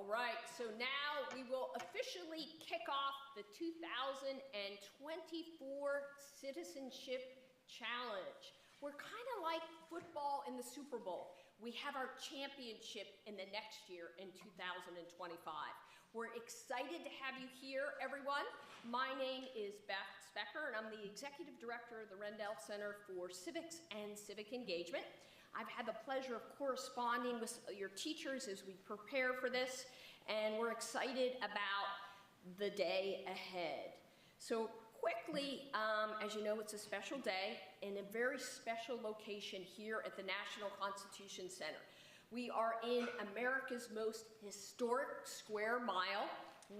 All right, so now we will officially kick off the 2024 Citizenship Challenge. We're kind of like football in the Super Bowl. We have our championship in the next year in 2025. We're excited to have you here, everyone. My name is Beth Specker, and I'm the Executive Director of the Rendell Center for Civics and Civic Engagement. I've had the pleasure of corresponding with your teachers as we prepare for this, and we're excited about the day ahead. So quickly, as you know, it's a special day in a very special location here at the National Constitution Center. We are in America's most historic square mile,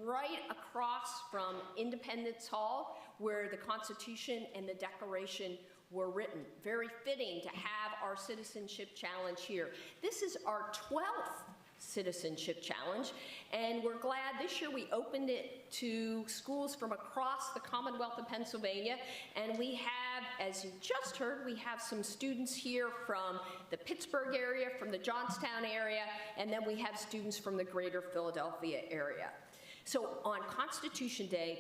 right across from Independence Hall, where the Constitution and the Declaration were written. Very fitting to have our Citizenship Challenge here. This is our 12th Citizenship Challenge, and we're glad this year we opened it to schools from across the Commonwealth of Pennsylvania, and we have, as you just heard, we have some students here from the Pittsburgh area, from the Johnstown area, and then we have students from the greater Philadelphia area. So on Constitution Day,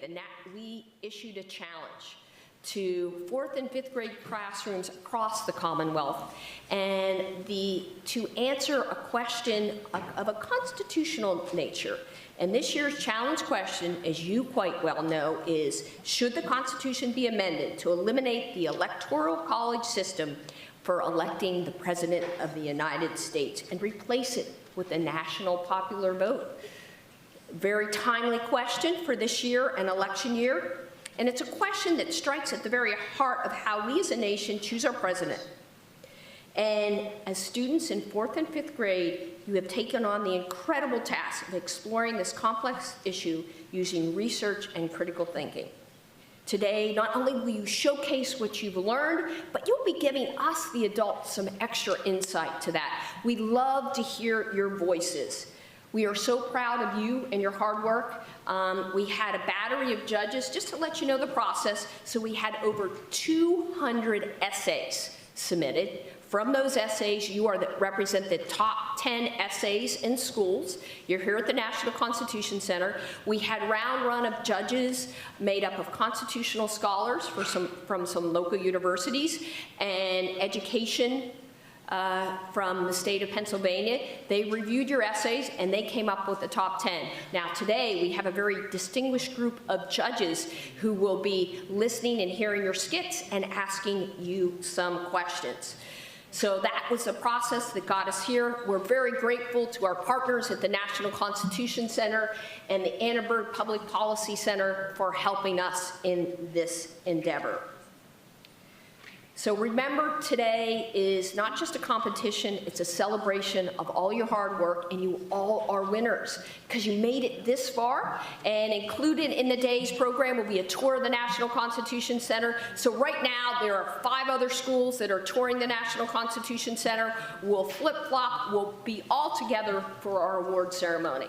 we issued a challenge to 4th and 5th grade classrooms across the Commonwealth, and to answer a question of a constitutional nature. And this year's challenge question, as you quite well know, is, should the Constitution be amended to eliminate the electoral college system for electing the President of the United States and replace it with a national popular vote? Very timely question for this year, an election year. And it's a question that strikes at the very heart of how we as a nation choose our president. And as students in 4th and 5th grade, you have taken on the incredible task of exploring this complex issue using research and critical thinking. Today, not only will you showcase what you've learned, but you'll be giving us, the adults, some extra insight to that. We love to hear your voices. We are so proud of you and your hard work. We had a battery of judges, just to let you know the process. So we had over 200 essays submitted. From those essays, you represent the top 10 essays in schools. You're here at the National Constitution Center. We had round run of judges made up of constitutional scholars from some local universities and education from the state of Pennsylvania. They reviewed your essays and they came up with the top 10. Now today we have a very distinguished group of judges who will be listening and hearing your skits and asking you some questions. So that was the process that got us here. We're very grateful to our partners at the National Constitution Center and the Annenberg Public Policy Center for helping us in this endeavor. So remember, today is not just a competition, it's a celebration of all your hard work, and you all are winners because you made it this far. And included in the day's program will be a tour of the National Constitution Center. So right now there are 5 other schools that are touring the National Constitution Center. We'll flip-flop, we'll be all together for our award ceremony.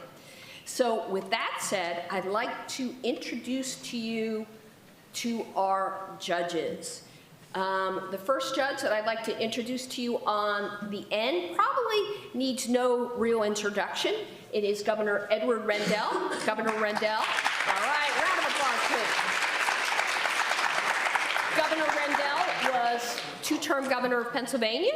So with that said, I'd like to introduce to you to our judges. The first judge that I'd like to introduce to you on the end probably needs no real introduction. It is Governor Edward Rendell. Governor Rendell. All right, round of applause, please. Governor Rendell was 2-term governor of Pennsylvania.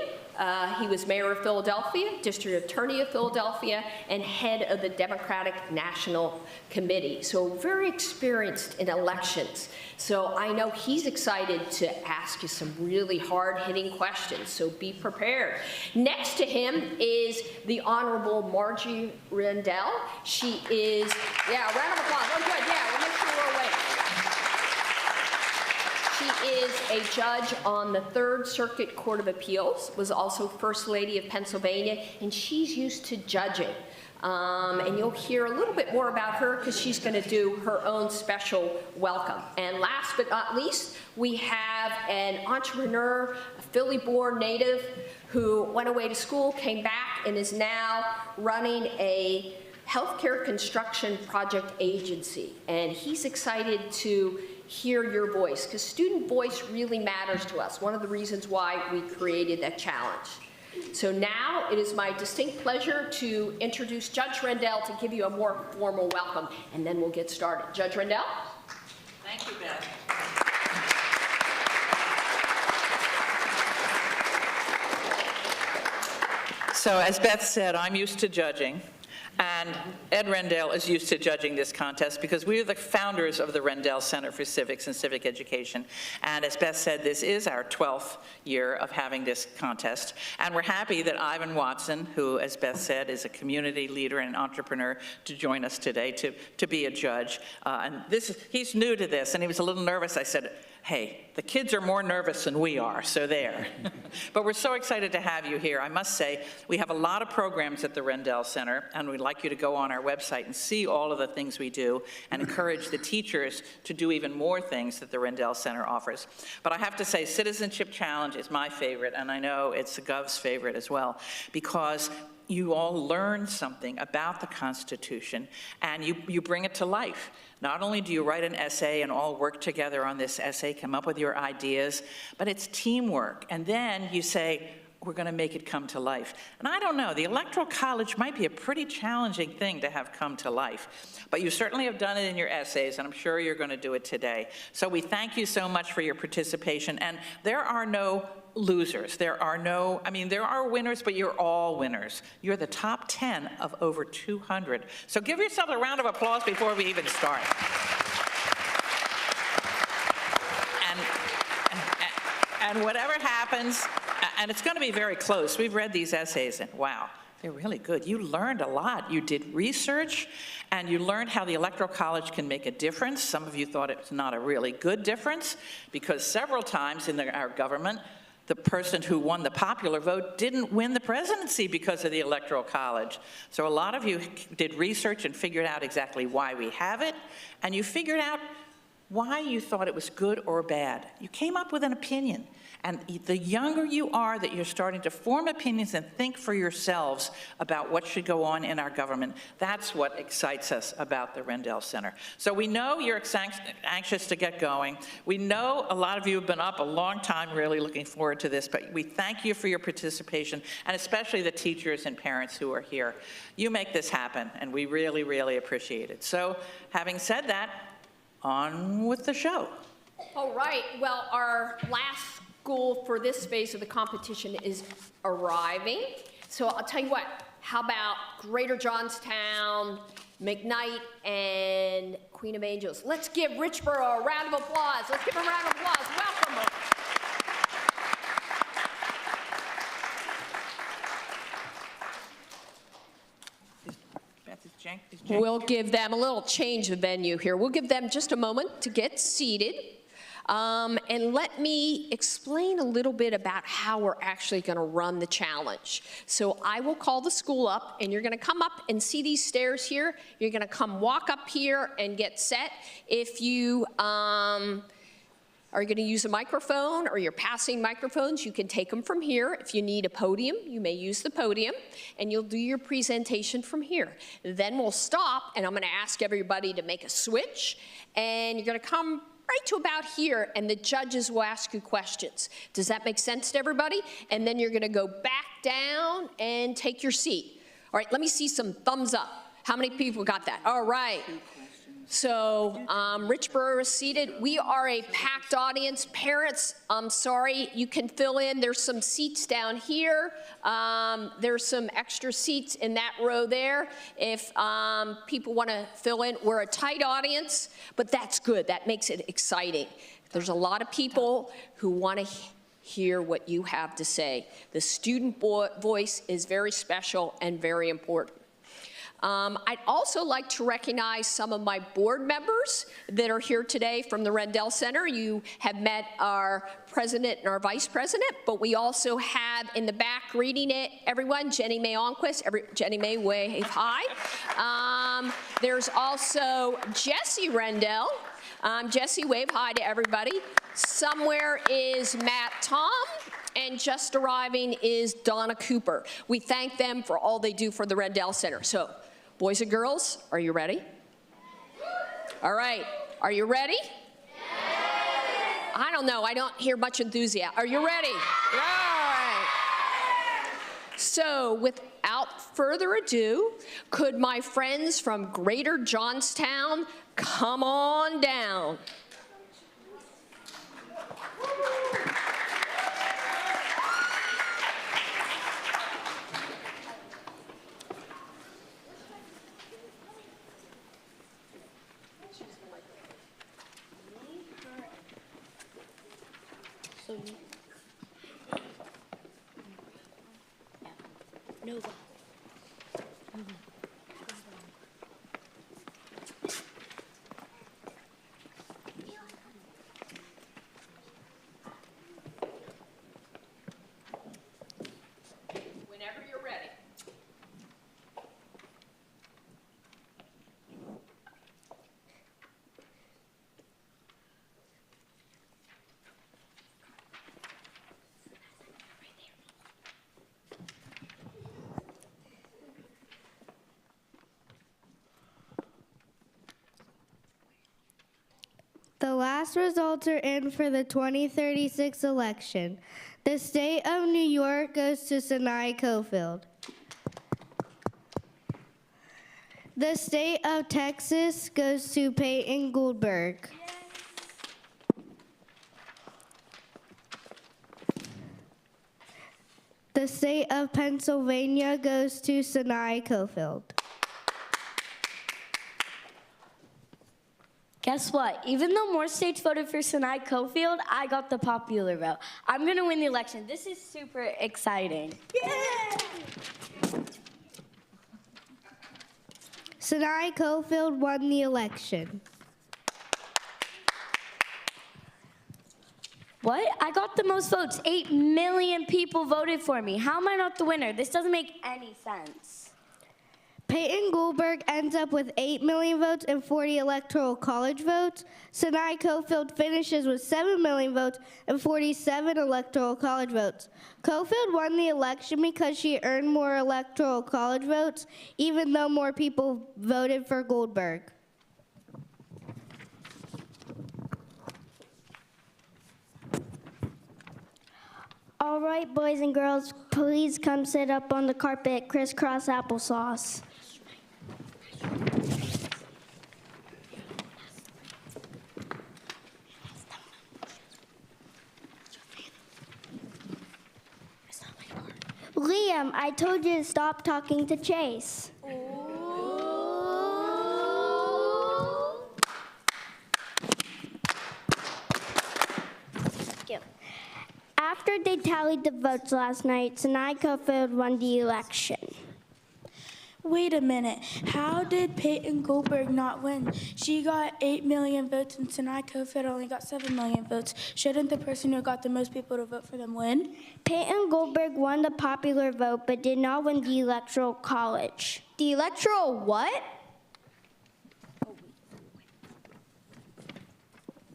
He was mayor of Philadelphia, district attorney of Philadelphia, and head of the Democratic National Committee. So very experienced in elections. So I know he's excited to ask you some really hard-hitting questions, so be prepared. Next to him is the Honorable Margie Rendell. She is, yeah, round of applause. Oh, good, yeah, we'll make sure we're awake. She is a judge on the 3rd Circuit Court of Appeals, was also First Lady of Pennsylvania, and she's used to judging. And you'll hear a little bit more about her because she's going to do her own special welcome. And last but not least, we have an entrepreneur, a Philly-born native who went away to school, came back, and is now running a healthcare construction project agency. And he's excited to hear your voice, because student voice really matters to us. One of the reasons why we created that challenge. So now it is my distinct pleasure to introduce Judge Rendell to give you a more formal welcome, and then we'll get started. Judge Rendell? Thank you, Beth. So as Beth said, I'm used to judging, and Ed Rendell is used to judging this contest because we are the founders of the Rendell Center for Civics and Civic Education. And as Beth said, this is our 12th year of having this contest. And we're happy that Ivan Watson, who, as Beth said, is a community leader and entrepreneur, to join us today to be a judge. He's new to this, and he was a little nervous. I said, hey, the kids are more nervous than we are, so there. But we're so excited to have you here. I must say, we have a lot of programs at the Rendell Center, and we'd like you to go on our website and see all of the things we do and encourage the teachers to do even more things that the Rendell Center offers. But I have to say, Citizenship Challenge is my favorite, and I know it's the Gov's favorite as well, because you all learn something about the Constitution, and you bring it to life. Not only do you write an essay and all work together on this essay, come up with your ideas, but it's teamwork. And then you say, we're going to make it come to life. And I don't know, the Electoral College might be a pretty challenging thing to have come to life, but you certainly have done it in your essays, and I'm sure you're going to do it today. So we thank you so much for your participation, and there are no losers. There are winners, but you're all winners. You're the top 10 of over 200. So give yourself a round of applause before we even start. And whatever happens, and it's going to be very close. We've read these essays, and wow, they're really good. You learned a lot. You did research, and you learned how the Electoral College can make a difference. Some of you thought it was not a really good difference, because several times in our government, the person who won the popular vote didn't win the presidency because of the Electoral College. So a lot of you did research and figured out exactly why we have it, and you figured out why you thought it was good or bad. You came up with an opinion. And the younger you are that you're starting to form opinions and think for yourselves about what should go on in our government, that's what excites us about the Rendell Center. So we know you're anxious to get going. We know a lot of you have been up a long time really looking forward to this, but we thank you for your participation, and especially the teachers and parents who are here. You make this happen, and we really, really appreciate it. So having said that, on with the show. All right, well, our last goal for this phase of the competition is arriving. So I'll tell you what, how about Greater Johnstown, McKnight, and Queen of Angels? Let's give Richboro a round of applause. Let's give a round of applause. Welcome her. We'll give them a little change of venue here. We'll give them just a moment to get seated. And let me explain a little bit about how we're actually going to run the challenge. So I will call the school up, and you're going to come up and see these stairs here. You're going to walk up here and get set. If you are going to use a microphone or you're passing microphones, you can take them from here. If you need a podium, you may use the podium, and you'll do your presentation from here. Then we'll stop, and I'm going to ask everybody to make a switch, and you're going to come right to about here, and the judges will ask you questions. Does that make sense to everybody? And then you're going to go back down and take your seat. All right, let me see some thumbs up. How many people got that? All right. So Richboro is seated. We are a packed audience. Parents, I'm sorry, you can fill in. There's some seats down here. There's some extra seats in that row there. If people want to fill in, we're a tight audience, but that's good. That makes it exciting. There's a lot of people who want to hear what you have to say. The student voice is very special and very important. I'd also like to recognize some of my board members that are here today from the Rendell Center. You have met our president and our vice president, but we also have in the back reading it, everyone, Jenny Mae Onquist. Jenny Mae, wave hi. There's also Jesse Rendell. Jesse, wave hi to everybody. Somewhere is Matt Tom. And just arriving is Donna Cooper. We thank them for all they do for the Rendell Center. So, boys and girls, are you ready? All right, are you ready? I don't know, I don't hear much enthusiasm. Are you ready? All right. So without further ado, could my friends from Greater Johnstown come on down? Nova. Whenever you're ready. The last results are in for the 2036 election. The state of New York goes to Sinai Cofield. The state of Texas goes to Peyton Goldberg. The state of Pennsylvania goes to Sinai Cofield. Guess what? Even though more states voted for Sinai Cofield, I got the popular vote. I'm going to win the election. This is super exciting. Sinai Cofield won the election. What? I got the most votes. 8 million people voted for me. How am I not the winner? This doesn't make any sense. Peyton Goldberg ends up with 8 million votes and 40 electoral college votes. Sinai Cofield finishes with 7 million votes and 47 electoral college votes. Cofield won the election because she earned more electoral college votes, even though more people voted for Goldberg. All right, boys and girls, please come sit up on the carpet, crisscross applesauce. Liam, I told you to stop talking to Chase. After they tallied the votes last night, Sinai Cofield won the election. Wait a minute. How did Peyton Goldberg not win? She got 8 million votes and Sinai Cofield only got 7 million votes. Shouldn't the person who got the most people to vote for them win? Peyton Goldberg won the popular vote but did not win the electoral college. The electoral what?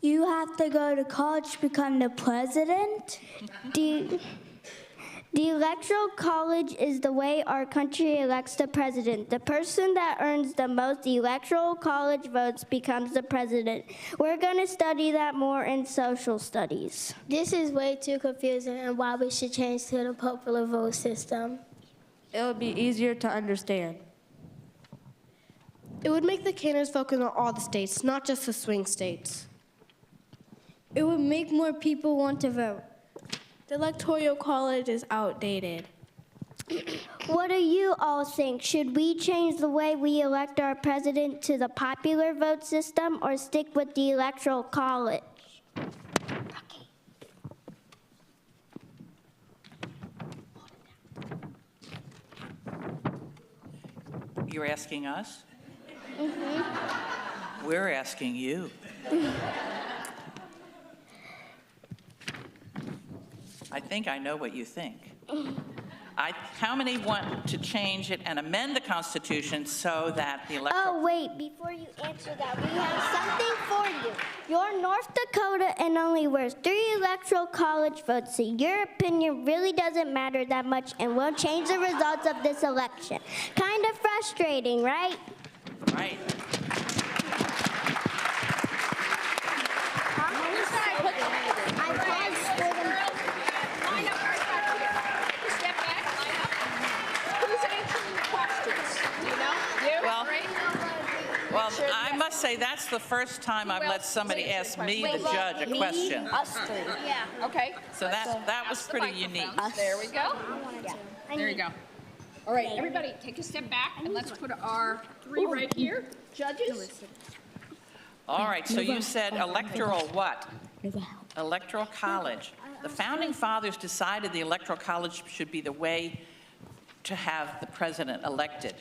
You have to go to college to become the president? The electoral college is the way our country elects the president. The person that earns the most electoral college votes becomes the president. We're going to study that more in social studies. This is way too confusing and why we should change to the popular vote system. It would be easier to understand. It would make the candidates focus on all the states, not just the swing states. It would make more people want to vote. The electoral college is outdated. What do you all think? Should we change the way we elect our president to the popular vote system or stick with the electoral college? You're asking us? We're asking you. I think I know what you think. How many want to change it and amend the Constitution so that the electoral... Oh, wait, before you answer that, we have something for you. You're North Dakota and only wears 3 electoral college votes, so your opinion really doesn't matter that much and won't change the results of this election. Kind of frustrating, right? Right. say that's the first time I've let somebody ask me, the Wait, judge, a question. Us three. Yeah. Okay. So that was pretty unique. There we go. There you go. All right, everybody, take a step back and let's put our three right here. Judges. All right, so you said electoral what? Electoral college. The founding fathers decided the electoral college should be the way to have the president elected.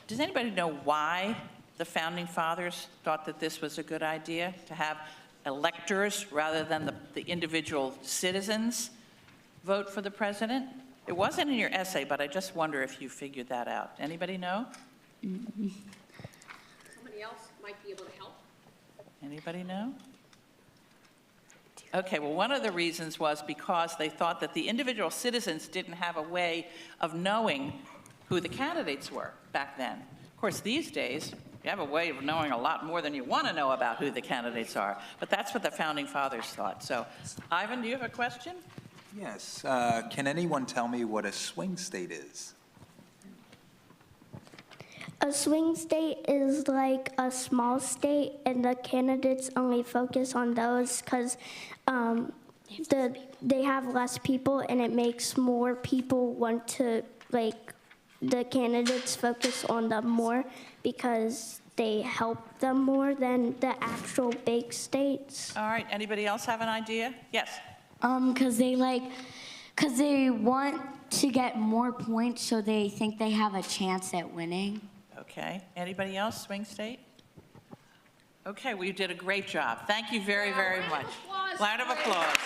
Does anybody know why the founding fathers thought that this was a good idea, to have electors rather than the individual citizens vote for the president? It wasn't in your essay, but I just wonder if you figured that out. Anybody know? Somebody else might be able to help. Anybody know? Okay, well, one of the reasons was because they thought that the individual citizens didn't have a way of knowing who the candidates were back then. Of course, these days, you have a way of knowing a lot more than you want to know about who the candidates are. But that's what the founding fathers thought. So, Ivan, do you have a question? Yes. Can anyone tell me what a swing state is? A swing state is like a small state, and the candidates only focus on those because they have less people, and it makes more people want to, like, the candidates focus on them more because they help them more than the actual big states. All right, anybody else have an idea? Yes. Because they want to get more points, so they think they have a chance at winning. Okay, anybody else, swing state? Okay, well, you did a great job. Thank you very, very much. Round of applause.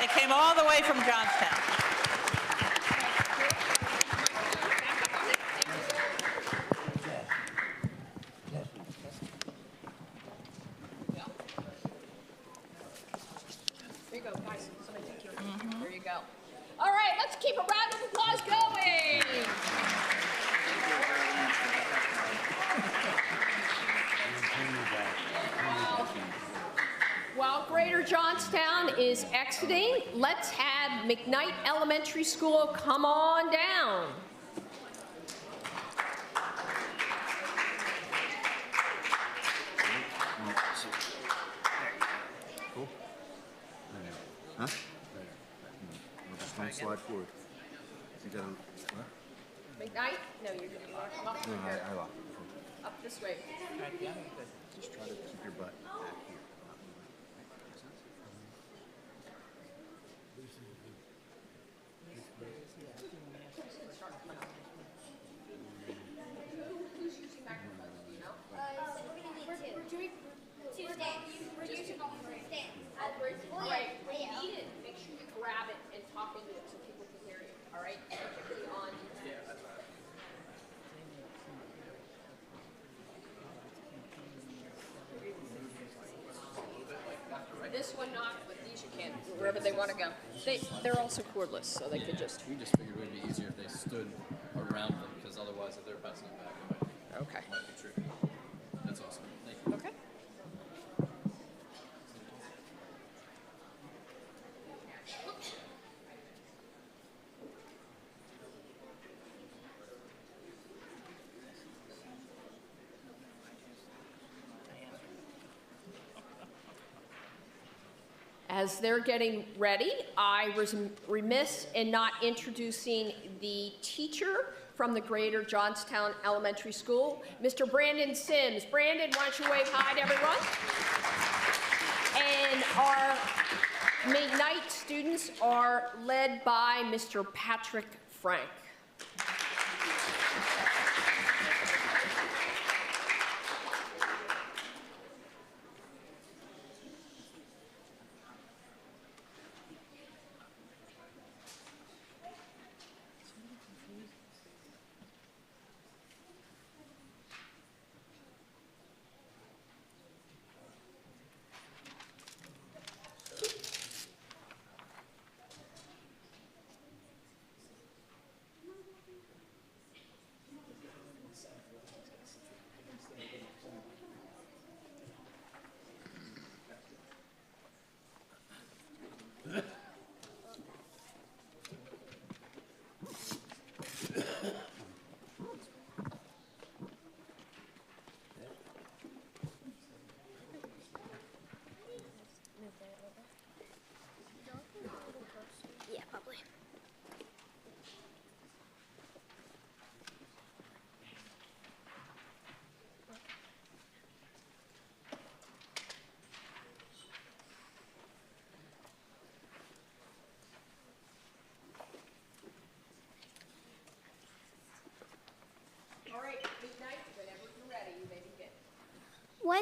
They came all the way from Johnstown. There you go, guys. Somebody take your There you go. All right, let's keep a round of applause going. While Greater Johnstown is exiting, let's have McKnight Elementary School come on down. Huh? Just don't slide forward. You gotta, what? McKnight? No, you're good. You want to come up? No, I locked it. Up this way. Just try to keep your butt back here. Right, when you need it, make sure you grab it and talk into it so people can hear you, all right? Particularly on. This one not, but these you can, wherever they want to go. They're also cordless, so they could just. We just figured it would be easier if they stood around them, because otherwise if they're passing it back, it might be tricky. That's awesome. Thank you. Okay. As they're getting ready, I was remiss in not introducing the teacher from the Greater Johnstown Elementary School, Mr. Brandon Sims. Brandon, why don't you wave hi to everyone? And our McKnight students are led by Mr. Patrick Frank.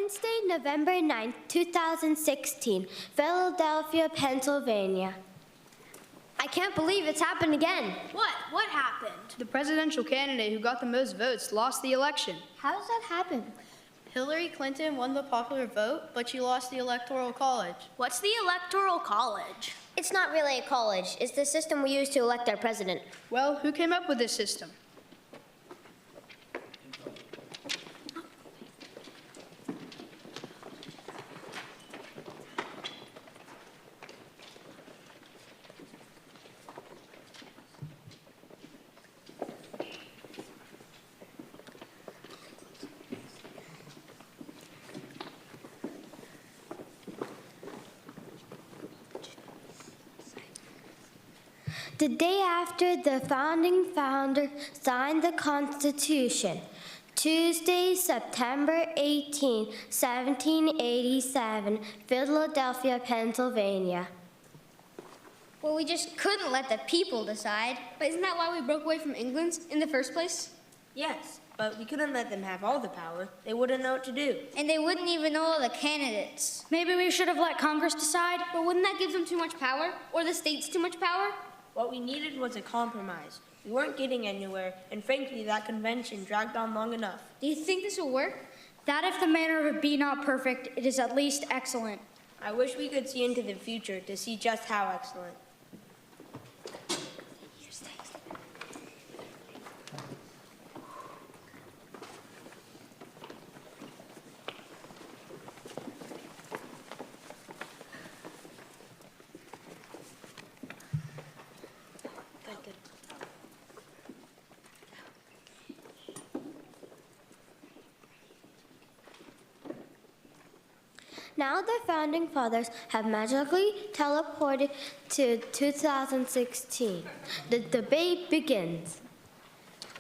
Wednesday, November 9th, 2016, Philadelphia, Pennsylvania. I can't believe it's happened again. What? What happened? The presidential candidate who got the most votes lost the election. How does that happen? Hillary Clinton won the popular vote, but she lost the Electoral College. What's the Electoral College? It's not really a college. It's the system we use to elect our president. Well, who came up with this system? The day after the founding founder signed the Constitution, Tuesday, September 18, 1787, Philadelphia, Pennsylvania. Well, we just couldn't let the people decide. But isn't that why we broke away from England in the first place? Yes, but we couldn't let them have all the power. They wouldn't know what to do. And they wouldn't even know all the candidates. Maybe we should have let Congress decide, but wouldn't that give them too much power? Or the states too much power? What we needed was a compromise. We weren't getting anywhere, and frankly, that convention dragged on long enough. Do you think this will work? That if the manner of it be not perfect, it is at least excellent. I wish we could see into the future to see just how excellent. Now the founding fathers have magically teleported to 2016. The debate begins.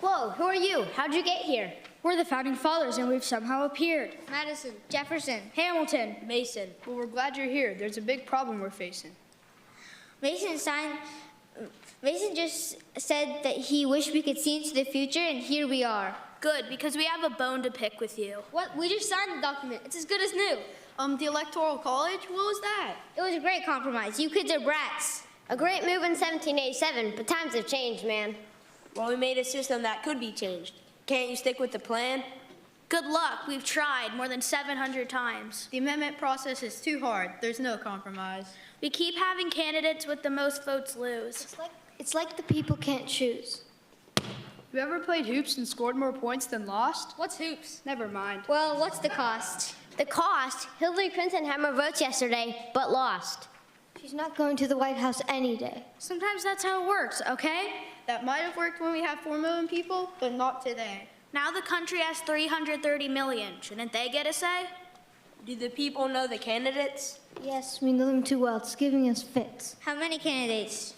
Whoa, who are you? How'd you get here? We're the founding fathers, and we've somehow appeared. Madison, Jefferson. Hamilton. Mason. Well, we're glad you're here. There's a big problem we're facing. Mason just said that he wished we could see into the future, and here we are. Good, because we have a bone to pick with you. What? We just signed the document. It's as good as new. The Electoral College? What was that? It was a great compromise. You kids are brats. A great move in 1787, but times have changed, man. Well, we made a system that could be changed. Can't you stick with the plan? Good luck. We've tried more than 700 times. The amendment process is too hard. There's no compromise. We keep having candidates with the most votes lose. It's like the people can't choose. You ever played hoops and scored more points than lost? What's hoops? Never mind. Well, what's the cost? The cost? Hillary Clinton had more votes yesterday, but lost. She's not going to the White House any day. Sometimes that's how it works, okay? That might have worked when we had 4 million people, but not today. Now the country has 330 million. Shouldn't they get a say? Do the people know the candidates? Yes, we know them too well. It's giving us fits. How many candidates?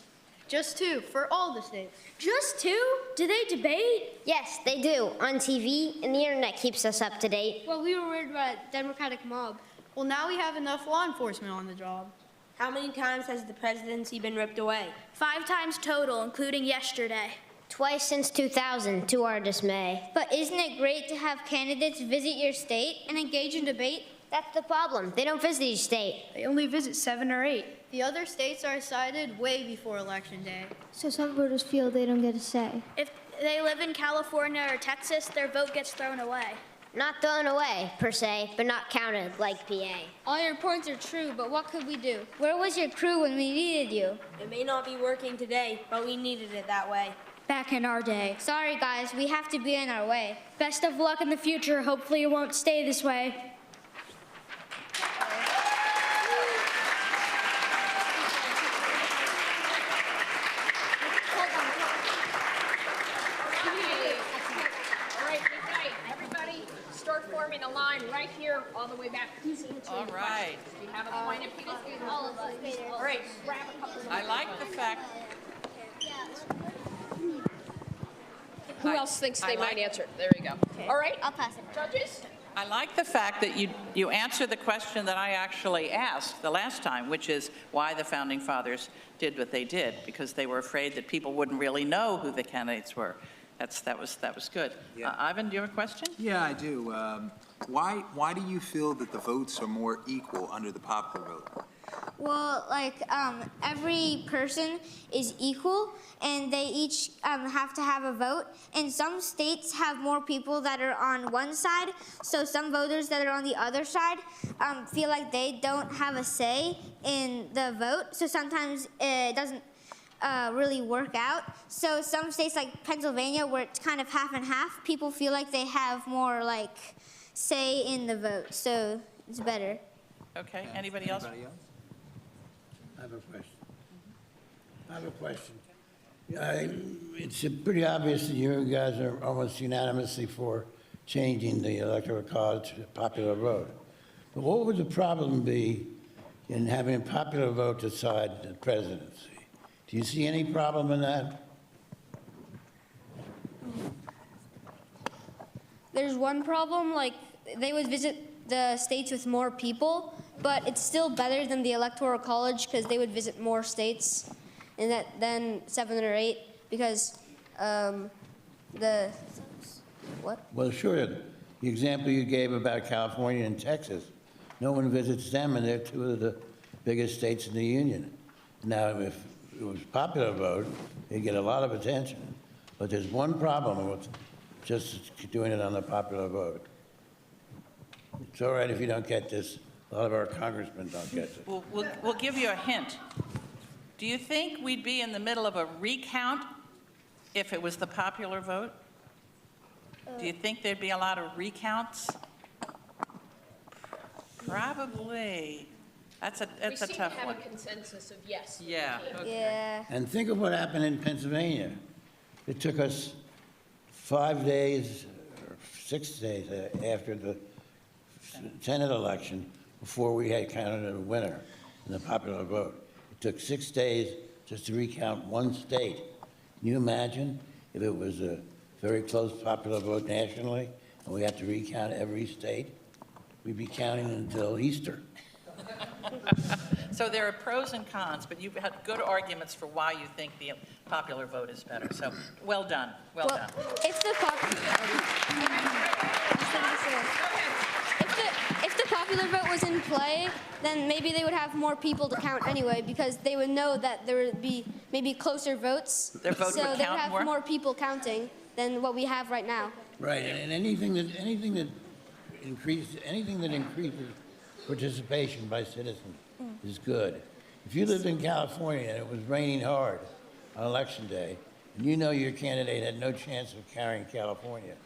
Just 2 for all the states. Just 2? Do they debate? Yes, they do. On TV, and the internet keeps us up to date. Well, we were worried about a Democratic mob. Well, now we have enough law enforcement on the job. How many times has the presidency been ripped away? 5 times total, including yesterday. Twice since 2000, to our dismay. But isn't it great to have candidates visit your state and engage in debate? That's the problem. They don't visit each state. They only visit 7 or 8. The other states are decided way before Election Day. So some voters feel they don't get a say. If they live in California or Texas, their vote gets thrown away. Not thrown away, per se, but not counted like PA. All your points are true, but what could we do? Where was your crew when we needed you? It may not be working today, but we needed it that way. Back in our day. Sorry, guys, we have to be on our way. Best of luck in the future. Hopefully it won't stay this way. A line right here, all the way back. All right. Do you have a point of people? All of us. All right. Grab a couple. I like the fact. Who else thinks they might answer? There you go. Okay. All right. I'll pass it. Judges? I like the fact that you answered the question that I actually asked the last time, which is why the Founding Fathers did what they did, because they were afraid that people wouldn't really know who the candidates were. That was good. Yeah. Ivan, do you have a question? Yeah, I do. Why do you feel that the votes are more equal under the popular vote? Well, every person is equal, and they each have to have a vote. And some states have more people that are on one side, so some voters that are on the other side feel like they don't have a say in the vote. So sometimes it doesn't really work out. So some states like Pennsylvania, where it's kind of half and half, people feel like they have more say in the vote. So it's better. Okay, anybody else? I have a question. It's pretty obvious that you guys are almost unanimously for changing the electoral college to popular vote. But what would the problem be in having a popular vote decide the presidency? Do you see any problem in that? There's one problem, they would visit the states with more people, but it's still better than the Electoral College because they would visit more states than 7 or 8 because what? Well, sure. The example you gave about California and Texas, no one visits them, and they're two of the biggest states in the union. Now, if it was popular vote, they'd get a lot of attention. But there's one problem with just doing it on the popular vote. It's all right if you don't get this. A lot of our congressmen don't get it. We'll give you a hint. Do you think we'd be in the middle of a recount if it was the popular vote? Do you think there'd be a lot of recounts? Probably. That's a tough one. We seem to have a consensus of yes. Yeah. Okay. Yeah. And think of what happened in Pennsylvania. It took us 5 days or 6 days after the Senate election before we had counted a winner in the popular vote. It took 6 days just to recount one state. Can you imagine if it was a very close popular vote nationally and we had to recount every state? We'd be counting until Easter. So there are pros and cons, but you've had good arguments for why you think the popular vote is better. So well done, well done. If the popular vote was in play, then maybe they would have more people to count anyway, because they would know that there would be maybe closer votes. Their vote so would they count would have more people counting than what we have right now. Right, and anything that increases participation by citizens is good. If you lived in California and it was raining hard on election day, and you know your candidate had no chance of carrying California,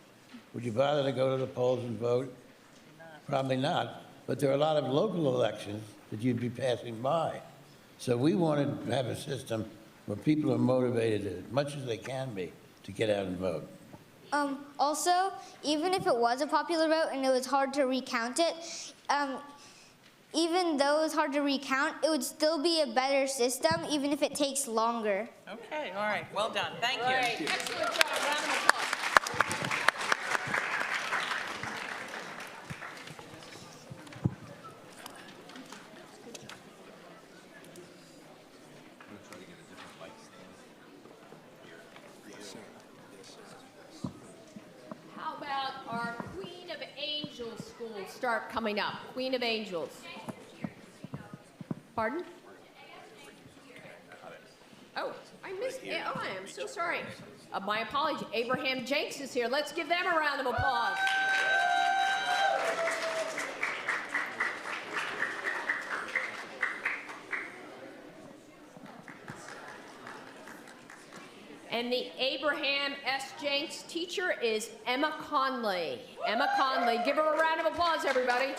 would you bother to go to the polls and vote? Probably not. But there are a lot of local elections that you'd be passing by. So we wanted to have a system where people are motivated as much as they can be to get out and vote. Also, even if it was a popular vote and it was hard to recount it, even though it's hard to recount, it would still be a better system, even if it takes longer. Okay, all right, well done. Thank you. All right, excellent job. Round of applause. How about our Queen of Angels school start coming up? Queen of Angels. Pardon? Oh, I missed it. Oh, I am so sorry. My apology. Abraham Jenks is here. Let's give them a round of applause. And the Abraham S. Jenks teacher is Emma Conley. Emma Conley. Give her a round of applause, everybody.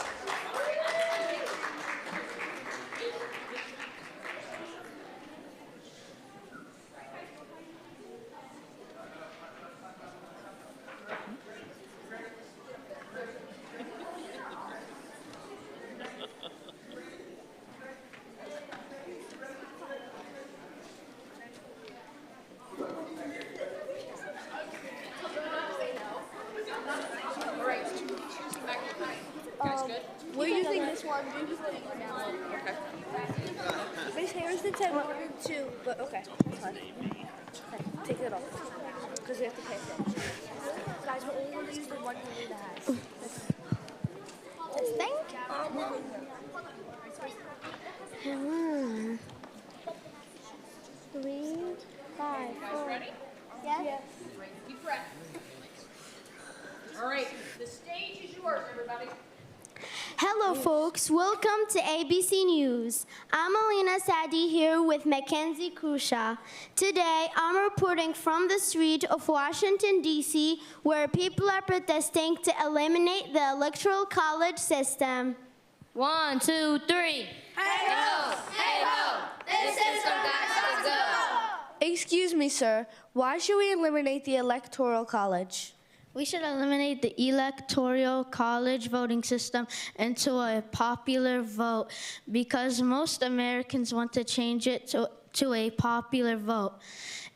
We're using this one. We're using this one now. Okay. Miss Harrison said 1 and 2, but okay, that's fine. Okay, take it off. Because we have to pay for it. Guys, we're only going to use the one that has. This thing? 3, 5, 4. Yes. Keep breath. All right, the stage is yours, everybody. Hello, folks. Welcome to ABC News. I'm Alina Sadi here with Mackenzie Kusha. Today, I'm reporting from the street of Washington, D.C., where people are protesting to eliminate the Electoral College system. 1, 2, 3. Hey ho! Hey ho! This system has to go! Excuse me, sir. Why should we eliminate the Electoral College? We should eliminate the electoral college voting system into a popular vote because most Americans want to change it to a popular vote.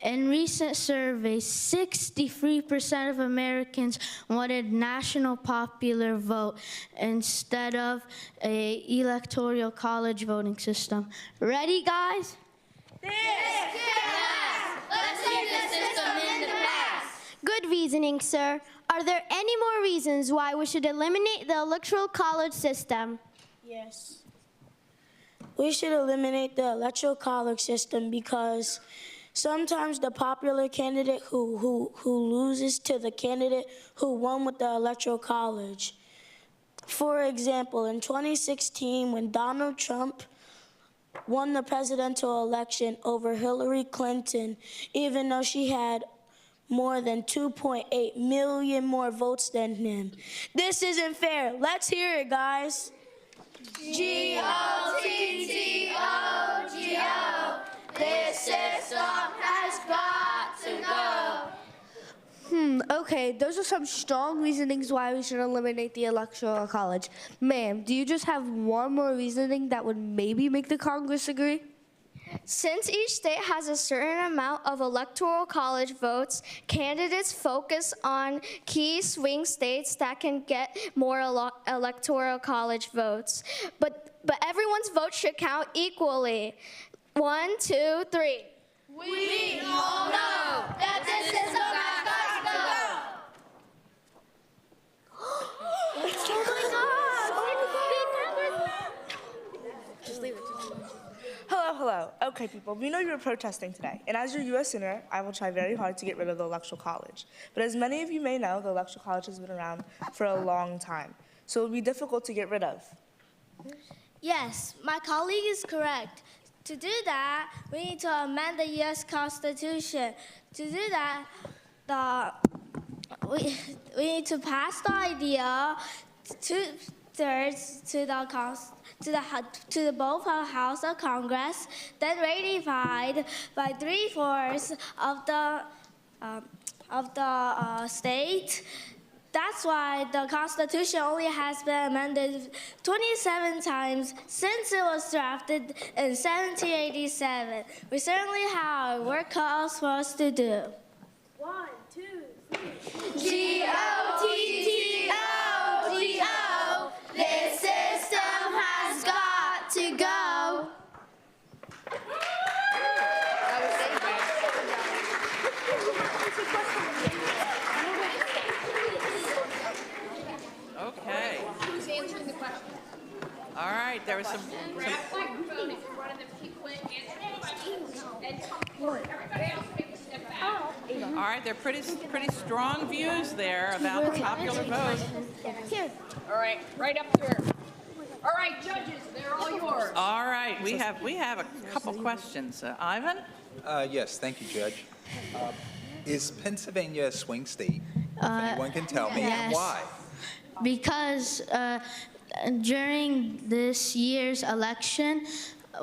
In recent surveys, 63% of Americans wanted national popular vote instead of a electoral college voting system. Ready, guys? Yes! Let's leave the system in the past! Good reasoning, sir. Are there any more reasons why we should eliminate the Electoral College system? Yes. We should eliminate the Electoral College system because sometimes the popular candidate who loses to the candidate who won with the Electoral College. For example, in 2016, when Donald Trump won the presidential election over Hillary Clinton, even though she had more than 2.8 million more votes than him. This isn't fair. Let's hear it, guys. G-O-T-T-O-G-O. This system has got to go. Okay, those are some strong reasonings why we should eliminate the Electoral College. Ma'am, do you just have one more reasoning that would maybe make the Congress agree? Since each state has a certain amount of electoral college votes, candidates focus on key swing states that can get more electoral college votes. But everyone's vote should count equally. 1, 2, 3. We all know that this system has got to go. Oh my God! Just leave it. Hello. Okay, people, we know you're protesting today, and as your U.S. Senator, I will try very hard to get rid of the Electoral College. But as many of you may know, the Electoral College has been around for a long time, so it would be difficult to get rid of. Yes, my colleague is correct. To do that, we need to amend the U.S. Constitution. To do that, we need to pass the idea 2/3 to both House of Congress, then ratified by 3/4 of the state. That's why the Constitution only has been amended 27 times since it was drafted in 1787. We certainly have our work cut out for us to do. 1, 2, 3. G-O-T-T-O-G-O. This system has got to go. Okay. Who's answering the question? All right, there was some Grab the microphone if you're one of the people that answer the questions. And come forward. Everybody else make a step back. all right, they're pretty strong views there about the popular vote. All right, right up here. All right, judges, they're all yours. All right, we have a couple questions. Ivan? Yes, thank you, Judge. Is Pennsylvania a swing state? If anyone can tell me, and yes. why? Because during this year's election,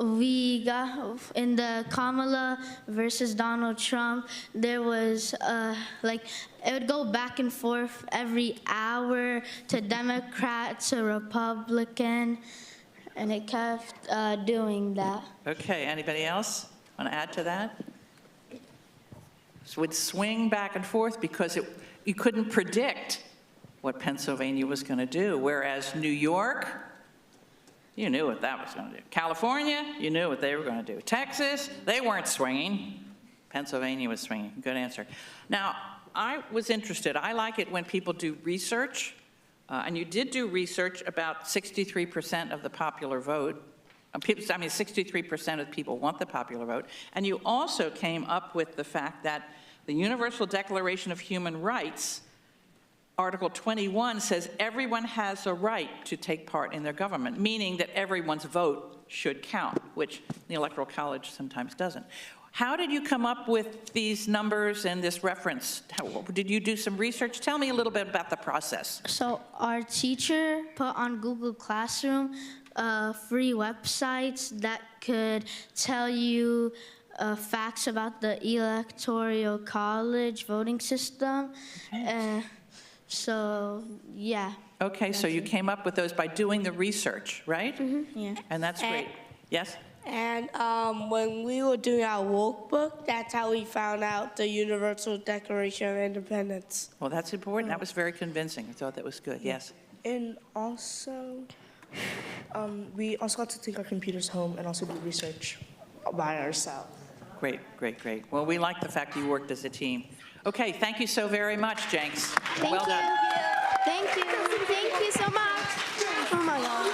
we got in the Kamala versus Donald Trump, there was it would go back and forth every hour to Democrat to Republican, and it kept doing that. Okay, anybody else want to add to that? So it would swing back and forth because you couldn't predict what Pennsylvania was going to do, whereas New York, you knew what that was going to do. California, you knew what they were going to do. Texas, they weren't swinging. Pennsylvania was swinging. Good answer. Now, I was interested. I like it when people do research And you did do research about 63% of the popular vote. 63% of people want the popular vote. And you also came up with the fact that the Universal Declaration of Human Rights, Article 21, says everyone has a right to take part in their government, meaning that everyone's vote should count, which the Electoral College sometimes doesn't. How did you come up with these numbers and this reference? Did you do some research? Tell me a little bit about the process. So our teacher put on Google Classroom free websites that could tell you facts about the Electoral College voting system. Okay. So, yeah. Okay, so you came up with those by doing the research, right? Mm-hmm. Yeah. And that's great. Yes? And when we were doing our workbook, that's how we found out the Universal Declaration of Independence. Well, that's important. That was very convincing. I thought that was good. Yes? And also, we also got to take our computers home and also do research by ourselves. Great, great, great. Well, we like the fact you worked as a team. Okay, thank you so very much, Jenks. Well done. Thank you. Thank you so much. Oh my God.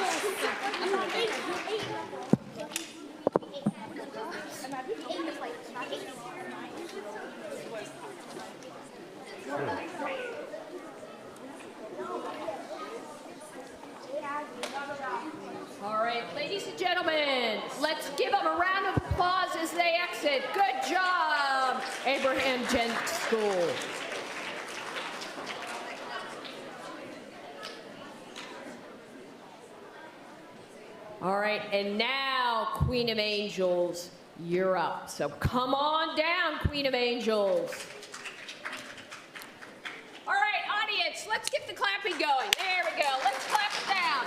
All right, ladies and gentlemen, let's give them a round of applause as they exit. Good job, Abraham Jenks School. All right, and now, Queen of Angels, you're up. So come on down, Queen of Angels. All right, audience, let's get the clapping going. There we go. Let's clap it down.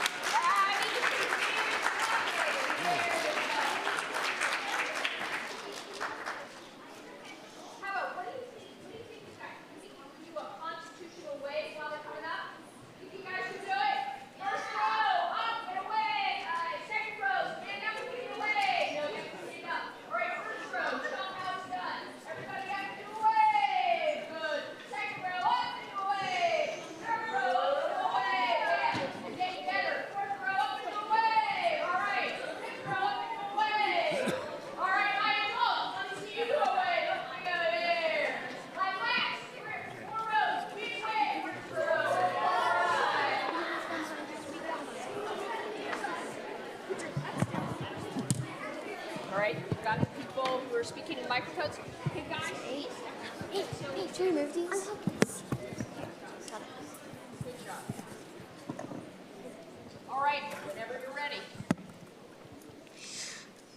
How about, what do you think is right? Do you think we can do a constitutional wave while they're coming up? Think you guys can do it? First row, up and away. Second row, stand up and put it away. No, you have to stand up. All right, first row, show them how it's done. Everybody have to do a wave. Good. Second row, up and away. Third row, up and away. Yeah, it's getting better. Fourth row, up and away. All right. Fifth row, up and away. All right, my adults, let me see you do a wave. Look like there. My last, four rows, big wave. First row. All right, you've got the people who are speaking in microphones. Okay, guys. Hey, can we move these? Good job. All right, whenever you're ready.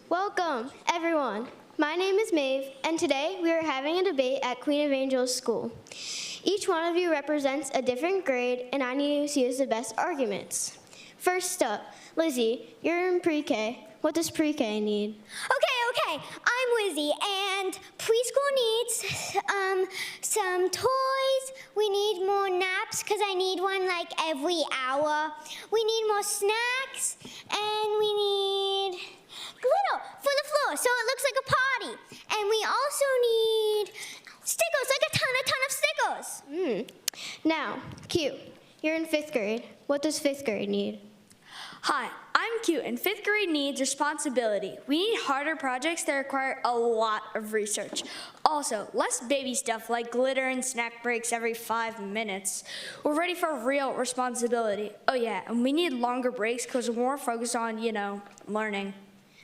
Welcome, everyone. My name is Maeve, and today we are having a debate at Queen of Angels School. Each one of you represents a different grade, and I need to use the best arguments. First up, Lizzie, you're in pre-K. What does pre-K need? Okay, I'm Lizzie, and preschool needs some toys. We need more naps because I need one like every hour. We need more snacks, and we need glitter for the floor so it looks like a party. And we also need stickers, like a ton of stickers. Now, Q, you're in 5th grade. What does 5th grade need? Hi, I'm Q, and 5th grade needs responsibility. We need harder projects that require a lot of research. Also, less baby stuff like glitter and snack breaks every 5 minutes. We're ready for real responsibility. Oh yeah, and we need longer breaks because we're more focused on, learning.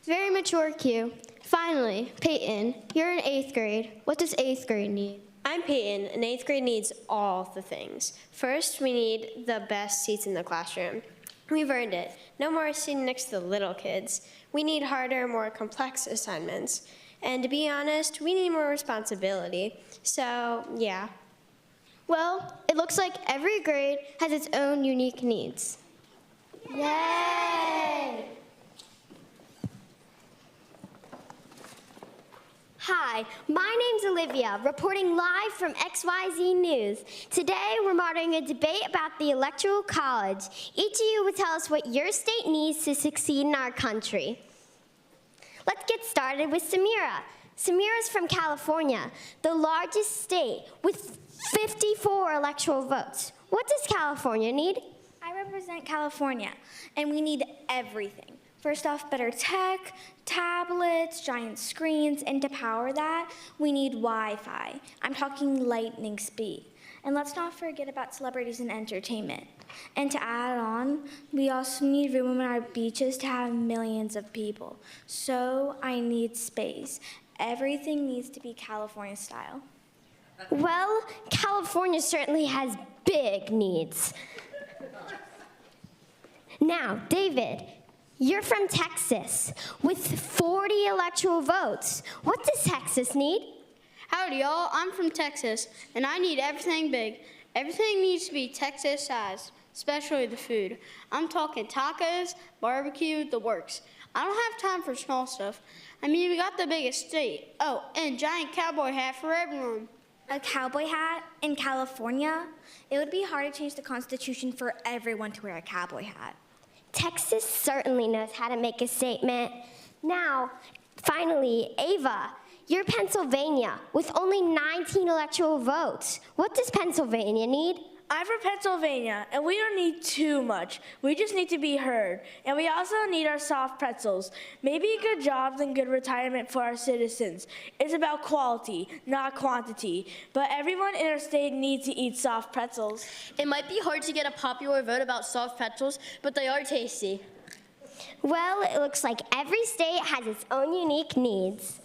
Very mature, Q. Finally, Peyton, you're in 8th grade. What does 8th grade need? I'm Peyton, and 8th grade needs all the things. First, we need the best seats in the classroom. We've earned it. No more sitting next to the little kids. We need harder, more complex assignments. And to be honest, we need more responsibility. So, yeah. Well, it looks like every grade has its own unique needs. Yay! Hi, my name's Olivia, reporting live from XYZ News. Today, we're monitoring a debate about the Electoral College. Each of you will tell us what your state needs to succeed in our country. Let's get started with Samira. Samira's from California, the largest state with 54 electoral votes. What does California need? I represent California, and we need everything. First off, better tech, tablets, giant screens, and to power that, we need Wi-Fi. I'm talking lightning speed. And let's not forget about celebrities and entertainment. And to add on, we also need room on our beaches to have millions of people. So I need space. Everything needs to be California style. Well, California certainly has big needs. Now, David, you're from Texas with 40 electoral votes. What does Texas need? Howdy, y'all. I'm from Texas, and I need everything big. Everything needs to be Texas size, especially the food. I'm talking tacos, barbecue, the works. I don't have time for small stuff. I mean, we got the biggest state. Oh, and giant cowboy hat for everyone. A cowboy hat in California? It would be hard to change the Constitution for everyone to wear a cowboy hat. Texas certainly knows how to make a statement. Now, finally, Ava, you're Pennsylvania with only 19 electoral votes. What does Pennsylvania need? I'm from Pennsylvania, and we don't need too much. We just need to be heard. And we also need our soft pretzels. Maybe good jobs and good retirement for our citizens. It's about quality, not quantity. But everyone in our state needs to eat soft pretzels. It might be hard to get a popular vote about soft pretzels, but they are tasty. Well, it looks like every state has its own unique needs.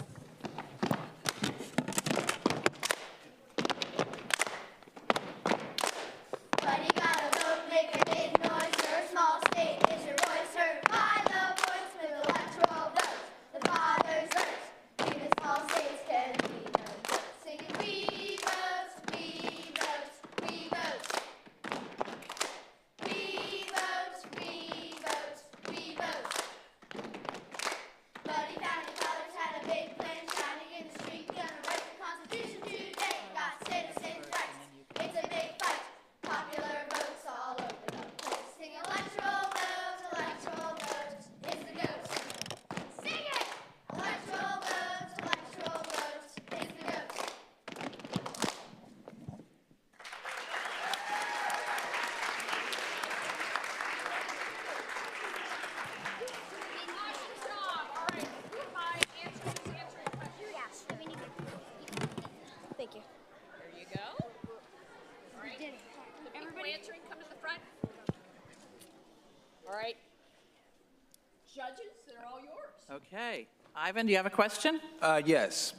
Judges, they're all yours. Okay. Ivan, do you have a question? Yes.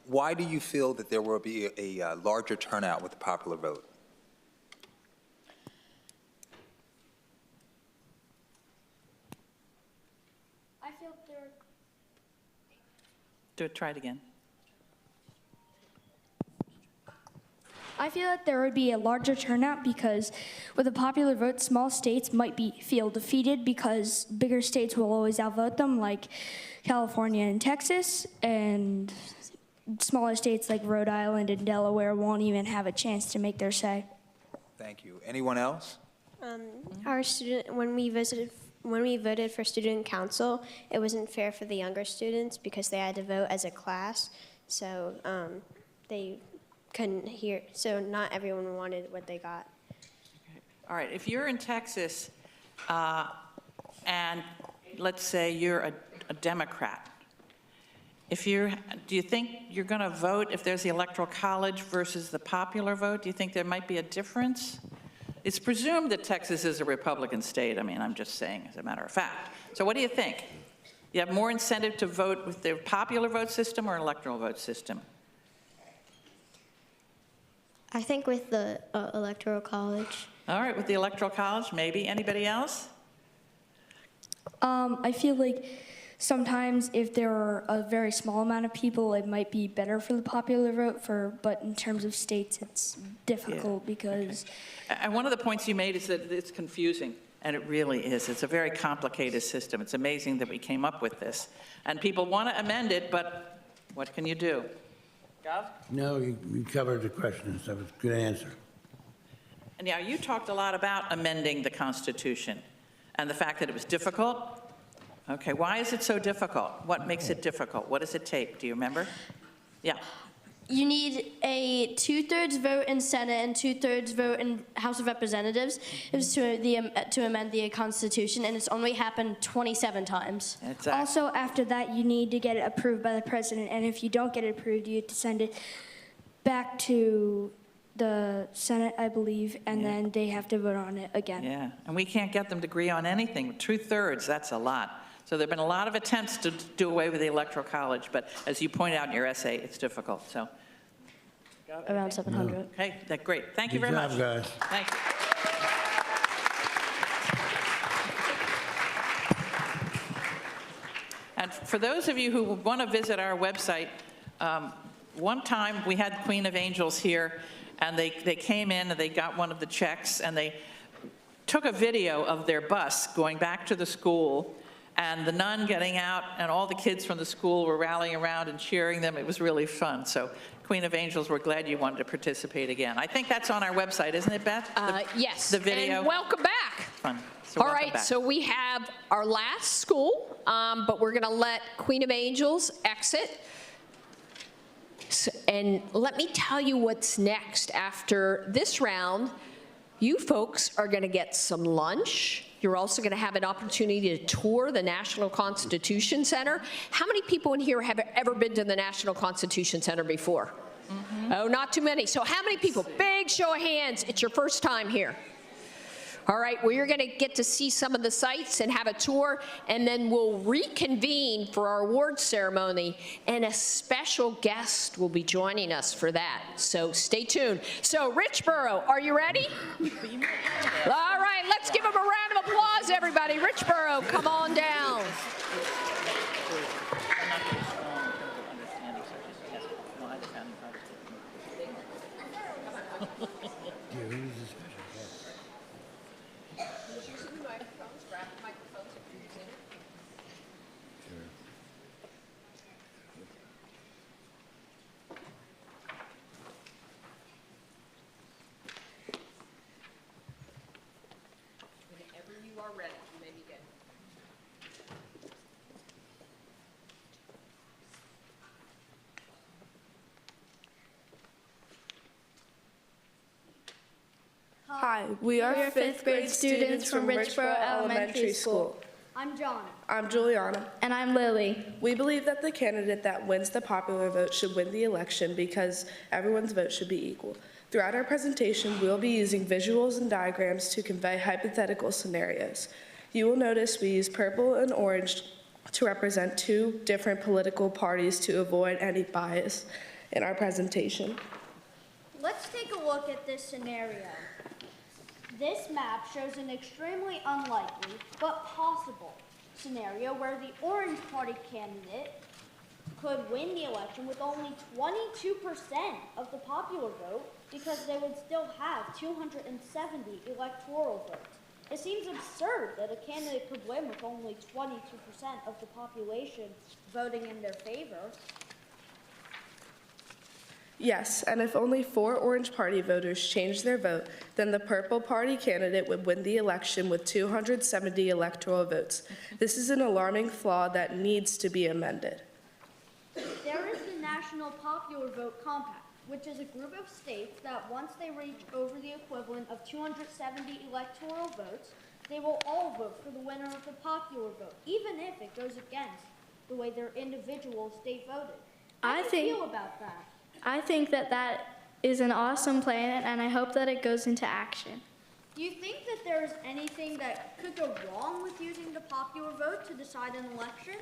Why do you feel that there will be a larger turnout with the popular vote? I feel Try it again. I feel that there would be a larger turnout because with a popular vote, small states might feel defeated because bigger states will always outvote them, like California and Texas, and smaller states like Rhode Island and Delaware won't even have a chance to make their say. Thank you. Anyone else? When we voted for student council, it wasn't fair for the younger students because they had to vote as a class, so they couldn't hear, so not everyone wanted what they got. Okay. All right, if you're in Texas and let's say you're a Democrat, do you think you're going to vote if there's the Electoral College versus the popular vote? Do you think there might be a difference? It's presumed that Texas is a Republican state. I mean, I'm just saying as a matter of fact. So what do you think? You have more incentive to vote with the popular vote system or electoral vote system? I think with the Electoral College. All right, with the Electoral College, maybe. Anybody else? I feel like sometimes if there are a very small amount of people, it might be better for the popular vote, but in terms of states, it's difficult because... Okay. And one of the points you made is that it's confusing, and it really is. It's a very complicated system. It's amazing that we came up with this. And people want to amend it, but what can you do? Gav? No, you covered the question, so it's a good answer. And now, you talked a lot about amending the Constitution and the fact that it was difficult. Okay, why is it so difficult? What makes it difficult? What does it take? Do you remember? Yeah. you need a 2/3 vote in Senate and 2/3 vote in House of Representatives to amend the Constitution, and it's only happened 27 times. Exactly. Also, after that, you need to get it approved by the president, and if you don't get it approved, you have to send it back to the Senate, I believe, and then they have to vote on it again. Yeah, and we can't get them to agree on anything. 2/3, that's a lot. So there've been a lot of attempts to do away with the Electoral College, but as you point out in your essay, it's difficult, so. Around 700. Okay, that's great. Thank you very much. Good job, guys. Thank you. And for those of you who want to visit our website, one time we had Queen of Angels here, and they came in and they got one of the checks, and they took a video of their bus going back to the school, and the nun getting out, and all the kids from the school were rallying around and cheering them. It was really fun. So Queen of Angels, we're glad you wanted to participate again. I think that's on our website, isn't it, Beth? Yes. The video. And welcome back. Fun. So All welcome right, back. so we have our last school, but we're going to let Queen of Angels exit. And let me tell you what's next. After this round, you folks are going to get some lunch. You're also going to have an opportunity to tour the National Constitution Center. How many people in here have ever been to the National Constitution Center before? Oh, not too many. So how many people? Big show of hands. It's your first time here. All right, well, you're going to get to see some of the sites and have a tour, and then we'll reconvene for our awards ceremony, and a special guest will be joining us for that. So stay tuned. So, Richboro, are you ready? All right, let's give him a round of applause, everybody. Richboro, come on down. Whenever you are ready, you may begin. Hi, we are fifth grade students from Richboro Elementary School. I'm John. I'm Juliana. And I'm Lily. We believe that the candidate that wins the popular vote should win the election because everyone's vote should be equal. Throughout our presentation, we'll be using visuals and diagrams to convey hypothetical scenarios. You will notice we use purple and orange to represent two different political parties to avoid any bias in our presentation. Let's take a look at this scenario. This map shows an extremely unlikely but possible scenario where the Orange Party candidate could win the election with only 22% of the popular vote because they would still have 270 electoral votes. It seems absurd that a candidate could win with only 22% of the population voting in their favor. Yes, and if only 4 Orange Party voters changed their vote, then the Purple Party candidate would win the election with 270 electoral votes. This is an alarming flaw that needs to be amended. There is the National Popular Vote Compact, which is a group of states that once they reach over the equivalent of 270 electoral votes, they will all vote for the winner of the popular vote, even if it goes against the way their individual state voted. How do you feel about that? I think that that is an awesome plan, and I hope that it goes into action. Do you think that there's anything that could go wrong with using the popular vote to decide an election?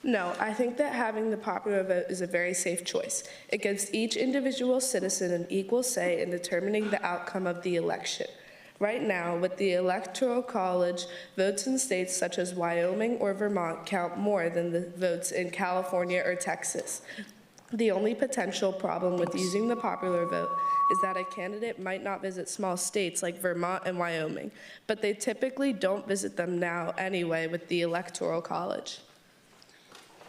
No, I think that having the popular vote is a very safe choice. It gives each individual citizen an equal say in determining the outcome of the election. Right now, with the Electoral College, votes in states such as Wyoming or Vermont count more than the votes in California or Texas. The only potential problem with using the popular vote is that a candidate might not visit small states like Vermont and Wyoming, but they typically don't visit them now anyway with the Electoral College.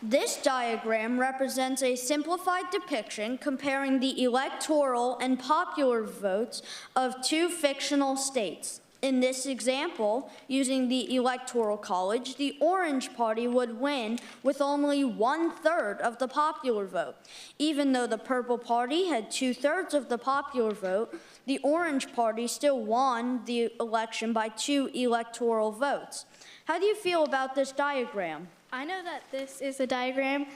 This diagram represents a simplified depiction comparing the electoral and popular votes of two fictional states, In this example, using the Electoral College, the Orange Party would win with only 1/3 of the popular vote. Even though the Purple Party had 2/3 of the popular vote, the Orange Party still won the election by 2 electoral votes. How do you feel about this diagram? I know that this is a diagram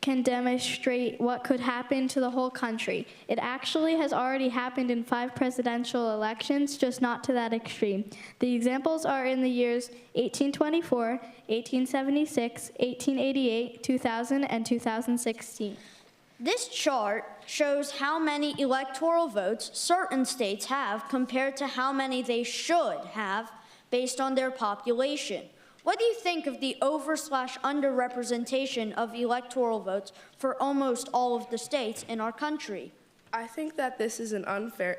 can demonstrate what could happen to the whole country. It actually has already happened in 5 presidential elections, just not to that extreme. The examples are in the years 1824, 1876, 1888, 2000, and 2016. This chart shows how many electoral votes certain states have compared to how many they should have based on their population. What do you think of the over/under of votes for almost all of the states in our country? I think that this is unfair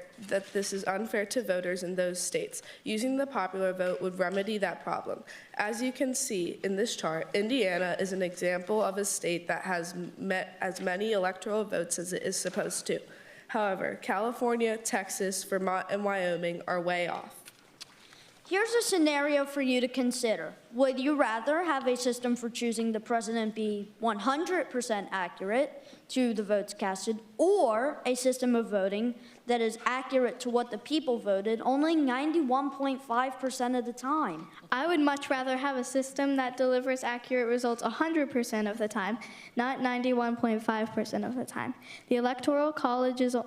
to voters in those states. Using the popular vote would remedy that problem. As you can see in this chart, Indiana is an example of a state that has met as many electoral votes as it is supposed to. However, California, Texas, Vermont, and Wyoming are way off. Here's a scenario for you to consider. Would you rather have a system for choosing the president be 100% accurate to the votes casted, or a system of voting that is accurate to what the people voted only 91.5% of the time? I would much rather have a system that delivers accurate results 100% of the time, not 91.5% of the time. The Electoral College is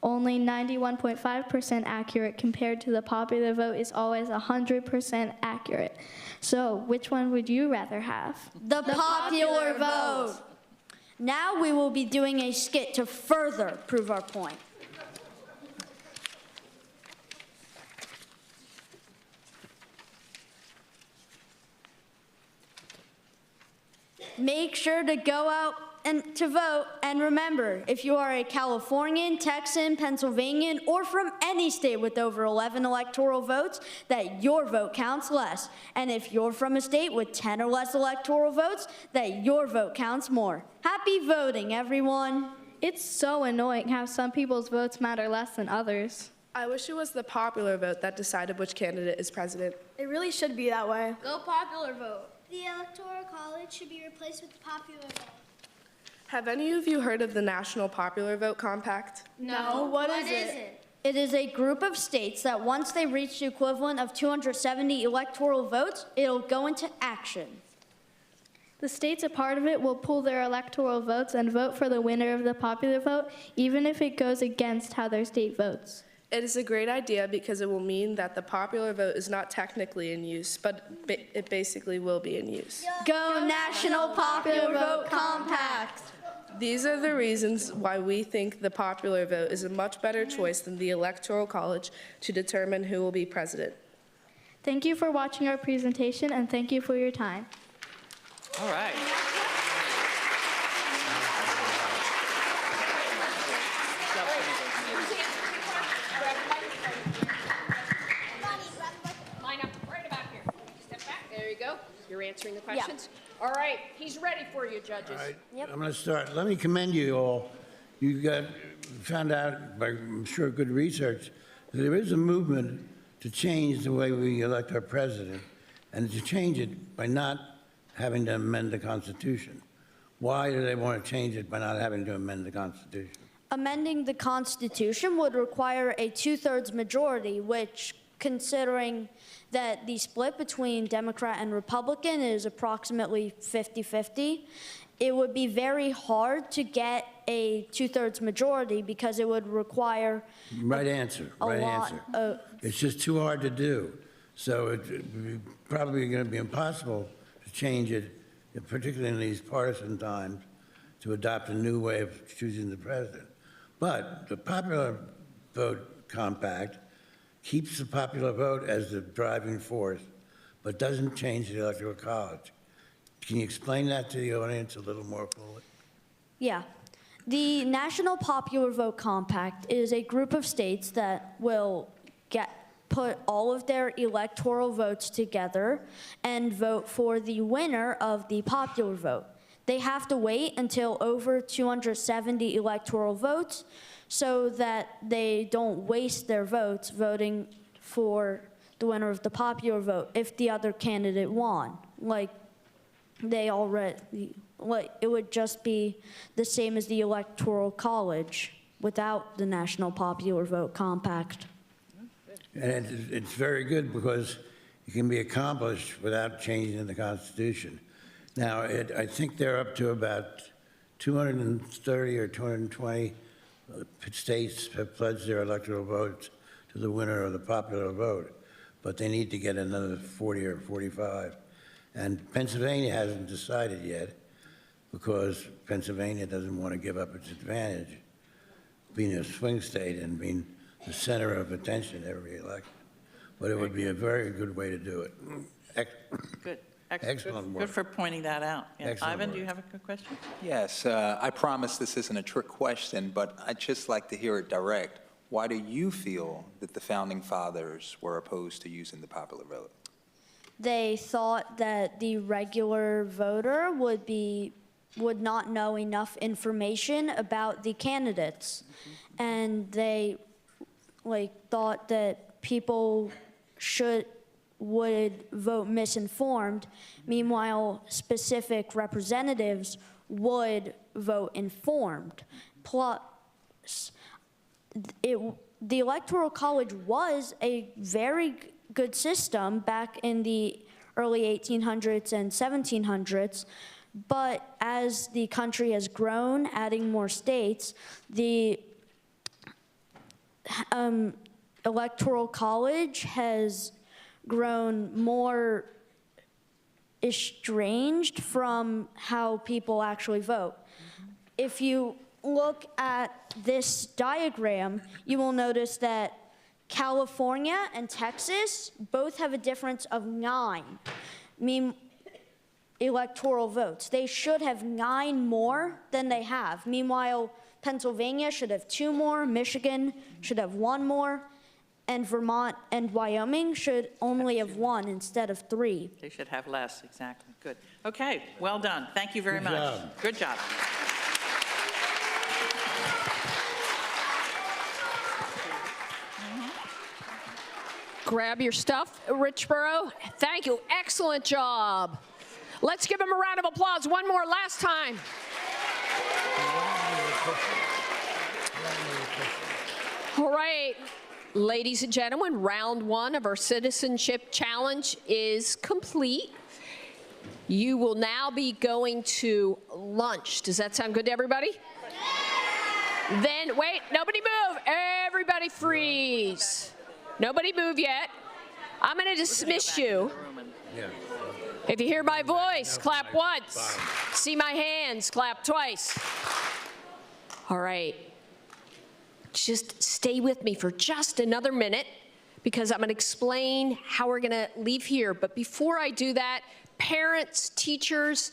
only 91.5% accurate compared to the popular vote is always 100% accurate. So which one would you rather have? The popular vote. Now we will be doing a skit to further prove our point. Make sure to go out and to vote, and remember, if you are a Californian, Texan, Pennsylvanian, or from any state with over 11 electoral votes, that your vote counts less. And if you're from a state with 10 or less electoral votes, that your vote counts more. Happy voting, everyone. It's so annoying how some people's votes matter less than others. I wish it was the popular vote that decided which candidate is president. It really should be that way. Go popular vote. The Electoral College should be replaced with the popular vote. Have any of you heard of the National Popular Vote Compact? No, what is it? It is a group of states that once they reach the equivalent of 270 electoral votes, it'll go into action. The states a part of it will pool their electoral votes and vote for the winner of the popular vote, even if it goes against how their state votes. It is a great idea because it will mean that the popular vote is not technically in use, but it basically will be in use. Go National Popular Vote Compact! These are the reasons why we think the popular vote is a much better choice than the Electoral College to determine who will be president. Thank you for watching our presentation, and thank you for your time. All right. Line up right about here. Step back. There you go. You're answering the questions. All right. He's ready for you, judges. All right, I'm going to start. Let me commend you all. You found out by, I'm sure, good research, that there is a movement to change the way we elect our president, and to change it by not having to amend the Constitution. Why do they want to change it by not having to amend the Constitution? Amending the Constitution would require a 2/3 majority, which, considering that the split between Democrat and Republican is approximately 50-50, it would be very hard to get a 2/3 majority because it would require Right answer. It's just too hard to do. So it's probably going to be impossible to change it, particularly in these partisan times, to adopt a new way of choosing the president. But the popular vote compact keeps the popular vote as the driving force, but doesn't change the Electoral College. Can you explain that to the audience a little more fully? Yeah. The National Popular Vote Compact is a group of states that will put all of their electoral votes together and vote for the winner of the popular vote. They have to wait until over 270 electoral votes so that they don't waste their votes voting for the winner of the popular vote if the other candidate won. Like, they already, like, it would just be the same as the Electoral College without the National Popular Vote Compact. And it's very good because it can be accomplished without changing the Constitution. Now, I think they're up to about 230 or 220 states have pledged their electoral votes to the winner of the popular vote, but they need to get another 40 or 45. And Pennsylvania hasn't decided yet because Pennsylvania doesn't want to give up its advantage, being a swing state and being the center of attention every election. But it would be a very good way to do it. Good. Excellent work. Good for pointing that out. Yeah. Excellent Ivan, work. do you have a good question? Yes, I promise this isn't a trick question, but I'd just like to hear it direct. Why do you feel that the Founding Fathers were opposed to using the popular vote? They thought that the regular voter would not know enough information about the candidates. And they thought that people would vote misinformed. Meanwhile, specific representatives would vote informed. Plus, the Electoral College was a very good system back in the early 1800s and 1700s, but as the country has grown, adding more states, the Electoral College has grown more estranged from how people actually vote. If you look at this diagram, you will notice that California and Texas both have a difference of 9 electoral votes. They should have 9 more than they have. Meanwhile, Pennsylvania should have 2 more, Michigan should have 1 more, and Vermont and Wyoming should only have 1 instead of 3. They should have less, exactly. Good. Okay, well done. Thank you very Good much. job. Good job. Grab your stuff, Richboro. Thank you. Excellent job. Let's give them a round of applause. One more, last time. All right, ladies and gentlemen, round 1 of our Citizenship Challenge is complete. You will now be going to lunch. Does that sound good to everybody? Then, wait, nobody move. Everybody freeze. Nobody move yet. I'm going to dismiss you. If you hear my voice, clap once. See my hands, clap twice. All right. Just stay with me for just another minute because I'm going to explain how we're going to leave here. But before I do that, parents, teachers,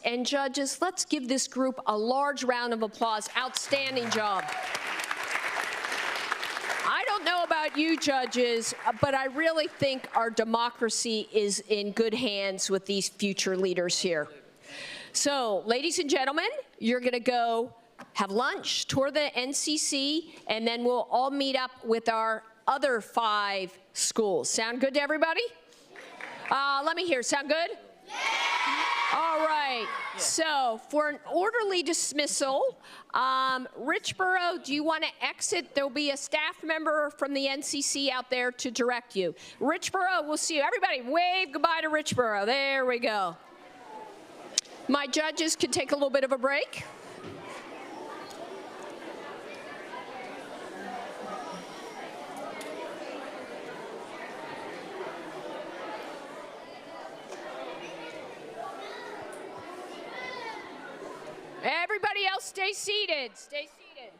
and judges, let's give this group a large round of applause. Outstanding job. I don't know about you judges, but I really think our democracy is in good hands with these future leaders here. So, ladies and gentlemen, you're going to go have lunch, tour the NCC, and then we'll all meet up with our other 5 schools. Sound good to everybody? Let me hear. Sound good? Yeah! All right. So for an orderly dismissal, Richboro, do you want to exit? There'll be a staff member from the NCC out there to direct you. Richboro, we'll see you. Everybody wave goodbye to Richboro. There we go. My judges can take a little bit of a break. Everybody else stay seated. Stay seated.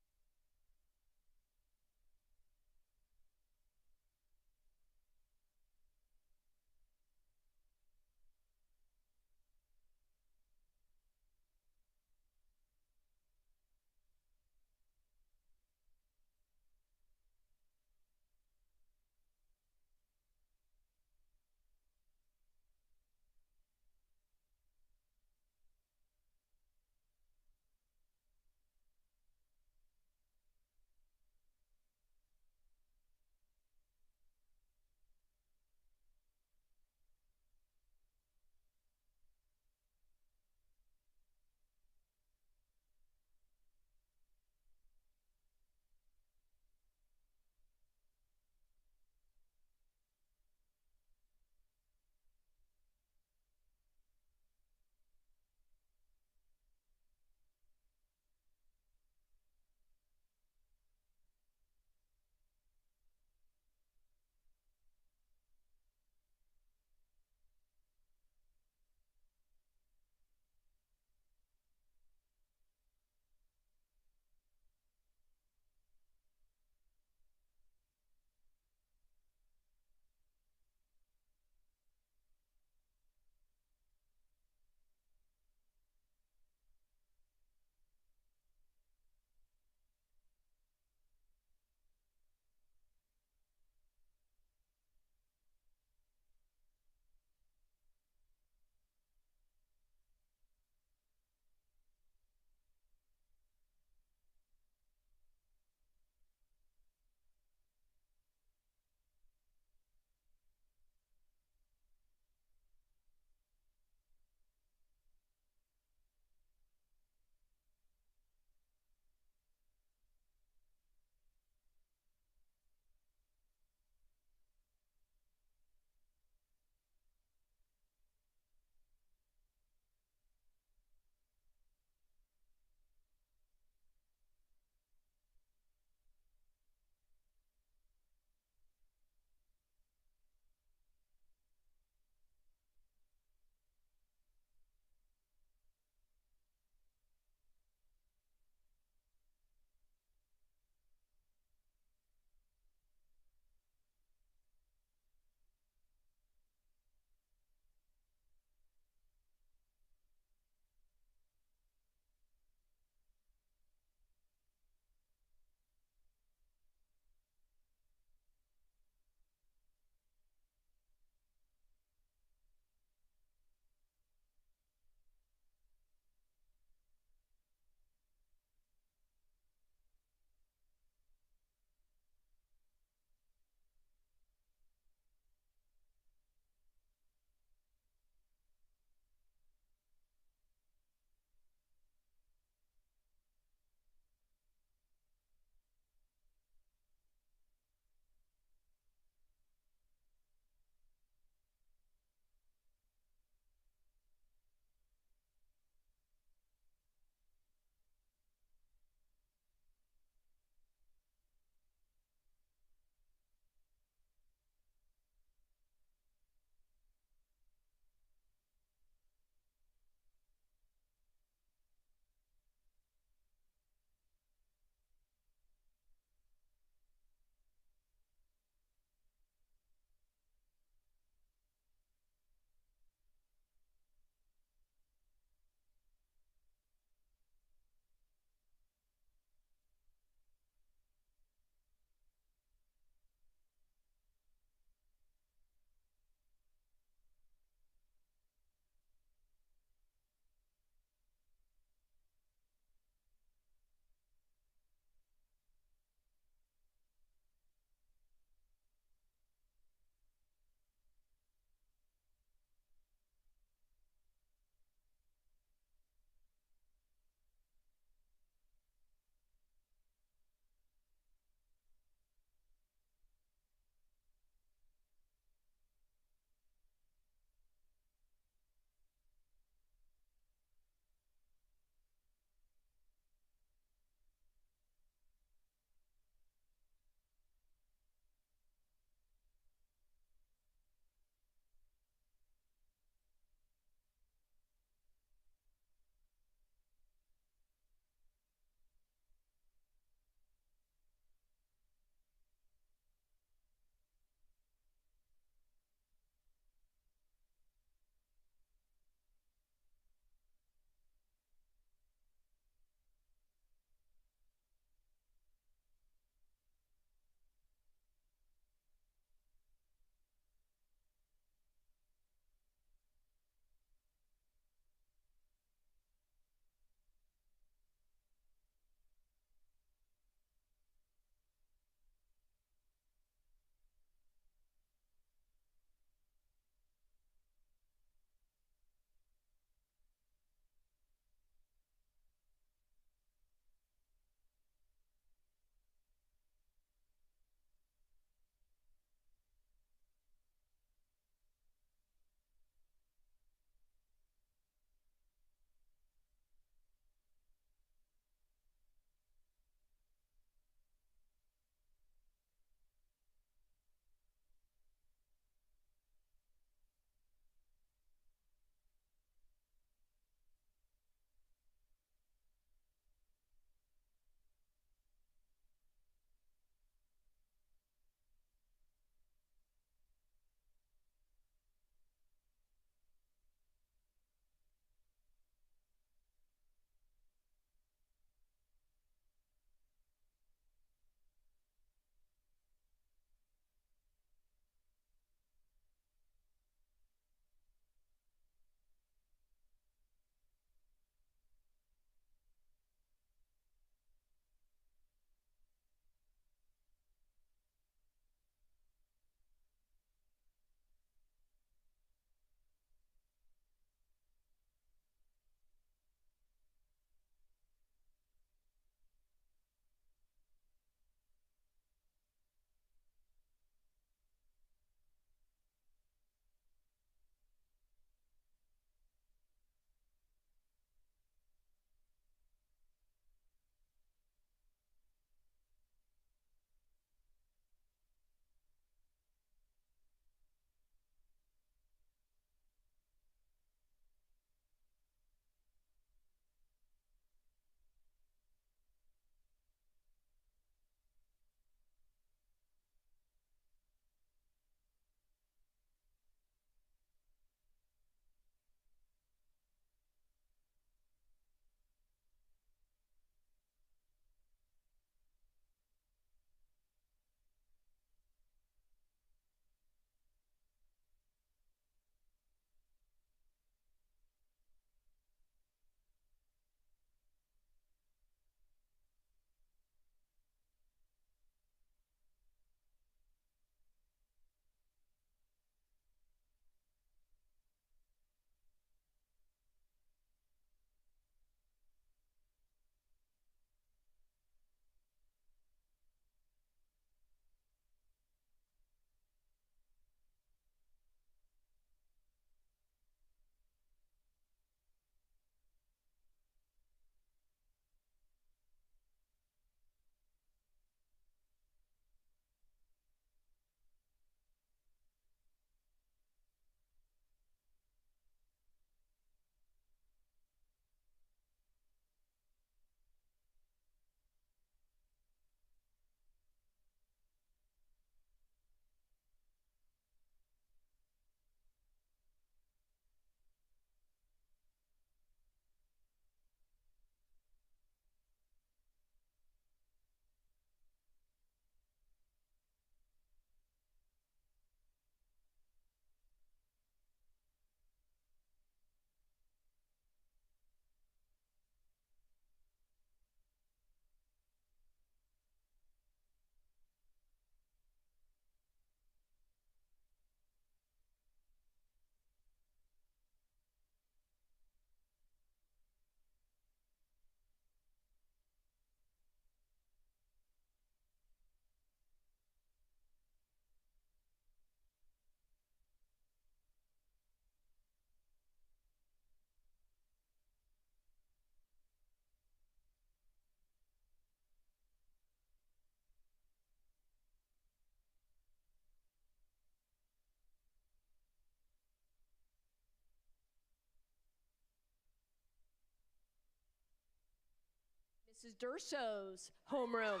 Mrs. Durso's homeroom.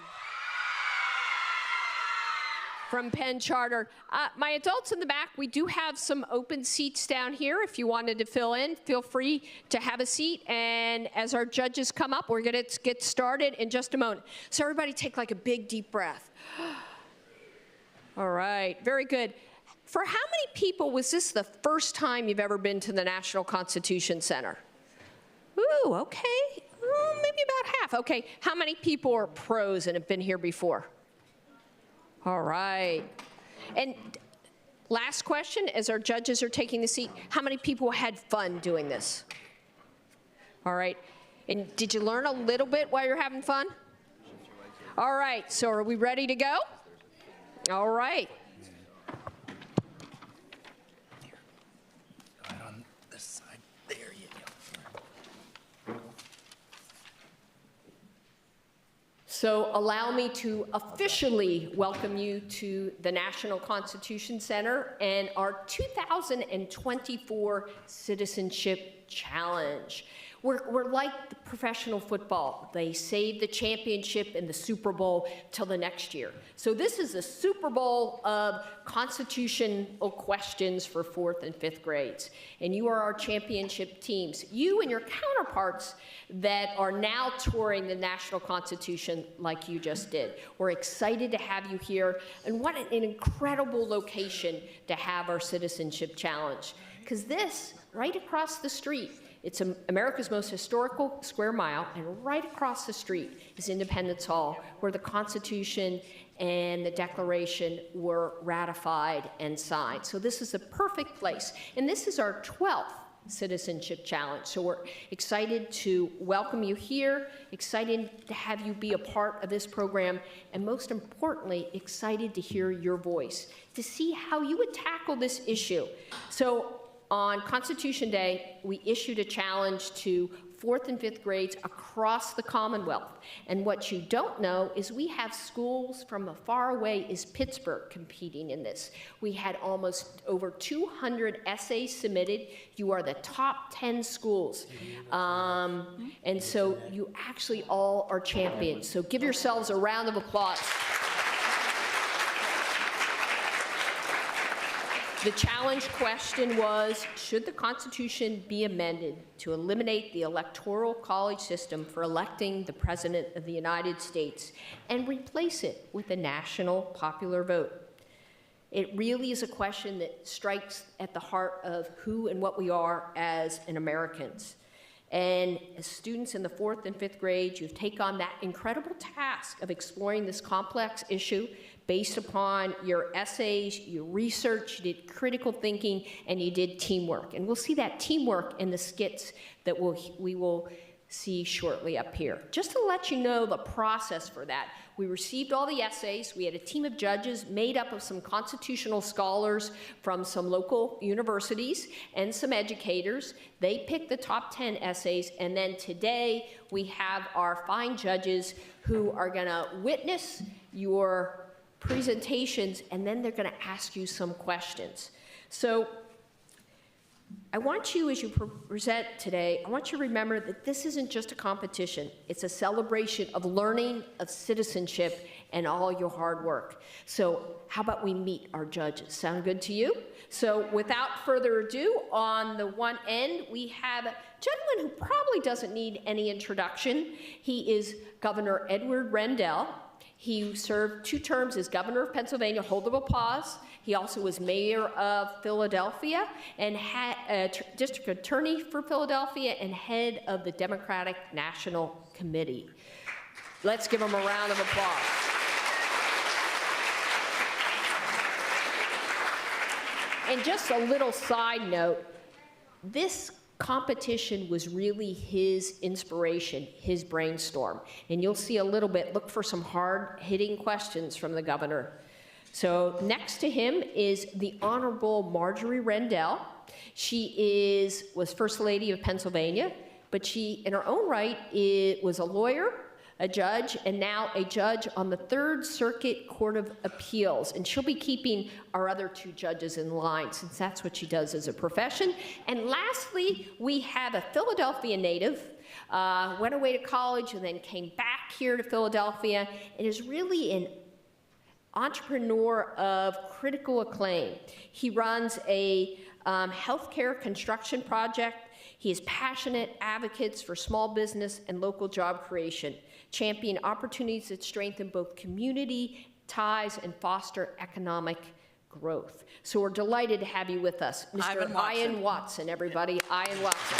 From Penn Charter. My adults in the back, we do have some open seats down here. If you wanted to fill in, feel free to have a seat. And as our judges come up, we're gonna get started in just a moment. So everybody take like a big deep breath. All right, very good. For how many people was this the first time you've ever been to the National Constitution Center? Ooh, okay, maybe about half. Okay, how many people are pros and have been here before? All right. And last question, as our judges are taking the seat, how many people had fun doing this? All right. And did you learn a little bit while you're having fun? All right. So are we ready to go? All right. Right on this side. There you go. So allow me to officially welcome you to the National Constitution Center and our 2024 Citizenship Challenge. We're like the professional football. They save the championship and the Super Bowl till the next year. So this is a Super Bowl of constitutional questions for 4th and 5th grades. And you are our championship teams. You and your counterparts that are now touring the National Constitution like you just did. We're excited to have you here. And what an incredible location to have our Citizenship Challenge. Because this, right across the street, it's America's most historical square mile, and right across the street is Independence Hall, where the Constitution and the Declaration were ratified and signed. So this is a perfect place. And this is our 12th Citizenship Challenge. So we're excited to welcome you here, excited to have you be a part of this program, and most importantly, excited to hear your voice, to see how you would tackle this issue. So on Constitution Day, we issued a challenge to 4th and 5th grades across the Commonwealth. And what you don't know is we have schools from as far away as Pittsburgh competing in this. We had almost over 200 essays submitted. You are the top 10 schools. And so you actually all are champions. So give yourselves a round of applause. The challenge question was, should the Constitution be amended to eliminate the electoral college system for electing the President of the United States and replace it with a national popular vote? It really is a question that strikes at the heart of who and what we are as an Americans. And as students in the 4th and 5th grade, you've taken on that incredible task of exploring this complex issue based upon your essays, your research, you did critical thinking, and you did teamwork. And we'll see that teamwork in the skits that we will see shortly up here. Just to let you know the process for that, we received all the essays. We had a team of judges made up of some constitutional scholars from some local universities and some educators. They picked the top 10 essays, and then today we have our fine judges who are gonna witness your presentations, and then they're gonna ask you some questions. So I want you, as you present today, I want you to remember that this isn't just a competition. It's a celebration of learning, of citizenship, and all your hard work. So how about we meet our judges? Sound good to you? So without further ado, on the one end, we have a gentleman who probably doesn't need any introduction. He is Governor Edward Rendell. He served 2 terms as governor of Pennsylvania, hold of applause. He also was mayor of Philadelphia and had district attorney for Philadelphia and head of the Democratic National Committee. Let's give him a round of applause. And just a little side note, this competition was really his inspiration, his brainstorm. And you'll see a little bit, look for some hard-hitting questions from the governor. So next to him is the Honorable Marjorie Rendell. She was First Lady of Pennsylvania, but she, in her own right, was a lawyer, a judge, and now a judge on the 3rd Circuit Court of Appeals. And she'll be keeping our other 2 judges in line, since that's what she does as a profession. And lastly, we have a Philadelphia native, went away to college and then came back back here to Philadelphia and is really an entrepreneur of critical acclaim. He runs a healthcare construction project. He is passionate advocates for small business and local job creation, champion opportunities that strengthen both community ties and foster economic growth. So we're delighted to have you with us. Mr. Ian Watson, everybody, Ian Watson.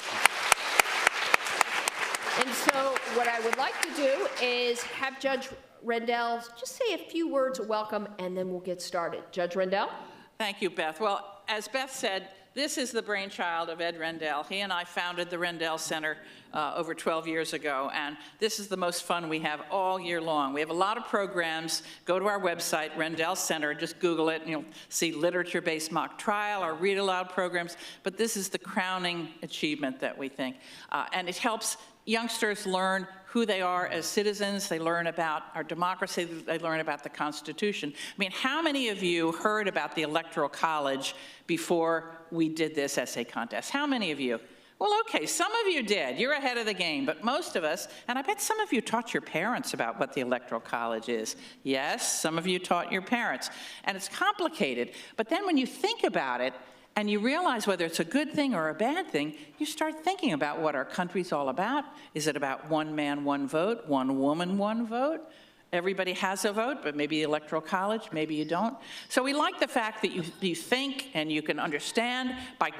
And so what I would like to do is have Judge Rendell just say a few words of welcome, and then we'll get started. Judge Rendell? Thank you, Beth. Well, as Beth said, this is the brainchild of Ed Rendell. He and I founded the Rendell Center over 12 years ago, and this is the most fun we have all year long. We have a lot of programs. Go to our website, Rendell Center, just Google it, and you'll see literature-based mock trial or read-aloud programs, but this is the crowning achievement that we think, and it helps youngsters learn who they are as citizens. They learn about our democracy. They learn about the Constitution. I mean, how many of you heard about the Electoral College before we did this essay contest? How many of you? Well, okay, some of you did. You're ahead of the game, but most of us, and I bet some of you taught your parents about what the Electoral College is. Yes, some of you taught your parents, and it's complicated. But then when you think about it, and you realize whether it's a good thing or a bad thing, you start thinking about what our country's all about. Is it about one man, one vote, one woman, one vote? Everybody has a vote, but maybe the Electoral College, maybe you don't. So we like the fact that you think and you can understand by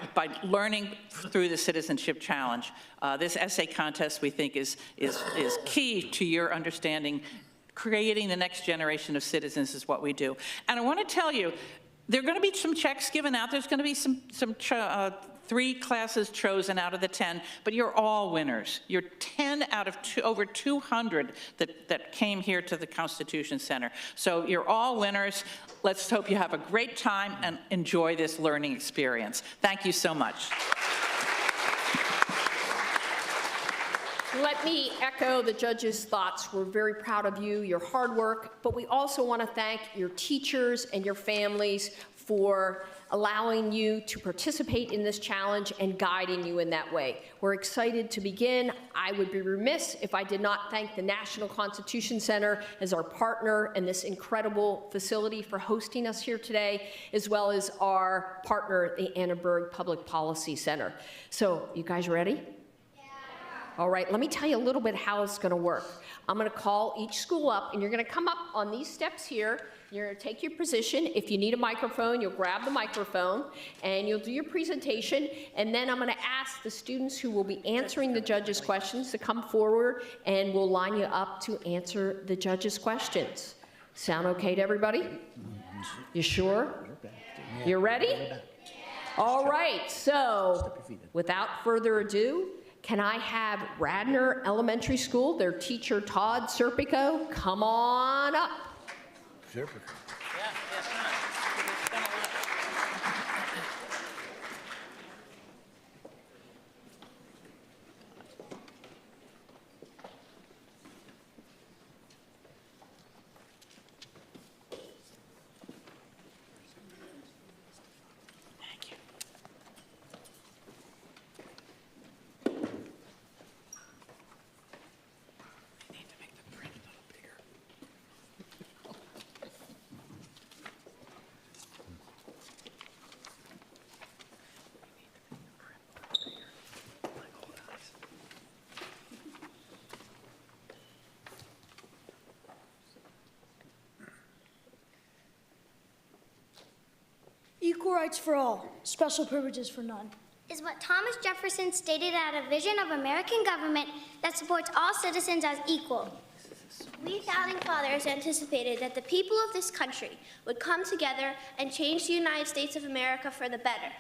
learning through the Citizenship Challenge. This essay contest, we think, is key to your understanding. Creating the next generation of citizens is what we do. And I want to tell you, there are going to be some checks given out. There's going to be some 3 classes chosen out of the 10, but you're all winners. You're 10 out of over 200 that came here to the Constitution Center. So you're all winners. Let's hope you have a great time and enjoy this learning experience. Thank you so much. Let me echo the judge's thoughts. We're very proud of you, your hard work, but we also want to thank your teachers and your families for allowing you to participate in this challenge and guiding you in that way. We're excited to begin. I would be remiss if I did not thank the National Constitution Center as our partner in this incredible facility for hosting us here today, as well as our partner, the Annenberg Public Policy Center. So, you guys ready? All right, let me tell you a little bit how it's going to work. I'm going to call each school up, and you're going to come up on these steps here. You're going to take your position. If you need a microphone, you'll grab the microphone, and you'll do your presentation. And then I'm going to ask the students who will be answering the judges' questions to come forward, and we'll line you up to answer the judges' questions. Sound okay to everybody? You sure? You ready? All right, so without further ado, can I have Radnor Elementary School, their teacher Todd Serpico, come on up. Serpico. Equal rights for all, special privileges for none. Is what Thomas Jefferson stated at a vision of American government that supports all citizens as equal. We founding fathers anticipated that the people of this country would come together and change the United States of America for the better.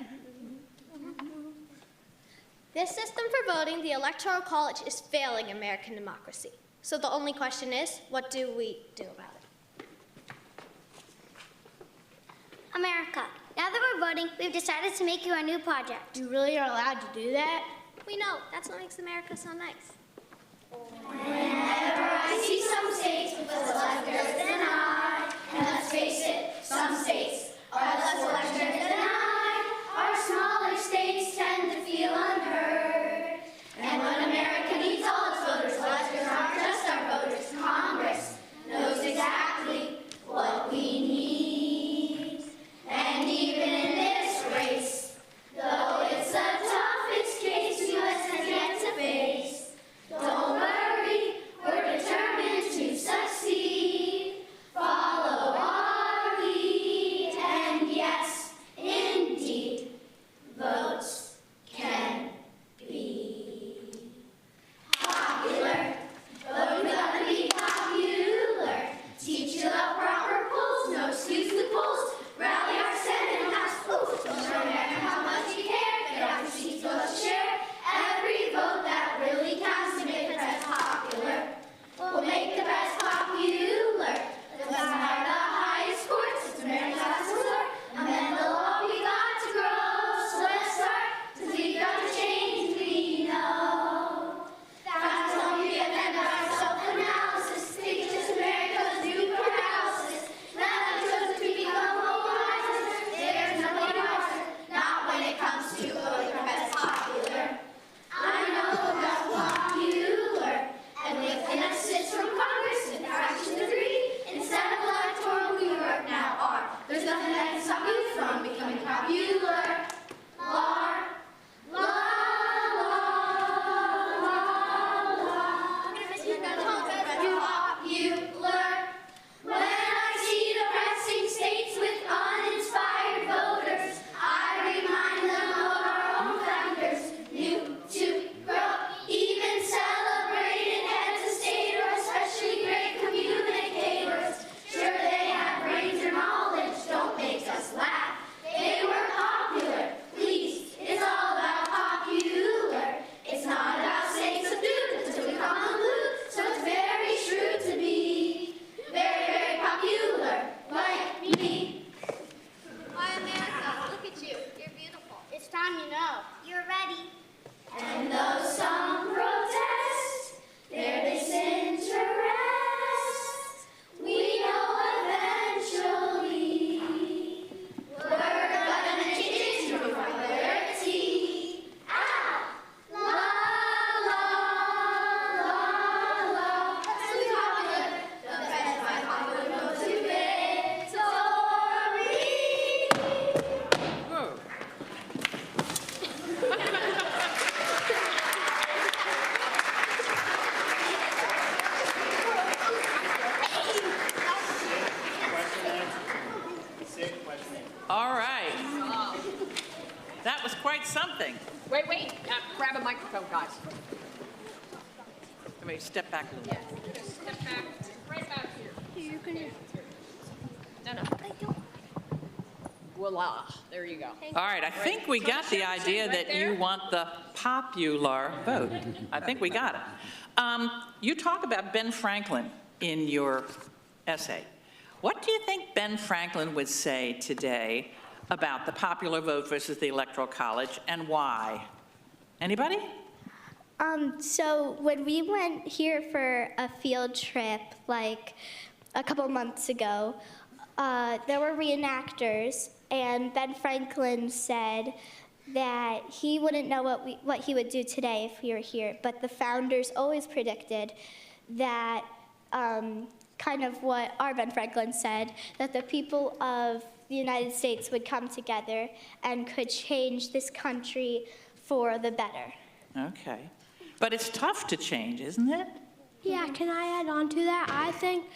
This system for voting, the Electoral College, is failing American democracy. So the only question is, what do we do about it? America, now that we're voting, we've decided to make you our new project. You really are allowed to do that? We know, that's what makes America so nice. Whenever I see some states with less electors than I, and let's face it, some states are less electors than I, our smaller states tend to feel unheard. And when America needs all its voters, electors aren't just our voters. Okay, step back a little bit. Yeah, just step back, right back here. You can. No. Voila, there you go. All right, I think we got the idea that you want the popular vote. I think we got it. You talk about Ben Franklin in your essay. What do you think Ben Franklin would say today about the popular vote versus the Electoral College, and why? Anybody? So when we went here for a field trip, like a couple months ago, there were reenactors, and Ben Franklin said that he wouldn't know what he would do today if we were here, but the founders always predicted that, kind of what our Ben Franklin said, that the people of the United States would come together and could change this country for the better. Okay. But it's tough to change, isn't it? Yeah, can I add on to that? I think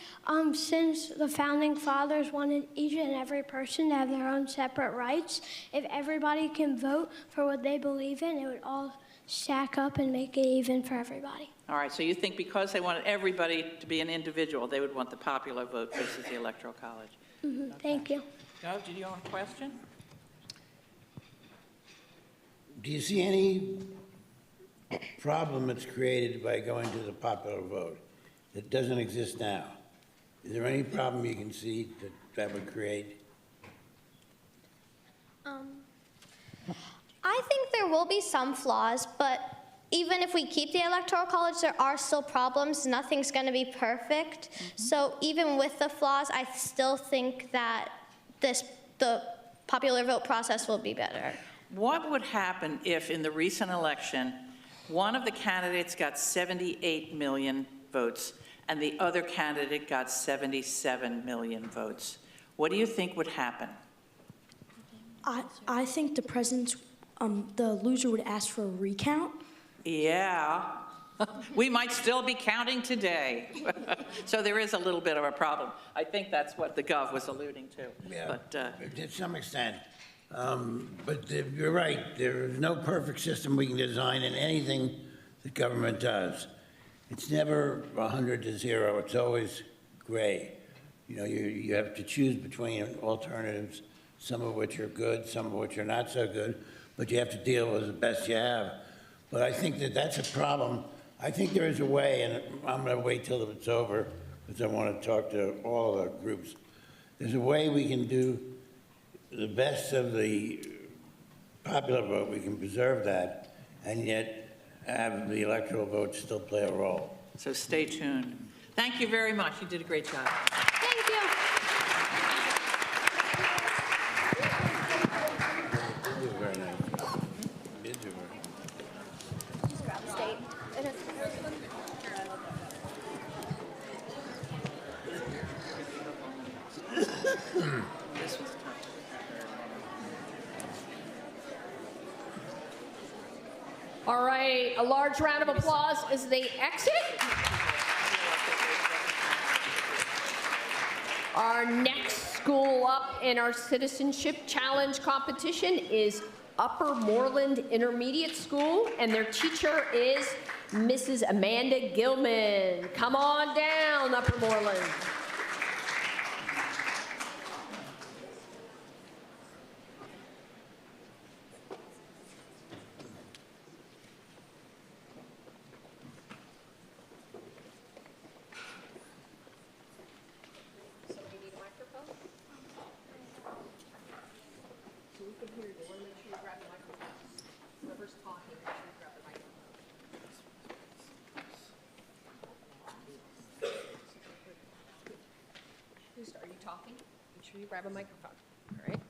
since the founding fathers wanted each and every person to have their own separate rights, if everybody can vote for what they believe in, it would all stack up and make it even for everybody. All right, so you think because they wanted everybody to be an individual, they would want the popular vote versus the Electoral College? Mm-hmm. Okay. Thank you. Gov, did you have a question? Do you see any problem that's created by going to the popular vote that doesn't exist now? Is there any problem you can see that would create? I think there will be some flaws, but even if we keep the Electoral College, there are still problems. Nothing's going to be perfect. So even with the flaws, I still think that the popular vote process will be better. What would happen if in the recent election, one of the candidates got 78 million votes and the other candidate got 77 million votes? What do you think would happen? I think the president's, the loser would ask for a recount. Yeah, we might still be counting today. So there is a little bit of a problem. I think that's what the Gov was alluding to. Yeah, but, to some extent. But you're right, there is no perfect system we can design in anything that government does. It's never 100 to 0, it's always gray. You know, you have to choose between alternatives, some of which are good, some of which are not so good, but you have to deal with the best you have. But I think that that's a problem. I think there is a way, and I'm going to wait till it's over because I want to talk to all the groups. There's a way we can do the best of the popular vote. We can preserve that and yet have the electoral vote still play a role. so stay tuned. Thank you very much. You did a great job. Thank you. Very nice. Did you? Just grab the state. This was tough. All right, a large round of applause as they exit. Our next school up in our Citizenship Challenge competition is Upper Moreland Intermediate School, and their teacher is Mrs. Amanda Gilman. Come on down, Upper Moreland. Are you talking? Make sure you grab a microphone, all right?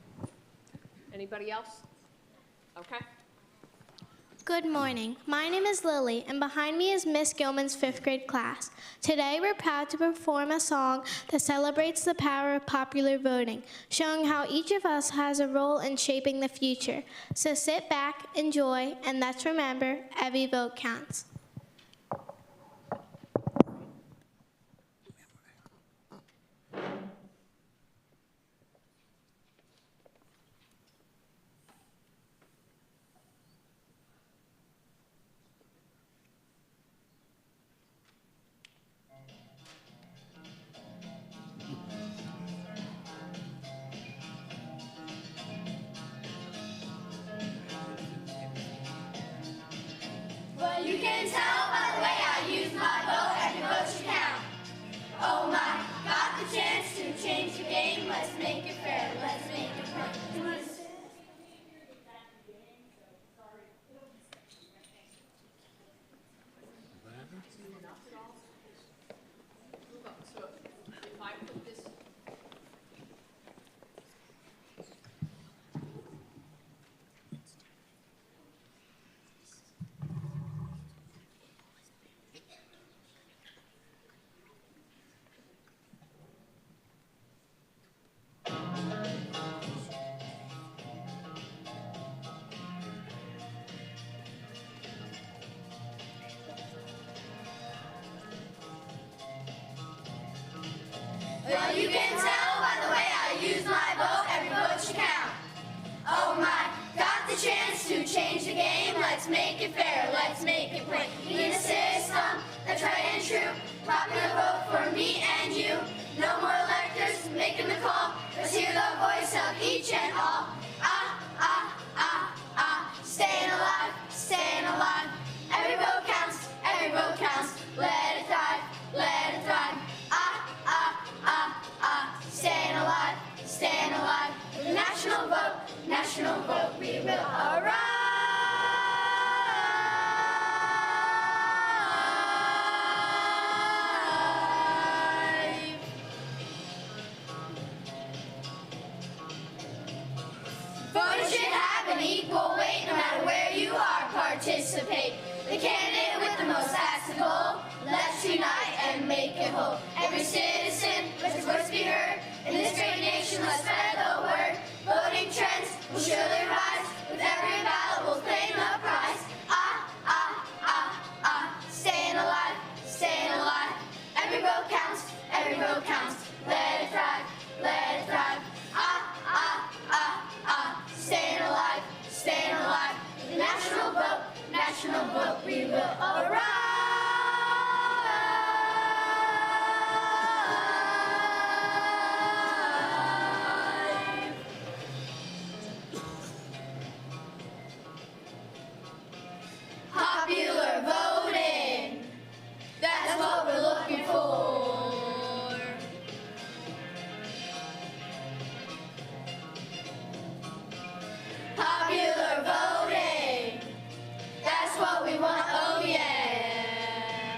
Anybody else? Okay. Good morning. My name is Lily, and behind me is Miss Gilman's 5th grade class. Today, we're proud to perform a song that celebrates the power of popular voting, showing how each of us has a role in shaping the future. So sit back, enjoy, and let's remember, every vote counts. you can tell by the way I use my vote, every vote should count. Oh my, got the chance to change the game. Let's make it fair, let's make it fair. So if I put this. Well, you can tell by the way I use my vote, every vote should count. Oh my, got the chance to change the game. Let's make it fair, let's make it plain. We need a system that's right and true. Popular vote for me and you. No more electors making the call. Let's hear the voice of each and all. Staying alive, staying alive. Every vote counts, every vote counts. Let it thrive, let it thrive. Staying alive, staying alive. With the national vote, we will arrive. Voters should have an equal weight, no matter where you are, participate. The candidate with the most has to goal. Let's unite and make it whole. Every citizen, let your voice be heard. In this great nation, let's spread the word. Voting trends will surely rise. With every ballot, we'll claim the prize. Staying alive, staying alive. Every vote counts, every vote counts. Let it thrive, let it thrive. Staying alive, staying alive. The national vote, we will arrive. Popular voting, that's what we're looking for. Popular voting, that's what we want, oh yeah.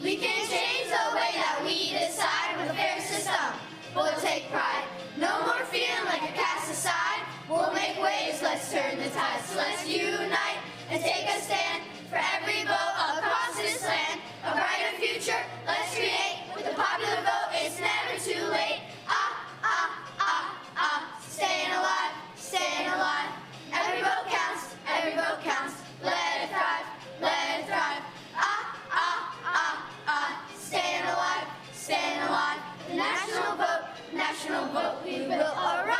We can change the way that we decide with a fair system. We'll take pride, no more feeling like a cast aside. We'll make waves, let's turn the tide. So let's unite and take a stand for every vote across this land. A brighter future, let's create. With the popular vote, it's never too late. Staying alive, staying alive. Every vote counts, every vote counts. Let it thrive, let it thrive. Staying alive, staying alive. The national vote, we will arrive.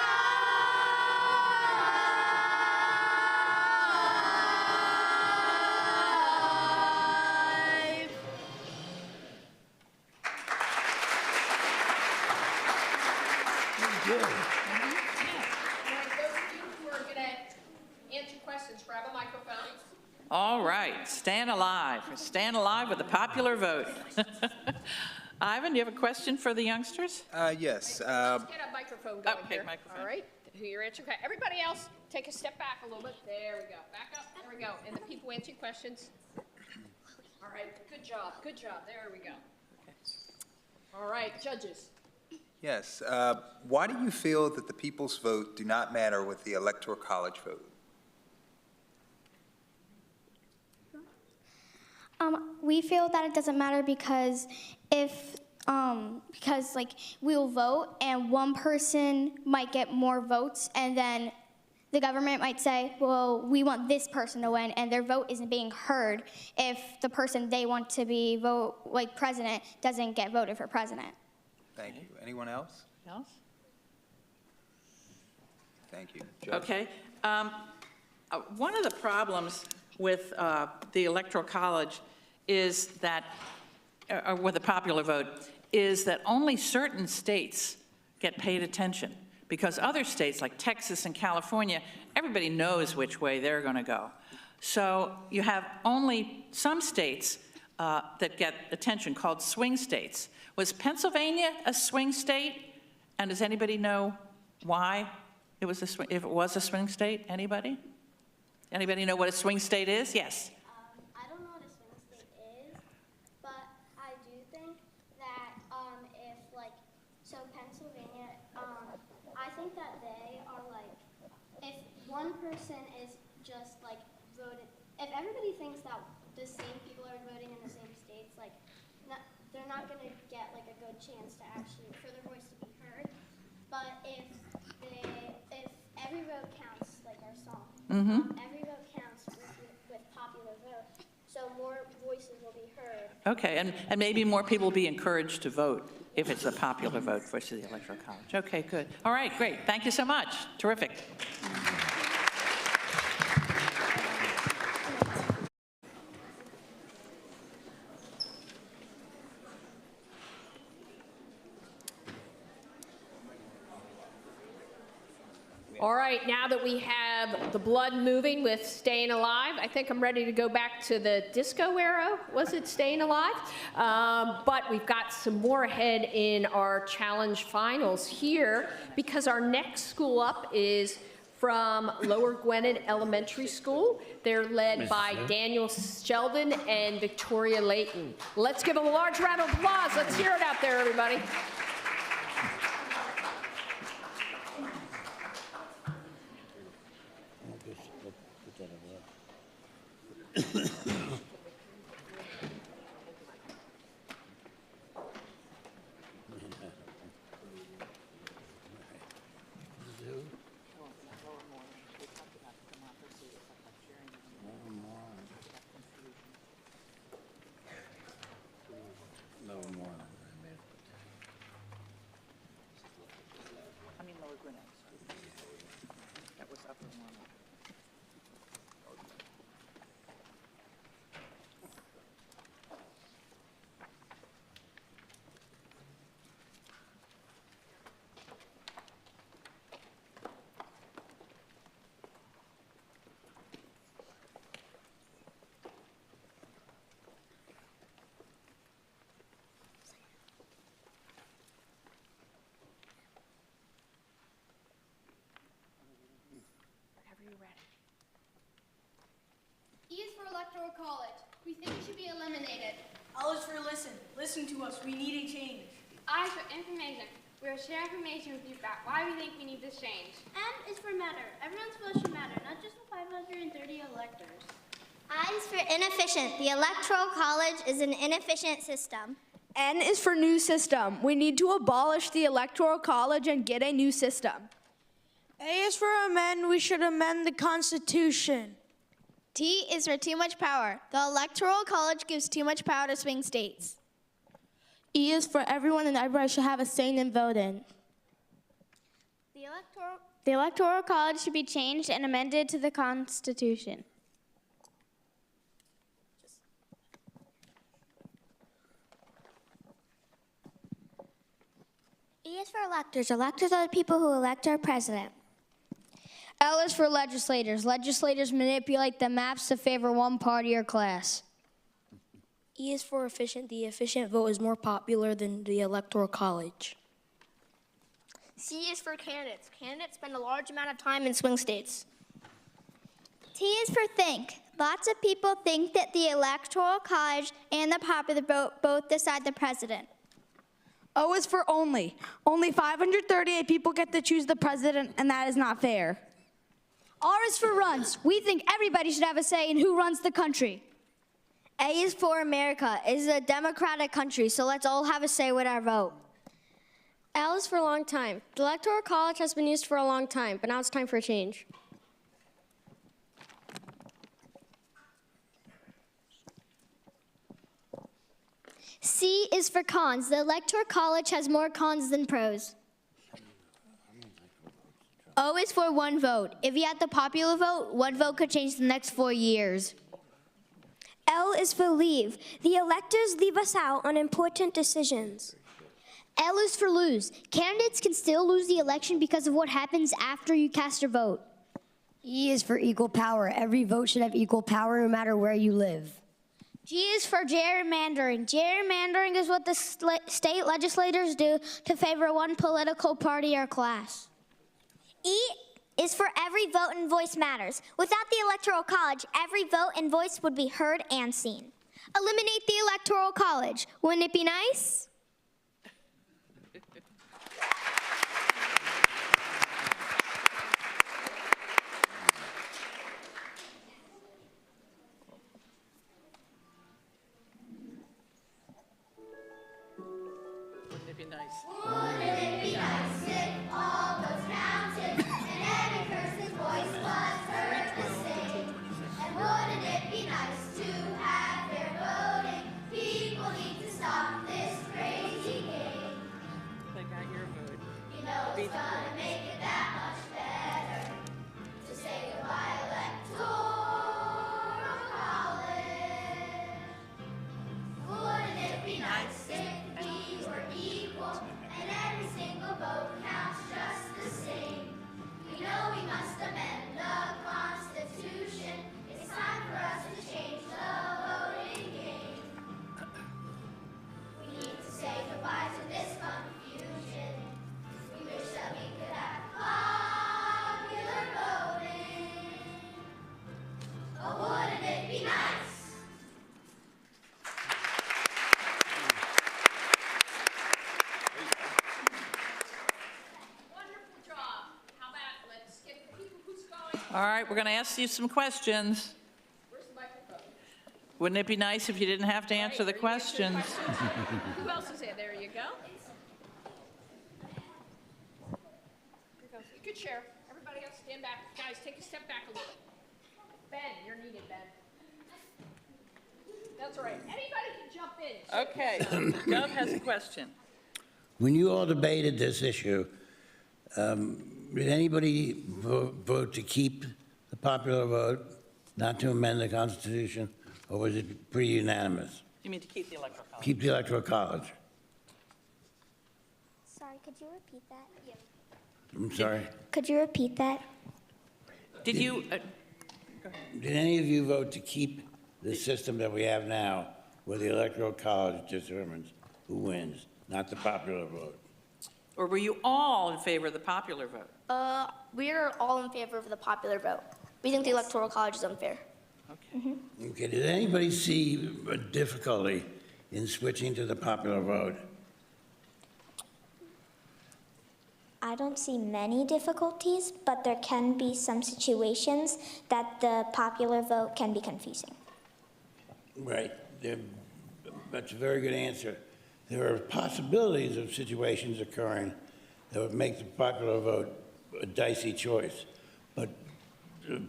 Those of you who are going to answer questions, grab a microphone. All right, stand alive. Stand alive with the popular vote. Ivan, do you have a question for the youngsters? Yes. Let's get a microphone going Okay, here. microphone. All right, who you're answering. Okay, everybody else, take a step back a little bit. There we go. Back up. There we go. And the people answering questions. All right, good job. Good job. There we go. All right, judges. Yes. Why do you feel that the people's vote do not matter with the Electoral College vote? We feel that it doesn't matter because like we'll vote and one person might get more votes and then the government might say, well, we want this person to win, and their vote isn't being heard if the person they want to be like president doesn't get voted for president. Thank you. Anyone else? Else? Thank you. Judge? Okay. One of the problems with the Electoral College is that, or with the popular vote, is that only certain states get paid attention. because other states like Texas and California, everybody knows which way they're going to go. So you have only some states that get attention called swing states. Was Pennsylvania a swing state? And does anybody know why it was if it was a swing state? Anybody? Anybody know what a swing state is? Yes. I don't know what a swing state is, but I do think that so Pennsylvania, I think that they are like, if one person is just like voted, if everybody thinks that the same people are voting in the same states, like they're not going to get like a good chance to actually, for their voice to be heard. But if every vote counts, like our song, every vote counts with popular vote, so more voices will be heard. Okay, and maybe more people will be encouraged to vote if it's a popular vote versus the Electoral College. Okay, good. All right, great. Thank you so much. Terrific. All right, now that we have the blood moving with Staying Alive, I think I'm ready to go back to the disco era. Was it Staying Alive? But we've got some more ahead in our challenge finals here because our next school up is from Lower Gwinnett Elementary School. They're led by Daniel Sheldon and Victoria Layton. Let's give them a large round of applause. Let's hear it out there, everybody. That was upper one. E is for Electoral College. We think it should be eliminated. L is for listen. Listen to us. We need a change. I is for information. We will share information with you about why we think we need this change. M is for matter. Everyone's vote should matter, not just the 530 electors. I is for inefficient. The Electoral College is an inefficient system. N is for new system. We need to abolish the Electoral College and get a new system. A is for amend. We should amend the Constitution. T is for too much power. The Electoral College gives too much power to swing states. E is for everyone and everybody should have a say in voting. The Electoral College should be changed and amended to the Constitution. E is for electors. Electors are the people who elect our president. L is for legislators. Legislators manipulate the maps to favor one party or class. E is for efficient. The efficient vote is more popular than the Electoral College. C is for candidates. Candidates spend a large amount of time in swing states. T is for think. Lots of people think that the Electoral College and the popular vote both decide the president. O is for only. Only 538 people get to choose the president, and that is not fair. R is for runs. We think everybody should have a say in who runs the country. A is for America. It is a democratic country, so let's all have a say with our vote. L is for a long time. The Electoral College has been used for a long time, but now it's time for a change. C is for cons. The Electoral College has more cons than pros. O is for one vote. If you had the popular vote, one vote could change the next 4 years. L is for leave. The electors leave us out on important decisions. L is for lose. Candidates can still lose the election because of what happens after you cast your vote. E is for equal power. Every vote should have equal power no matter where you live. G is for gerrymandering. Gerrymandering is what the state legislators do to favor one political party or class. E is for every vote and voice matters. Without the Electoral College, every vote and voice would be heard and seen. Eliminate the Electoral College. Wouldn't it be nice? Wouldn't it be nice? Wouldn't it be nice if all those counted and every person's voice was heard the same? And wouldn't it be nice to have fair voting? People need to stop this crazy game. They got your vote. You know it's gonna make it that much better to say goodbye electoral college. Wouldn't it be nice if we were equal and every single vote counts just the same? We know we must amend the Constitution. It's time for us to change the voting game. We need to say goodbye to this confusion. We wish that we could have popular voting. Oh, wouldn't it be nice? Wonderful job. How about, let's get the people who's going. All right, we're going to ask you some questions. Where's the microphone? Wouldn't it be nice if you didn't have to answer the questions? Who else is there? There you go. You could share. Everybody else stand back. Guys, take a step back a little bit. Ben, you're needed, Ben. That's all right. Anybody can jump in. Okay, Gov has a question. When you all debated this issue, did anybody vote to keep the popular vote, not to amend the Constitution, or was it pretty unanimous? You mean to keep the electoral college? Keep the Electoral College. Sorry, could you repeat that? Yeah. I'm sorry. Could you repeat that? Did you, Did any of you vote to keep the system that we have now, where the Electoral College determines who wins, not the popular vote? or were you all in favor of the popular vote? We are all in favor of the popular vote. We think the Electoral College is unfair. Okay, did anybody see a difficulty in switching to the popular vote? I don't see many difficulties, but there can be some situations that the popular vote can be confusing. Right, that's a very good answer. There are possibilities of situations occurring that would make the popular vote a dicey choice, but the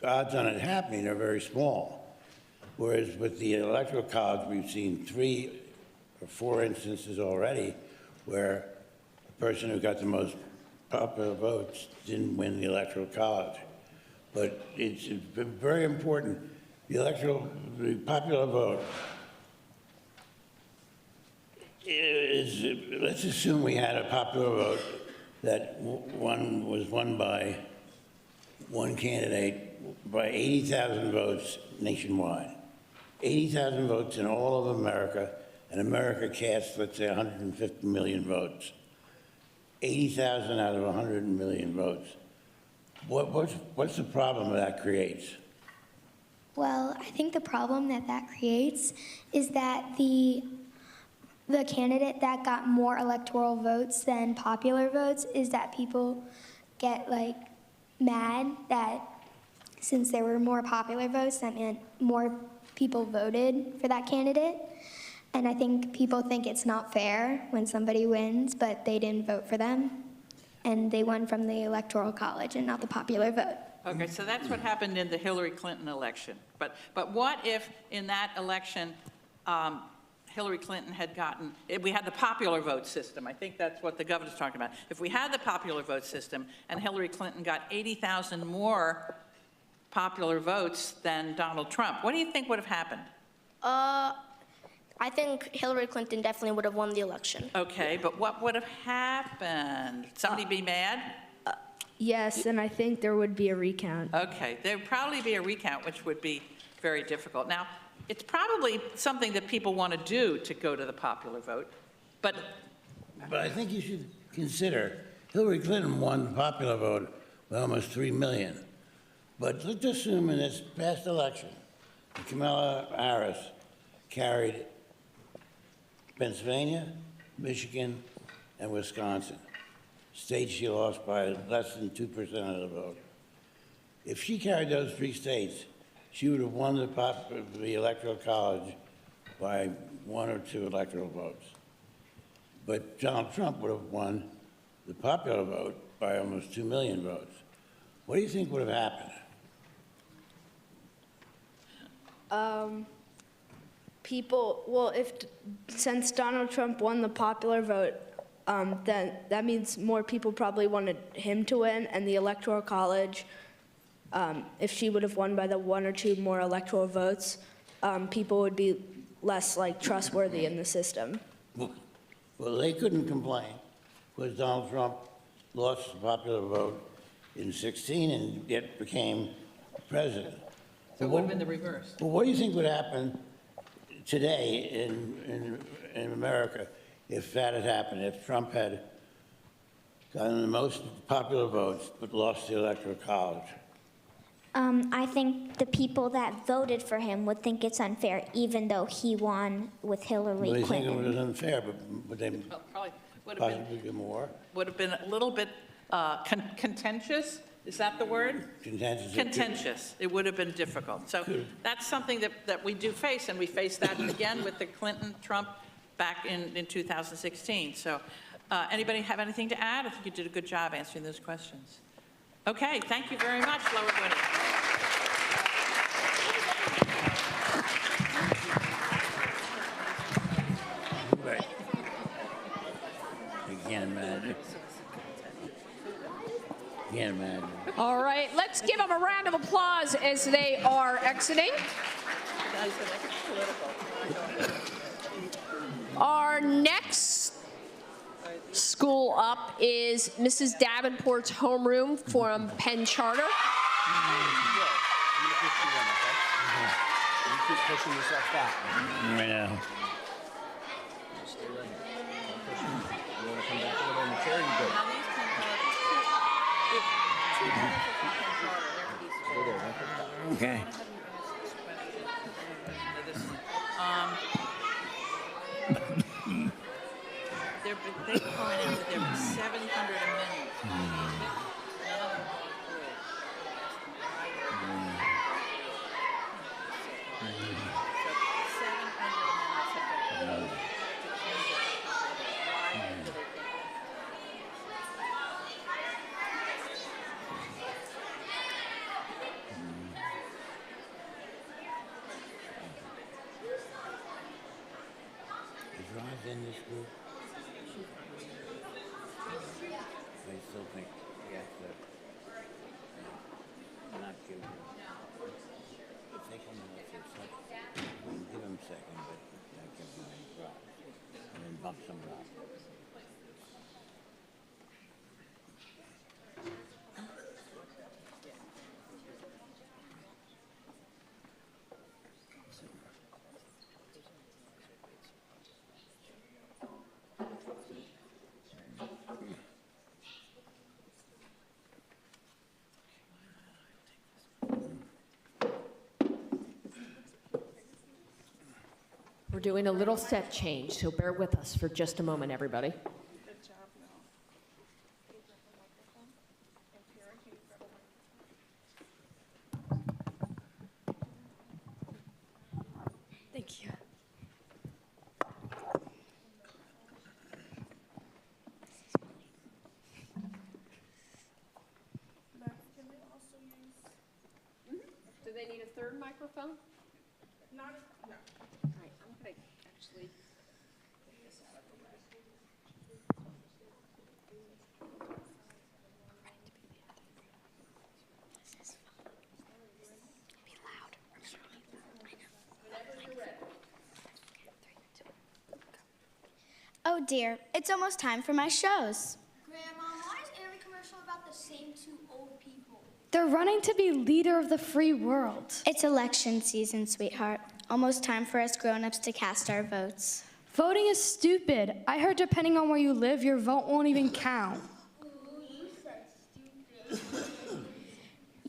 odds on it happening are very small. Whereas with the Electoral College, we've seen 3 or 4 instances already where the person who got the most popular votes didn't win the Electoral College. But it's very important. The popular vote is, let's assume we had a popular vote that was won by one candidate by 80,000 votes nationwide. 80,000 votes in all of America, and America cast, let's say, 150 million votes. 80,000 out of 100 million votes. What's the problem that creates? Well, I think the problem that creates is that the candidate that got more electoral votes than popular votes is that people get mad that since there were more popular votes, that meant more people voted for that candidate. And I think people think it's not fair when somebody wins, but they didn't vote for them. And they won from the Electoral College and not the popular vote. Okay, so that's what happened in the Hillary Clinton election. But what if in that election, Hillary Clinton had gotten, we had the popular vote system. I think that's what the governor's talking about. If we had the popular vote system and Hillary Clinton got 80,000 more popular votes than Donald Trump, what do you think would have happened? I think Hillary Clinton definitely would have won the election. Okay, but what would have happened? Somebody be mad? Yes, and I think there would be a recount. Okay, there would probably be a recount, which would be very difficult. Now, it's probably something that people want to do to go to the popular vote, but I think you should consider, Hillary Clinton won the popular vote by almost 3 million. But let's assume in this past election, Kamala Harris carried Pennsylvania, Michigan, and Wisconsin. States she lost by less than 2% of the vote. If she carried those 3 states, she would have won the Electoral College by 1 or 2 electoral votes. But Donald Trump would have won the popular vote by almost 2 million votes. What do you think would have happened? Since Donald Trump won the popular vote, then that means more people probably wanted him to win, and the Electoral College, if she would have won by the 1 or 2 more electoral votes, people would be less trustworthy in the system. Well, they couldn't complain because Donald Trump lost the popular vote in 2016 and yet became president. so it would have been the reverse. But what do you think would happen today in America if that had happened, if Trump had gotten the most popular votes but lost the Electoral College? I think the people that voted for him would think it's unfair, even though he won with Hillary Well, they Clinton. think it was unfair, but would they Well, probably would have possibly get more? would have been a little bit contentious. Is that the word? Contentious. Contentious. It would have been difficult. So that's something that we do face, and we faced that again with the Clinton-Trump back in 2016. So anybody have anything to add? I think you did a good job answering those questions. Okay, thank you very much, Lower Gwinnett. You can't imagine. You can't imagine. All right, let's give them a round of applause as they are exiting. Our next school up is Mrs. Davenport's homeroom from Penn Charter. You keep pushing yourself back. Right now. Stay ready. You want to come back a little in the chair? You go. Stay there. Don't push back. Okay. They point out that there were 700 amendments. None of them were So 700 amendments have been voted to change it. Why do they think Is Roz in this group? I still think he has to not give them. If they come in with their second, we can give them second, but not give them any drops. And then bump some drops. We're doing a little set change, so bear with us for just a moment, everybody. Thank you. Do they need a third microphone? No. All right, I'm going to actually get this out of the way. Whenever you're ready. Oh dear, it's almost time for my shows. Grandma, why is every commercial about the same two old people? They're running to be leader of the free world. It's election season, sweetheart. Almost time for us grown-ups to cast our votes. Voting is stupid. I heard depending on where you live, your vote won't even count.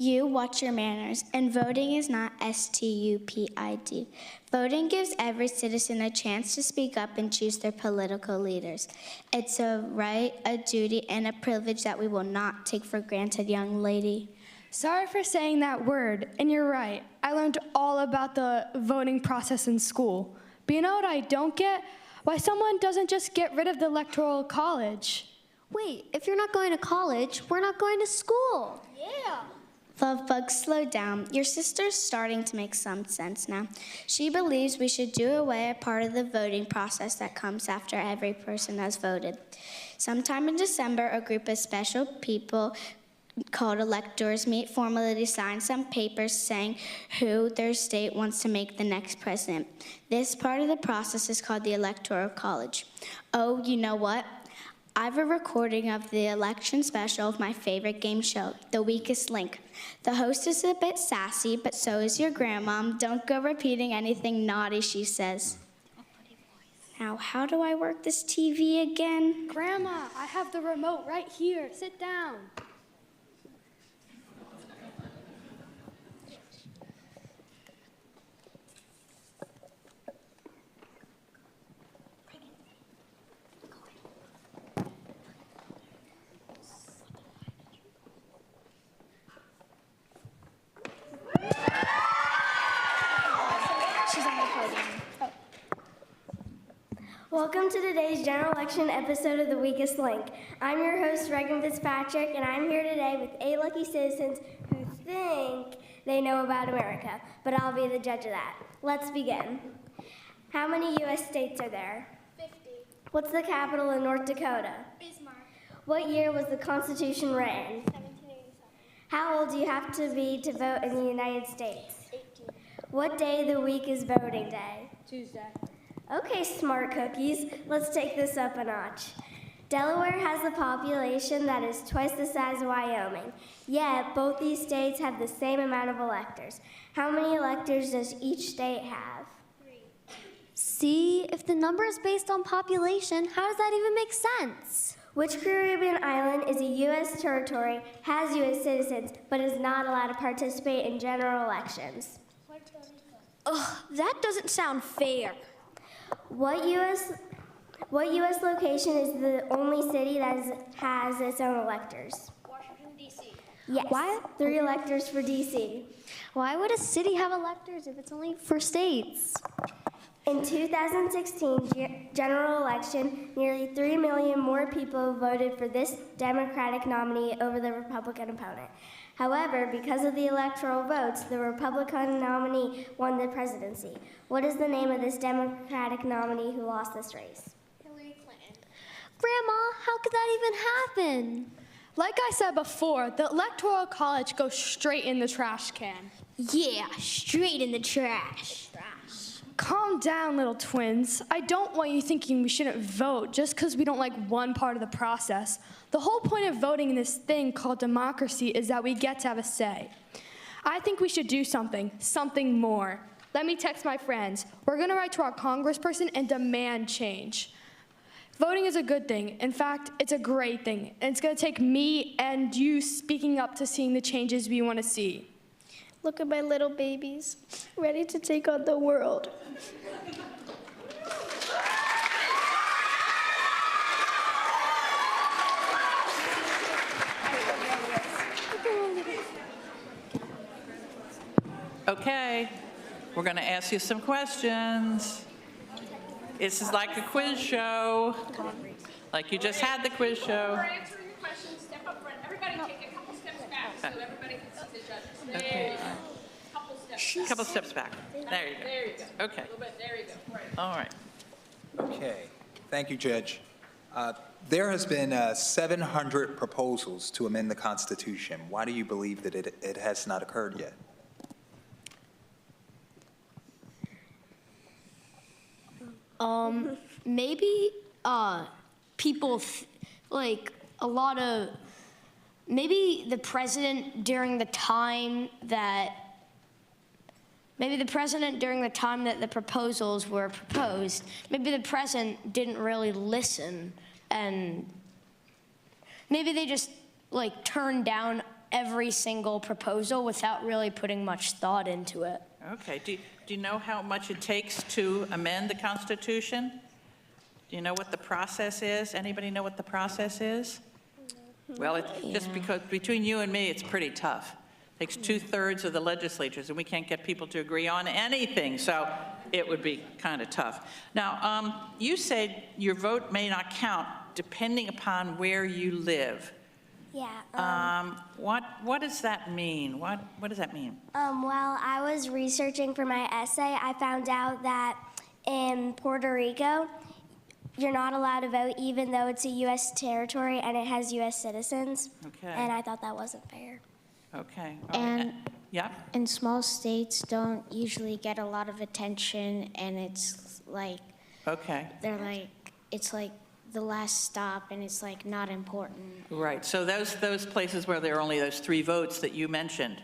You watch your manners, and voting is not stupid. Voting gives every citizen a chance to speak up and choose their political leaders. It's a right, a duty, and a privilege that we will not take for granted, young lady. Sorry for saying that word, and you're right. I learned all about the voting process in school. But you know what I don't get? Why someone doesn't just get rid of the Electoral College. Wait, if you're not going to college, we're not going to school. Yeah. Love bug, slow down. Your sister's starting to make some sense now. She believes we should do away a part of the voting process that comes after every person has voted. Sometime in December, a group of special people called electors meet formally to sign some papers saying who their state wants to make the next president. This part of the process is called the Electoral College. Oh, you know what? I have a recording of the election special of my favorite game show, The Weakest Link. The host is a bit sassy, but so is your grandma. Don't go repeating anything naughty she says. Now, how do I work this TV again? Grandma, I have the remote right here. Sit down. Welcome to today's general election episode of The Weakest Link. I'm your host, Regan Fitzpatrick, and I'm here today with 8 lucky citizens who think they know about America, but I'll be the judge of that. Let's begin. How many U.S. states are there? 50. What's the capital of North Dakota? Bismarck. What year was the Constitution written? 1787. How old do you have to be to vote in the United States? 18. What day of the week is voting day? Tuesday. Okay, smart cookies, let's take this up a notch. Delaware has a population that is twice the size of Wyoming, yet both these states have the same amount of electors. How many electors does each state have? 3. See, if the number is based on population, how does that even make sense? Which Caribbean island is a U.S. territory, has U.S. citizens, but is not allowed to participate in general elections? Ugh, that doesn't sound fair. What U.S. location is the only city that has its own electors? Washington, D.C. Yes. Why? 3 electors for D.C. Why would a city have electors if it's only for states? In 2016 general election, nearly 3 million more people voted for this Democratic nominee over the Republican opponent. However, because of the electoral votes, the Republican nominee won the presidency. What is the name of this Democratic nominee who lost this race? Hillary Clinton. Grandma, how could that even happen? Like I said before, the Electoral College goes straight in the trash can. Yeah, straight in the trash. Calm down, little twins. I don't want you thinking we shouldn't vote just because we don't like one part of the process. The whole point of voting in this thing called democracy is that we get to have a say. I think we should do something more. Let me text my friends. We're going to write to our congressperson and demand change. Voting is a good thing. In fact, it's a great thing. And it's going to take me and you speaking up to seeing the changes we want to see. Look at my little babies, ready to take on the world. Okay, we're going to ask you some questions. This is like a quiz show, like you just had the quiz show. For answering your questions, step up front. Everybody take a couple steps back so everybody can see the judges. There Okay. you go. Couple steps back. There you go. There you go. Okay. A little bit. There you go. Right. All right. Okay, thank you, Judge. There has been 700 proposals to amend the Constitution. Why do you believe that it has not occurred yet? Maybe people, like a lot of, maybe the president during the time that the proposals were proposed, maybe the president didn't really listen, and maybe they just like turned down every single proposal without really putting much thought into it. Okay, do you know how much it takes to amend the Constitution? Do you know what the process is? Anybody know what the process is? Well, just because between you and me, it's pretty tough. It takes 2/3 of the legislatures, and we can't get people to agree on anything, so it would be kind of tough. Now, you said your vote may not count depending upon where you live. Yeah. What does that mean? What does that mean? While I was researching for my essay, I found out that in Puerto Rico, you're not allowed to vote even though it's a U.S. territory and it has U.S. citizens. Okay. And I thought that wasn't fair. Okay. All right. And yeah. And small states don't usually get a lot of attention, and it's like Okay. they're like it's like the last stop, and it's like not important. Right. So those places where there are only those 3 votes that you mentioned,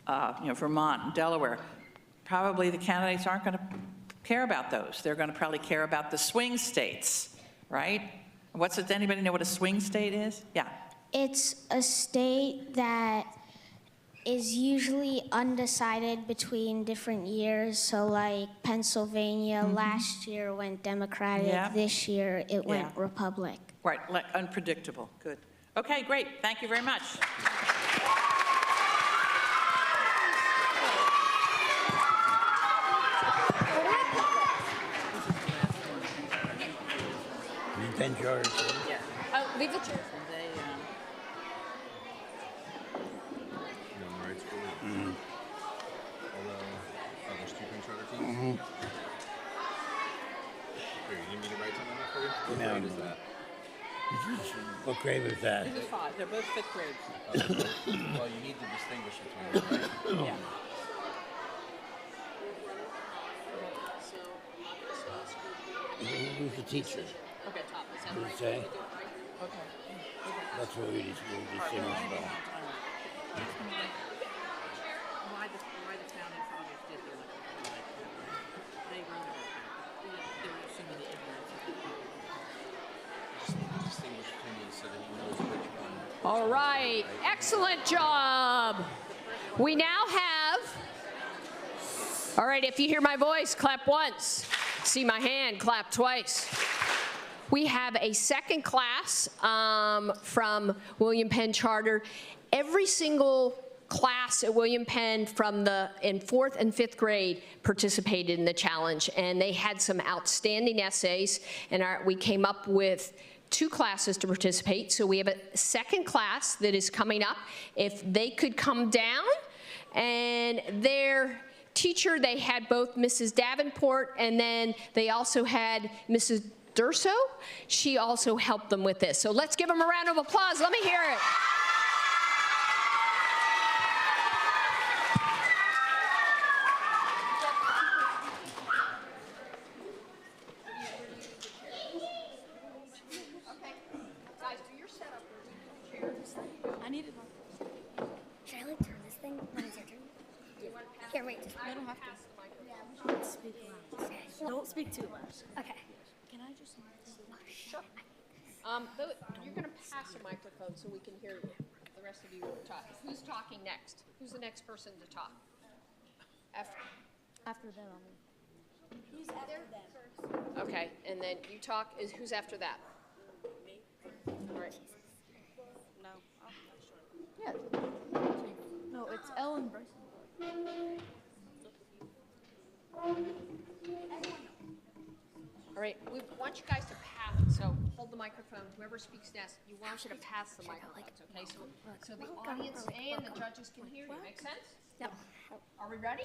Vermont and Delaware, probably the candidates aren't going to care about those. They're going to probably care about the swing states, right? Anybody know what a swing state is? Yeah. It's a state that is usually undecided between different years. So like Pennsylvania last year went Democratic, Yeah. this year it went Yeah. Republic. Right. Unpredictable. Good. Okay, great. Thank you very much. Pen charter. Yeah. Leave the chair. There's 2 pen charter teams? Here, you need me to write something up for you? What No. grade is that? What grade was that? They're both 5th grade. Well, you need to distinguish between them, right? Yeah. Who's the teacher? Okay, top. Is that Who'd right? say? Okay. That's what we distinguish about. Why the founding fathers did the electoral college. They wrote about that. There were so many ignorance. Just need to distinguish between these so that he knows which one. All right, excellent job. We now have, all right, if you hear my voice, clap once. See my hand, clap twice. We have a second class from William Penn Charter. Every single class at William Penn in 4th and 5th grade participated in the challenge, and they had some outstanding essays, and we came up with 2 classes to participate. So we have a second class that is coming up. If they could come down, and their teacher, they had both Mrs. Davenport, and then they also had Mrs. Durso. She also helped them with this. So let's give them a round of applause. Let me hear it. I needed one. Should I like turn this thing when it's your turn? Here, wait. I don't have to. Yeah, speak loud. Don't speak too loud. Okay. Can I just? Sure. You're going to pass a microphone so we can hear you. The rest of you will talk. Who's talking next? Who's the next person to talk? After them, Who's after them? Okay, and then you talk. Who's after that? Me. All right. No, I'm not sure. Yeah. No, it's Ellen Bryson. All right, we want you guys to pass, so hold the microphone. Whoever speaks next, you want you to pass the microphones, okay? So the audience and the judges can hear you. Make sense? Yeah. Are we ready?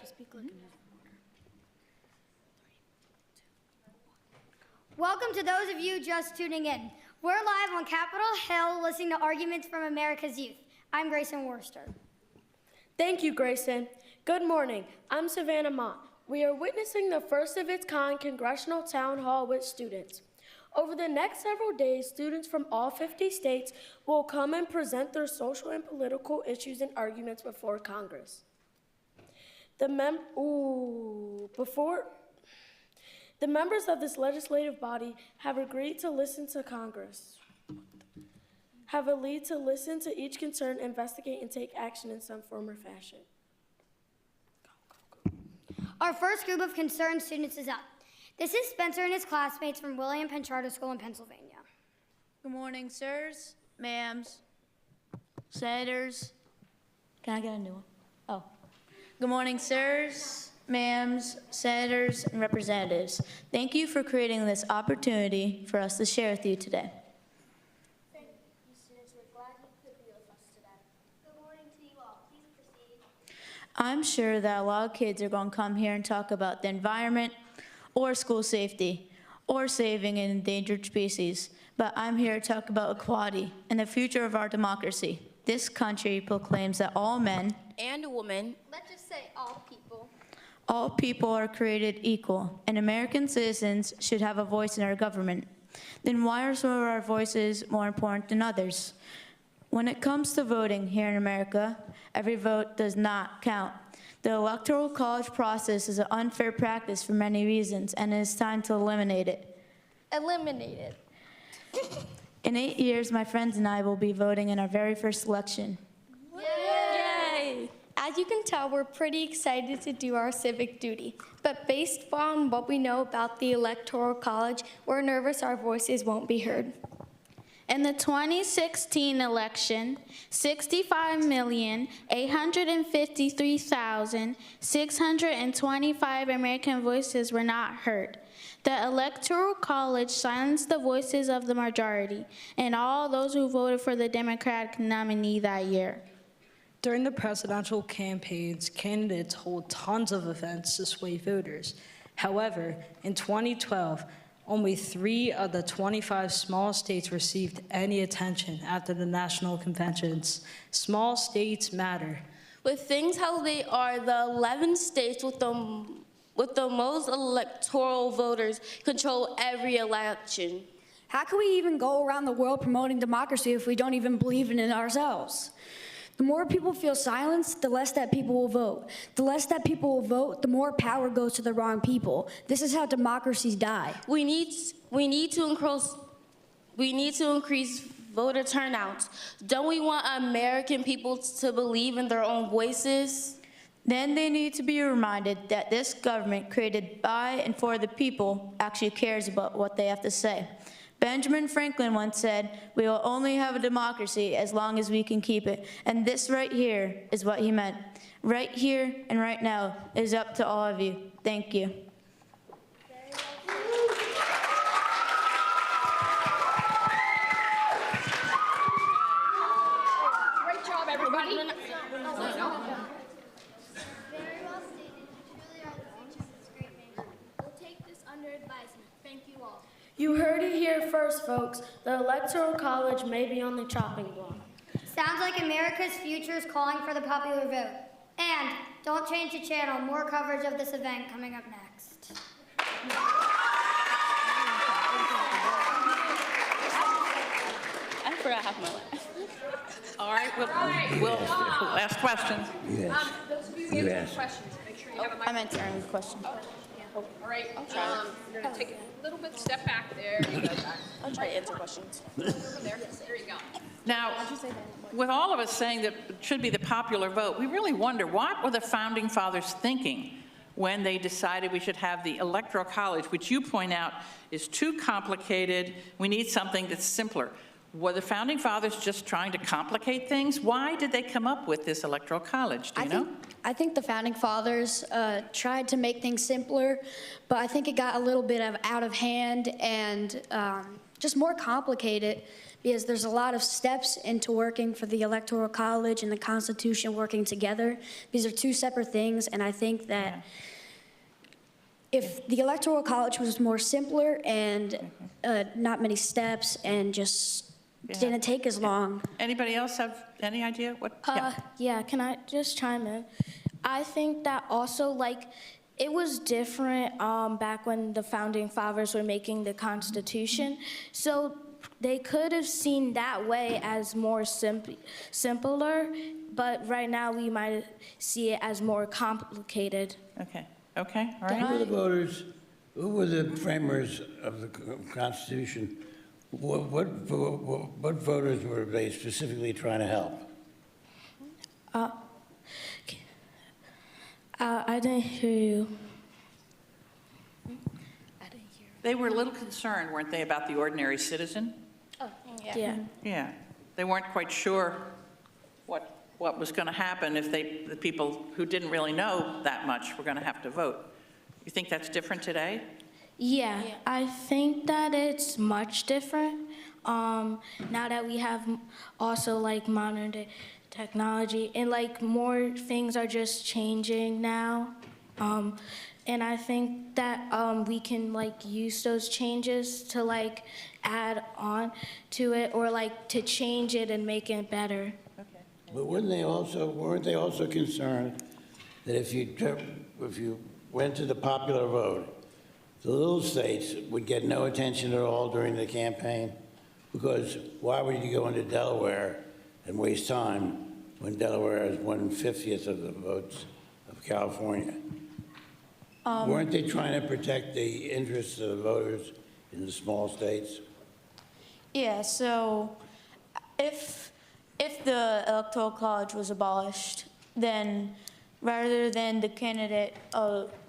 Welcome to those of you just tuning in. We're live on Capitol Hill listening to arguments from America's youth. I'm Grayson Worcester. Thank you, Grayson. Good morning. I'm Savannah Mott. We are witnessing the first of its kind congressional town hall with students. Over the next several days, students from all 50 states will come and present their social and political issues and arguments before Congress. The members of this legislative body have agreed to listen to Congress, have agreed to listen to each concern, investigate, and take action in some form or fashion. Our first group of concerned students is up. This is Spencer and his classmates from William Penn Charter School in Pennsylvania. Good morning, sirs, ma'ams, senators. Can I get a new one? Oh. Good morning, sirs, ma'ams, senators, and representatives. Thank you for creating this opportunity for us to share with you today. Thank you, students. We're glad you could be with us today. Good morning to you all. Please proceed. I'm sure that a lot of kids are going to come here and talk about the environment, or school safety, or saving an endangered species, but I'm here to talk about equality and the future of our democracy. This country proclaims that all men And a woman. Let's just say all people are created equal, and American citizens should have a voice in our government. Then why are some of our voices more important than others? When it comes to voting here in America, every vote does not count. The Electoral College process is an unfair practice for many reasons, and it is time to eliminate it. Eliminate it. In 8 years, my friends and I will be voting in our very first election. Yay! As you can tell, we're pretty excited to do our civic duty. But based on what we know about the Electoral College, we're nervous our voices won't be heard. In the 2016 election, 65,853,625 American voices were not heard. The Electoral College silenced the voices of the majority and all those who voted for the Democratic nominee that year. During the presidential campaigns, candidates hold tons of events to sway voters. However, in 2012, only 3 of the 25 small states received any attention after the national conventions. Small states matter. With things how they are, the 11 states with the most electoral voters control every election. How can we even go around the world promoting democracy if we don't even believe in it ourselves? The more people feel silenced, the less that people will vote. The less that people will vote, the more power goes to the wrong people. This is how democracies die. We need to increase voter turnouts. Don't we want American people to believe in their own voices? Then they need to be reminded that this government, created by and for the people, actually cares about what they have to say. Benjamin Franklin once said, "We will only have a democracy as long as we can keep it." And this right here is what he meant. Right here and right now is up to all of you. Thank you. Great job, everybody. Very well stated. Truly are the future of this great nation. We'll take this under advisement. Thank you all. You heard it here first, folks. The Electoral College may be on the chopping block. Sounds like America's future is calling for the popular vote. And don't change the channel. More coverage of this event coming up next. I forgot half my life. All right, we'll ask questions. Yes. Those of you You answering ask. questions, make sure you have a I microphone. meant to answer the question. All right, we're going to take a little bit step back there. You go back. I'll try to answer questions. Over there. There you go. Now, with all of us saying that it should be the popular vote, we really wonder, what were the Founding Fathers thinking when they decided we should have the Electoral College, which you point out is too complicated, we need something that's simpler? Were the Founding Fathers just trying to complicate things? Why did they come up with this Electoral College? Do you know? I think the Founding Fathers tried to make things simpler, but I think it got a little bit out of hand and just more complicated, because there's a lot of steps into working for the Electoral College and the Constitution working together. These are two separate things, and I think that if the Electoral College was more simpler and not many steps and just didn't take as long. Anybody else have any idea what? Yeah, can I just chime in? I think that also, like, It was different back when the founding fathers were making the Constitution. So they could have seen that way as more simpler, but right now we might see it as more complicated. Okay, okay, all right. Who were the voters, who were the framers of the Constitution? What voters were they specifically trying to help? I didn't hear you. They were a little concerned, weren't they, about the ordinary citizen? Oh, yeah. Yeah, they weren't quite sure what was going to happen if the people who didn't really know that much were going to have to vote. You think that's different today? Yeah, I think that it's much different now that we have also like modern day technology and like more things are just changing now. And I think that we can like use those changes to like add on to it or like to change it and make it better. But weren't they also concerned that if you went to the popular vote, the little states would get no attention at all during the campaign? Because why would you go into Delaware and waste time when Delaware has 1/50th of the votes of California? Weren't they trying to protect the interests of the voters in the small states? Yeah, so if the Electoral College was abolished, then rather than the candidate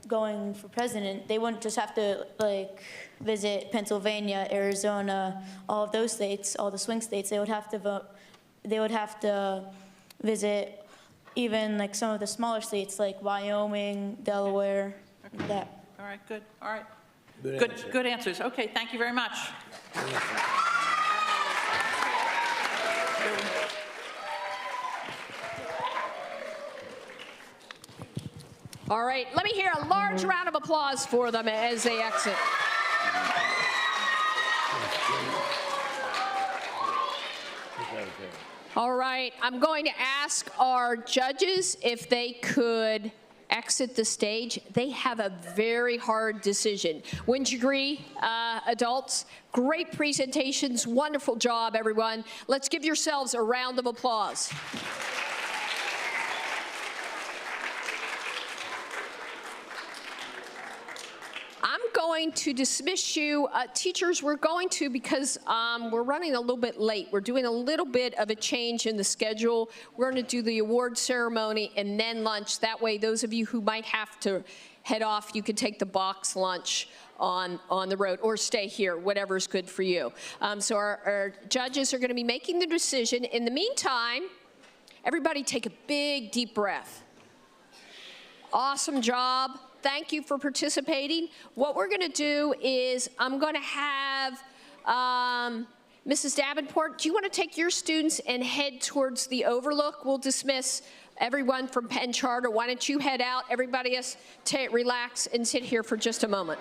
going for president, they wouldn't just have to like visit Pennsylvania, Arizona, all of those states, all the swing states. They would have to vote. They would have to visit even like some of the smaller states like Wyoming, Delaware, that. All right, good. All right. Good answer. Good answers. Okay, thank you very much. All right, let me hear a large round of applause for them as they exit. All right, I'm going to ask our judges if they could exit the stage. They have a very hard decision. Wouldn't you agree, adults? Great presentations, wonderful job, everyone. Let's give yourselves a round of applause. I'm going to dismiss you. Teachers, we're going to, because we're running a little bit late. We're doing a little bit of a change in the schedule. We're going to do the award ceremony and then lunch. That way, those of you who might have to head off, you can take the box lunch on the road or stay here, whatever's good for you. So our judges are going to be making the decision. In the meantime, everybody take a big, deep breath. Awesome job. Thank you for participating. What we're going to do is I'm going to have Mrs. Davenport, do you want to take your students and head towards the overlook? We'll dismiss everyone from Penn Charter. Why don't you head out? Everybody else, relax and sit here for just a moment.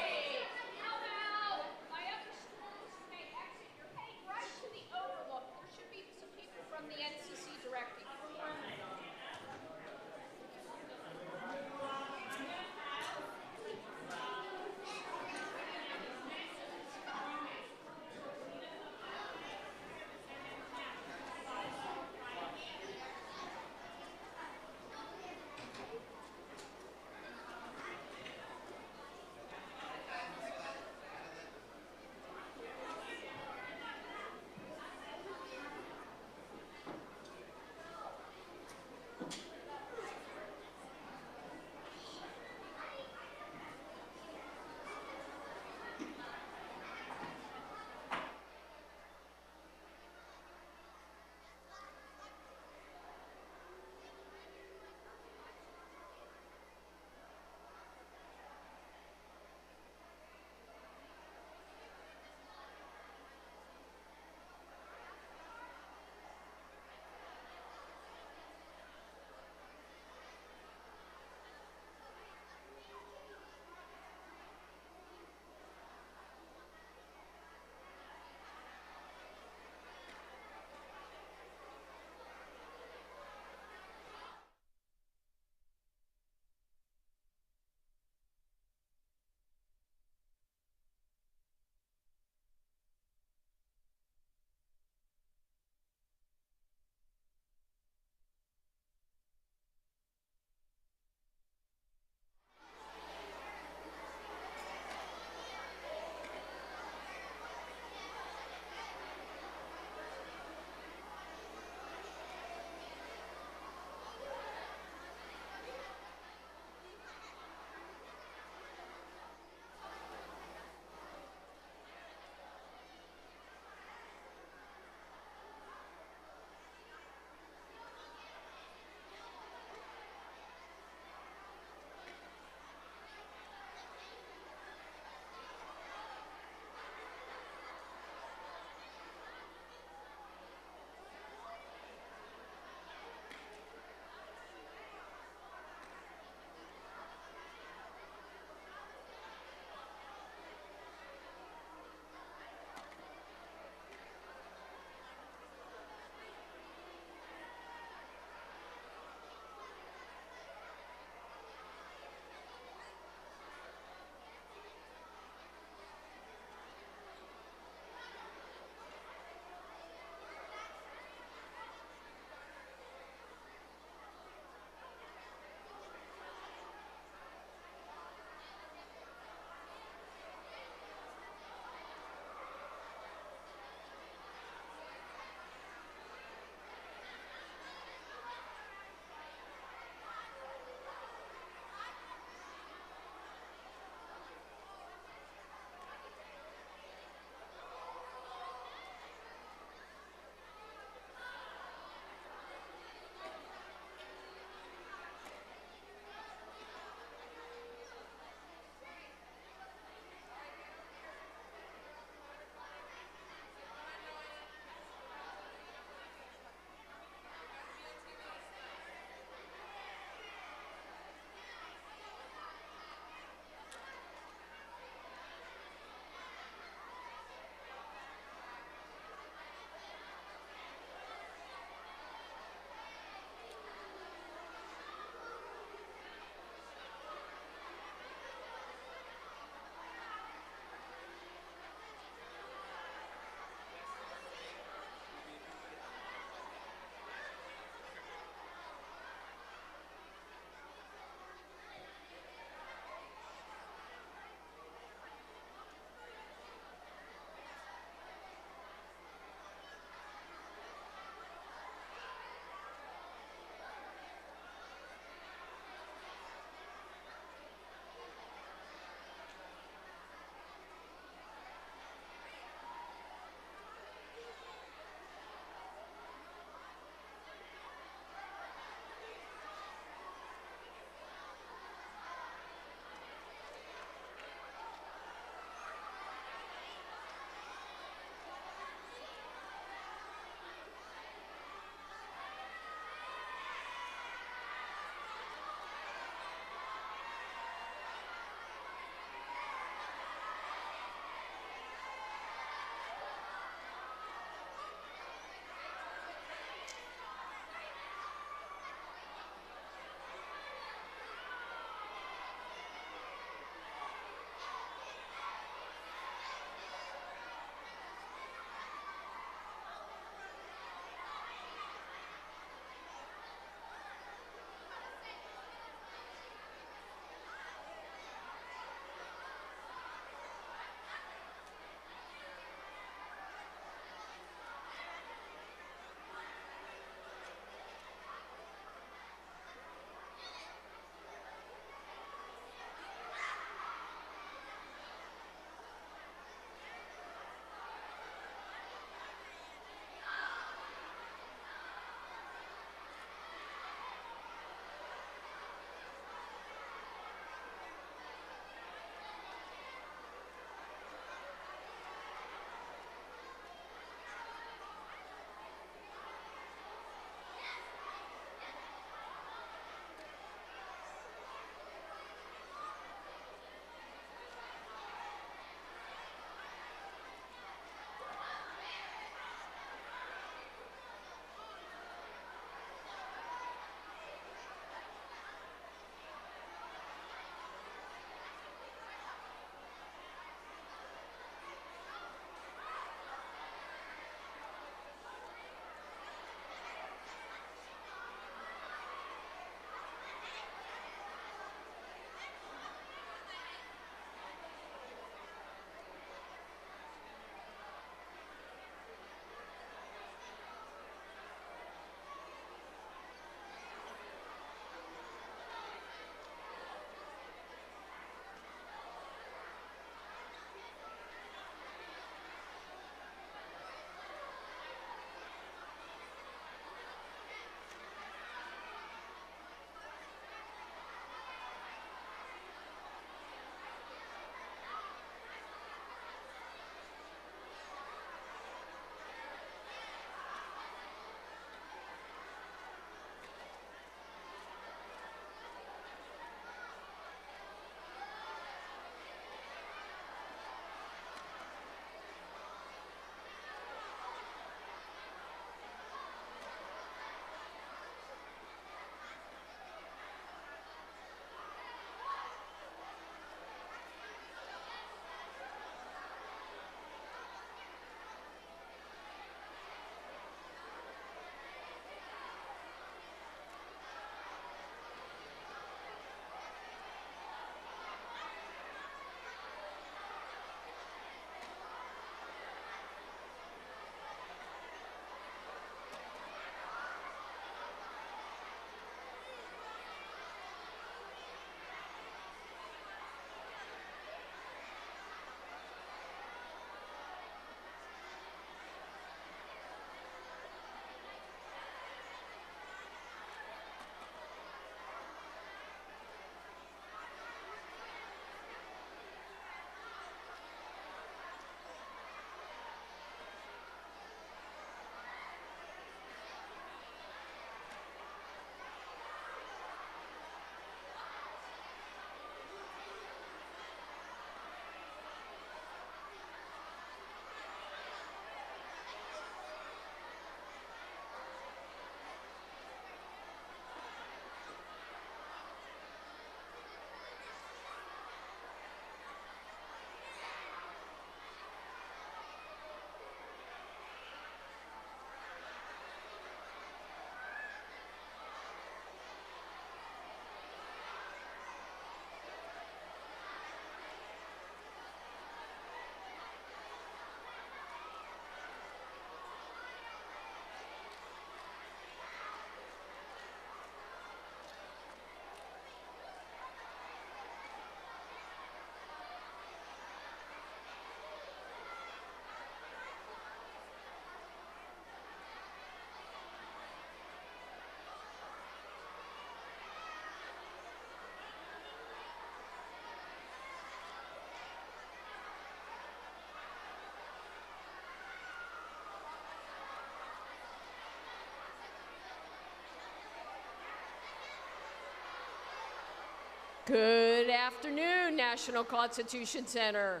Good afternoon, National Constitution Center.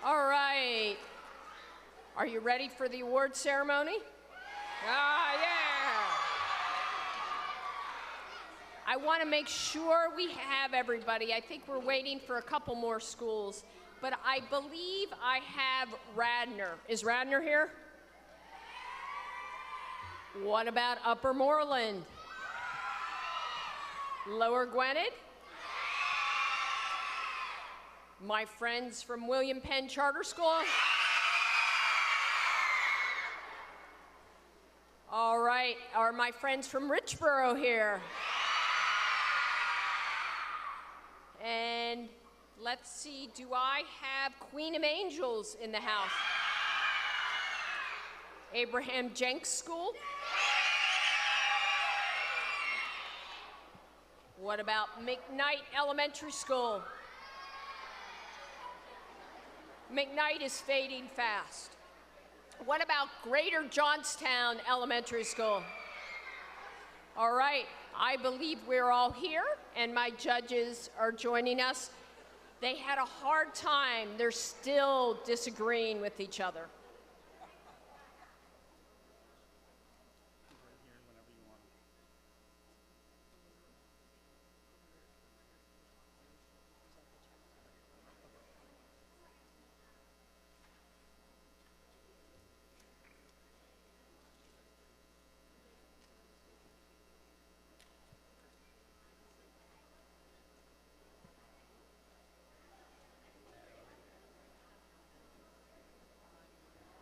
All right. Are you ready for the award ceremony? Ah, yeah. I want to make sure we have everybody. I think we're waiting for a couple more schools, but I believe I have Radnor. Is Radnor here? What about Upper Moreland? Lower Gwinnett? My friends from William Penn Charter School? All right, are my friends from Richboro here? And let's see, do I have Queen of Angels in the house? Abraham Jenks School? What about McKnight Elementary School? McKnight is fading fast. What about Greater Johnstown Elementary School? All right, I believe we're all here, and my judges are joining us. They had a hard time. They're still disagreeing with each other.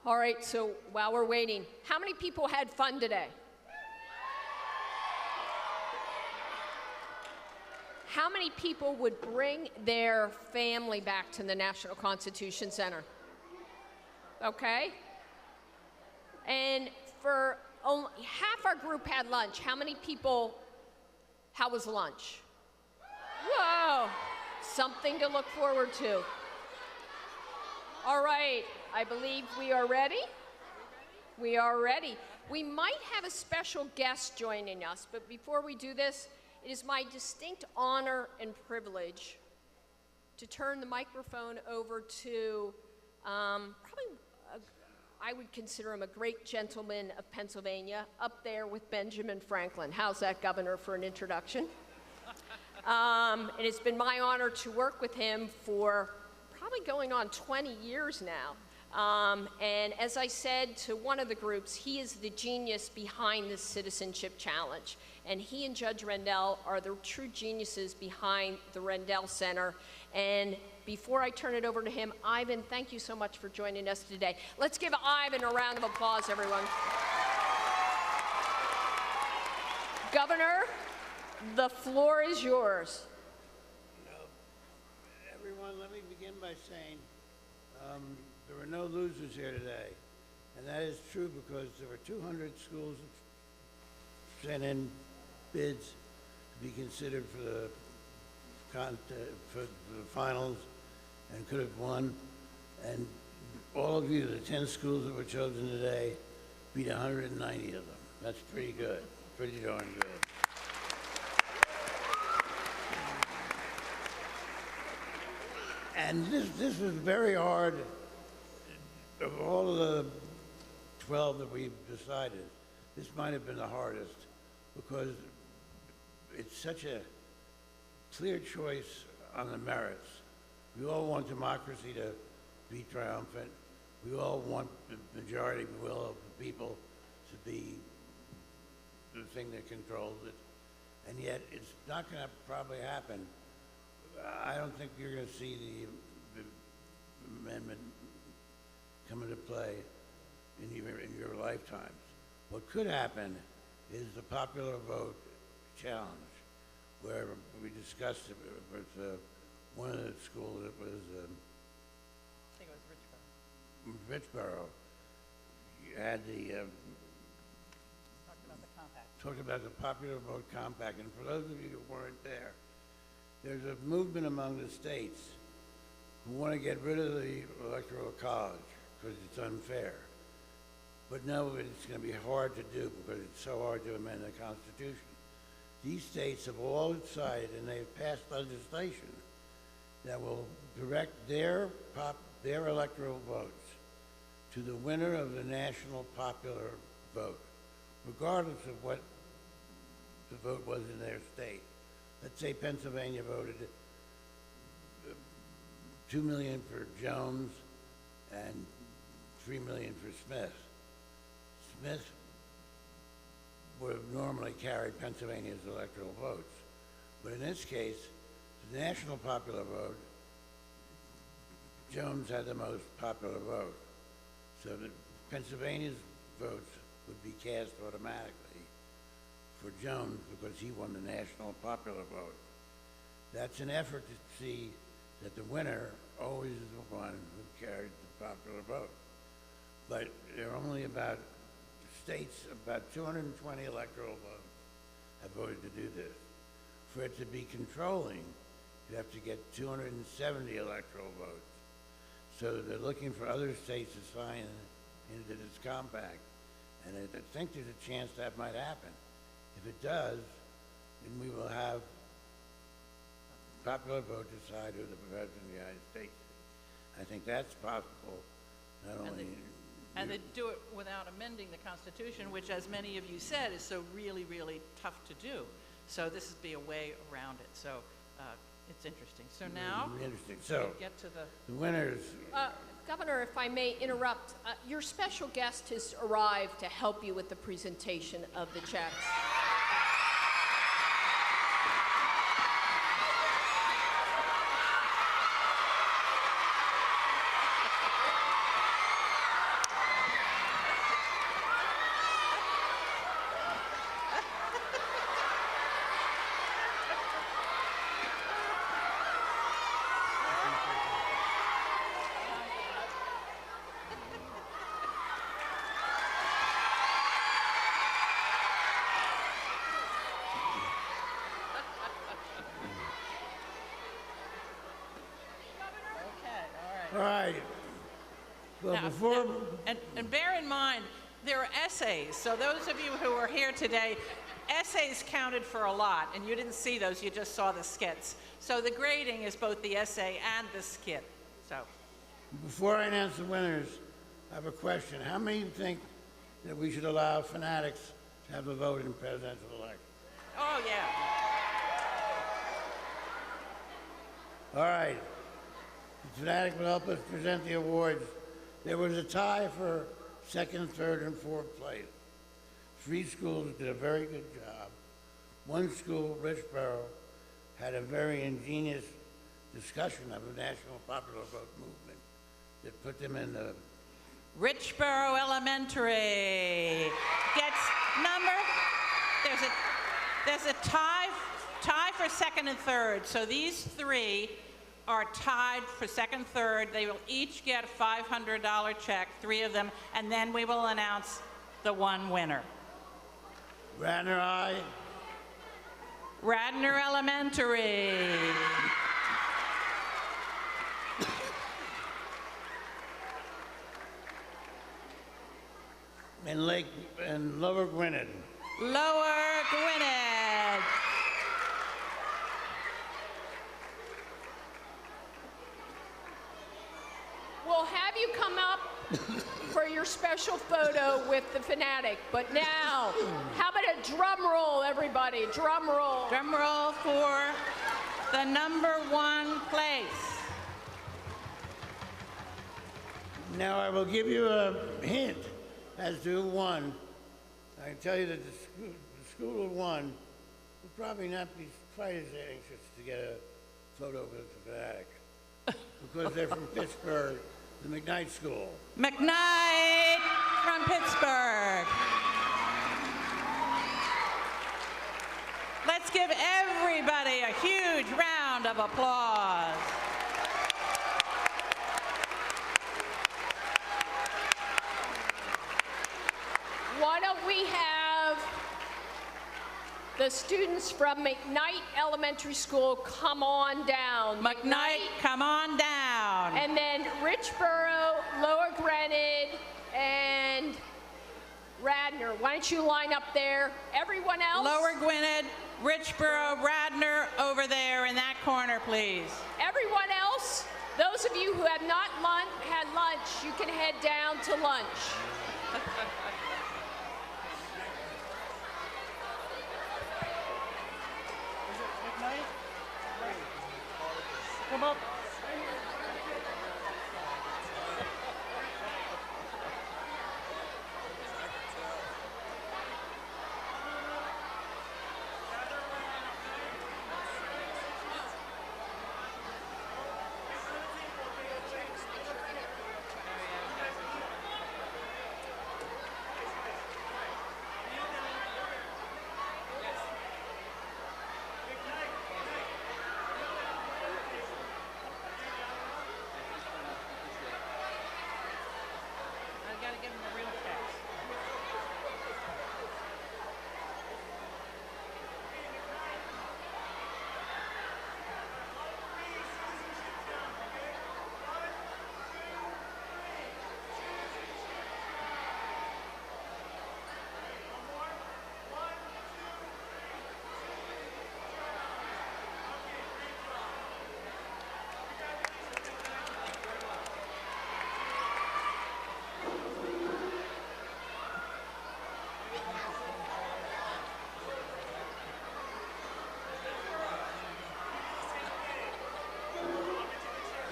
All right, so while we're waiting, how many people had fun today? How many people would bring their family back to the National Constitution Center? Okay. And for only half our group had lunch. How many people, how was lunch? Whoa, something to look forward to. All right, I believe we are ready. We are ready. We might have a special guest joining us, but before we do this, it is my distinct honor and privilege to turn the microphone over to I would consider him a great gentleman of Pennsylvania, up there with Benjamin Franklin. How's that, Governor, for an introduction? It has been my honor to work with him for probably going on 20 years now. And as I said to one of the groups, he is the genius behind the Citizenship Challenge. And he and Judge Rendell are the true geniuses behind the Rendell Center. And before I turn it over to him, Ivan, thank you so much for joining us today. Let's give Ivan a round of applause, everyone. Governor, the floor is yours. Everyone, let me begin by saying there were no losers here today. And that is true because there were 200 schools that sent in bids to be considered for the finals and could have won. And all of you, the 10 schools that were chosen today, beat 190 of them. That's pretty good, pretty darn good. And this was very hard. Of all of the 12 that we've decided, this might have been the hardest because it's such a clear choice on the merits. We all want democracy to be triumphant. We all want the majority will of the people to be the thing that controls it. And yet it's not going to probably happen. I don't think you're going to see the amendment come into play in your lifetimes. What could happen is the popular vote challenge, where we discussed it with one of the schools that was, I think it was Richboro. Richboro. You had the, talked about the popular vote compact, and for those of you who weren't there, there's a movement among the states who want to get rid of the electoral college because it's unfair. But no, it's going to be hard to do because it's so hard to amend the Constitution. these states have all decided, and they've passed legislation that will direct their electoral votes to the winner of the national popular vote, regardless of what the vote was in their state. Let's say Pennsylvania voted 2 million for Jones and 3 million for Smith. Smith would have normally carried Pennsylvania's electoral votes. But in this case, the national popular vote, Jones had the most popular vote. So that Pennsylvania's votes would be cast automatically for Jones because he won the national popular vote. That's an effort to see that the winner always is the one who carried the popular vote. But there are only about 220 electoral votes have voted to do this. For it to be controlling, you have to get 270 electoral votes. So they're looking for other states to sign into this compact. And I think there's a chance that might happen. If it does, then we will have popular vote decide who the President of the United States is. I think that's possible, not only... And they do it without amending the Constitution, which, as many of you said, is so really, really tough to do. So this would be a way around it. So it's interesting. So now, interesting. So we get to the winners. Governor, if I may interrupt, your special guest has arrived to help you with the presentation of the checks. All right. Well, now, before... And bear in mind, there are essays. So those of you who are here today, essays counted for a lot, and you didn't see those, you just saw the skits. So the grading is both the essay and the skit. So. Before I announce the winners, I have a question. How many think that we should allow fanatics to have a vote in presidential elections? Oh, yeah. All right. The fanatic will help us present the awards. There was a tie for second, third, and fourth place. 3 schools did a very good job. One school, Richboro, had a very ingenious discussion of a national popular vote movement that put them in the... Richboro Elementary gets number, there's a tie for second and third. So these 3 are tied for second, third. They will each get a $500 check, 3 of them, and then we will announce the one winner. Radnor High. Radnor Elementary. And Lower Gwinnett. Lower Gwinnett. We'll have you come up for your special photo with the fanatic. But now, how about a drum roll, everybody? Drum roll. Drum roll for the number 1 place. Now I will give you a hint as to who won. I can tell you that the school who won will probably not be quite as anxious to get a photo with the fanatic because they're from Pittsburgh, the McKnight School. McKnight from Pittsburgh. Let's give everybody a huge round of applause. Why don't we have the students from McKnight Elementary School come on down. McKnight, come on down. And then Richboro, Lower Gwinnett, and Radnor. Why don't you line up there? Everyone else? Lower Gwinnett, Richboro, Radnor over there in that corner, please. Everyone else? Those of you who have not had lunch, you can head down to lunch. Come up.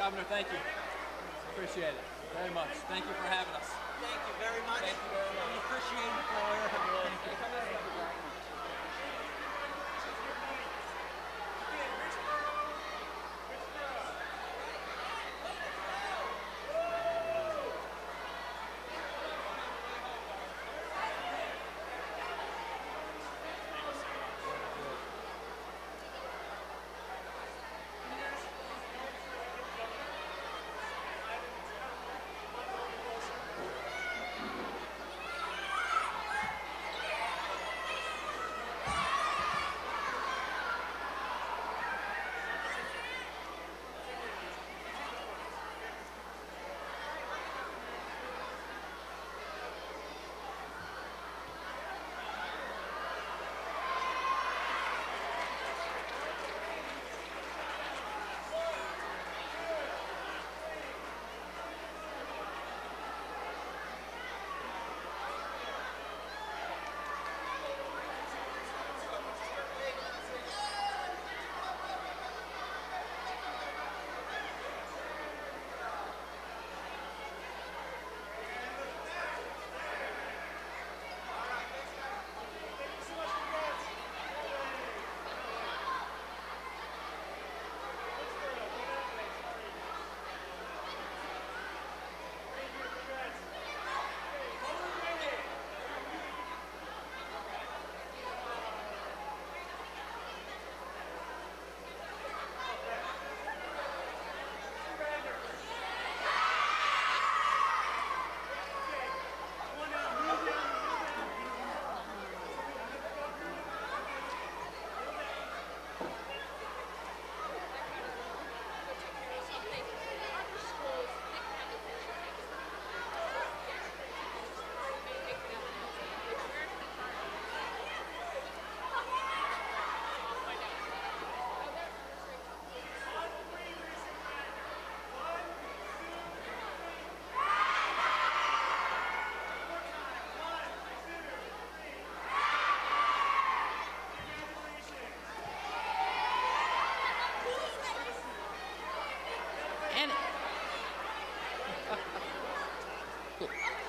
Governor, thank you. Appreciate it very much. Thank you for having us. Thank you very much. Thank you very much. We appreciate it for all your help. Thank you.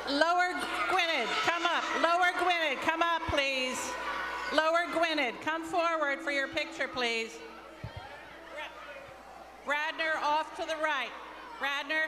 Lower Gwinnett, come up. Lower Gwinnett, come up, please. Lower Gwinnett, come forward for your picture, please. Radnor, off to the right. Radnor.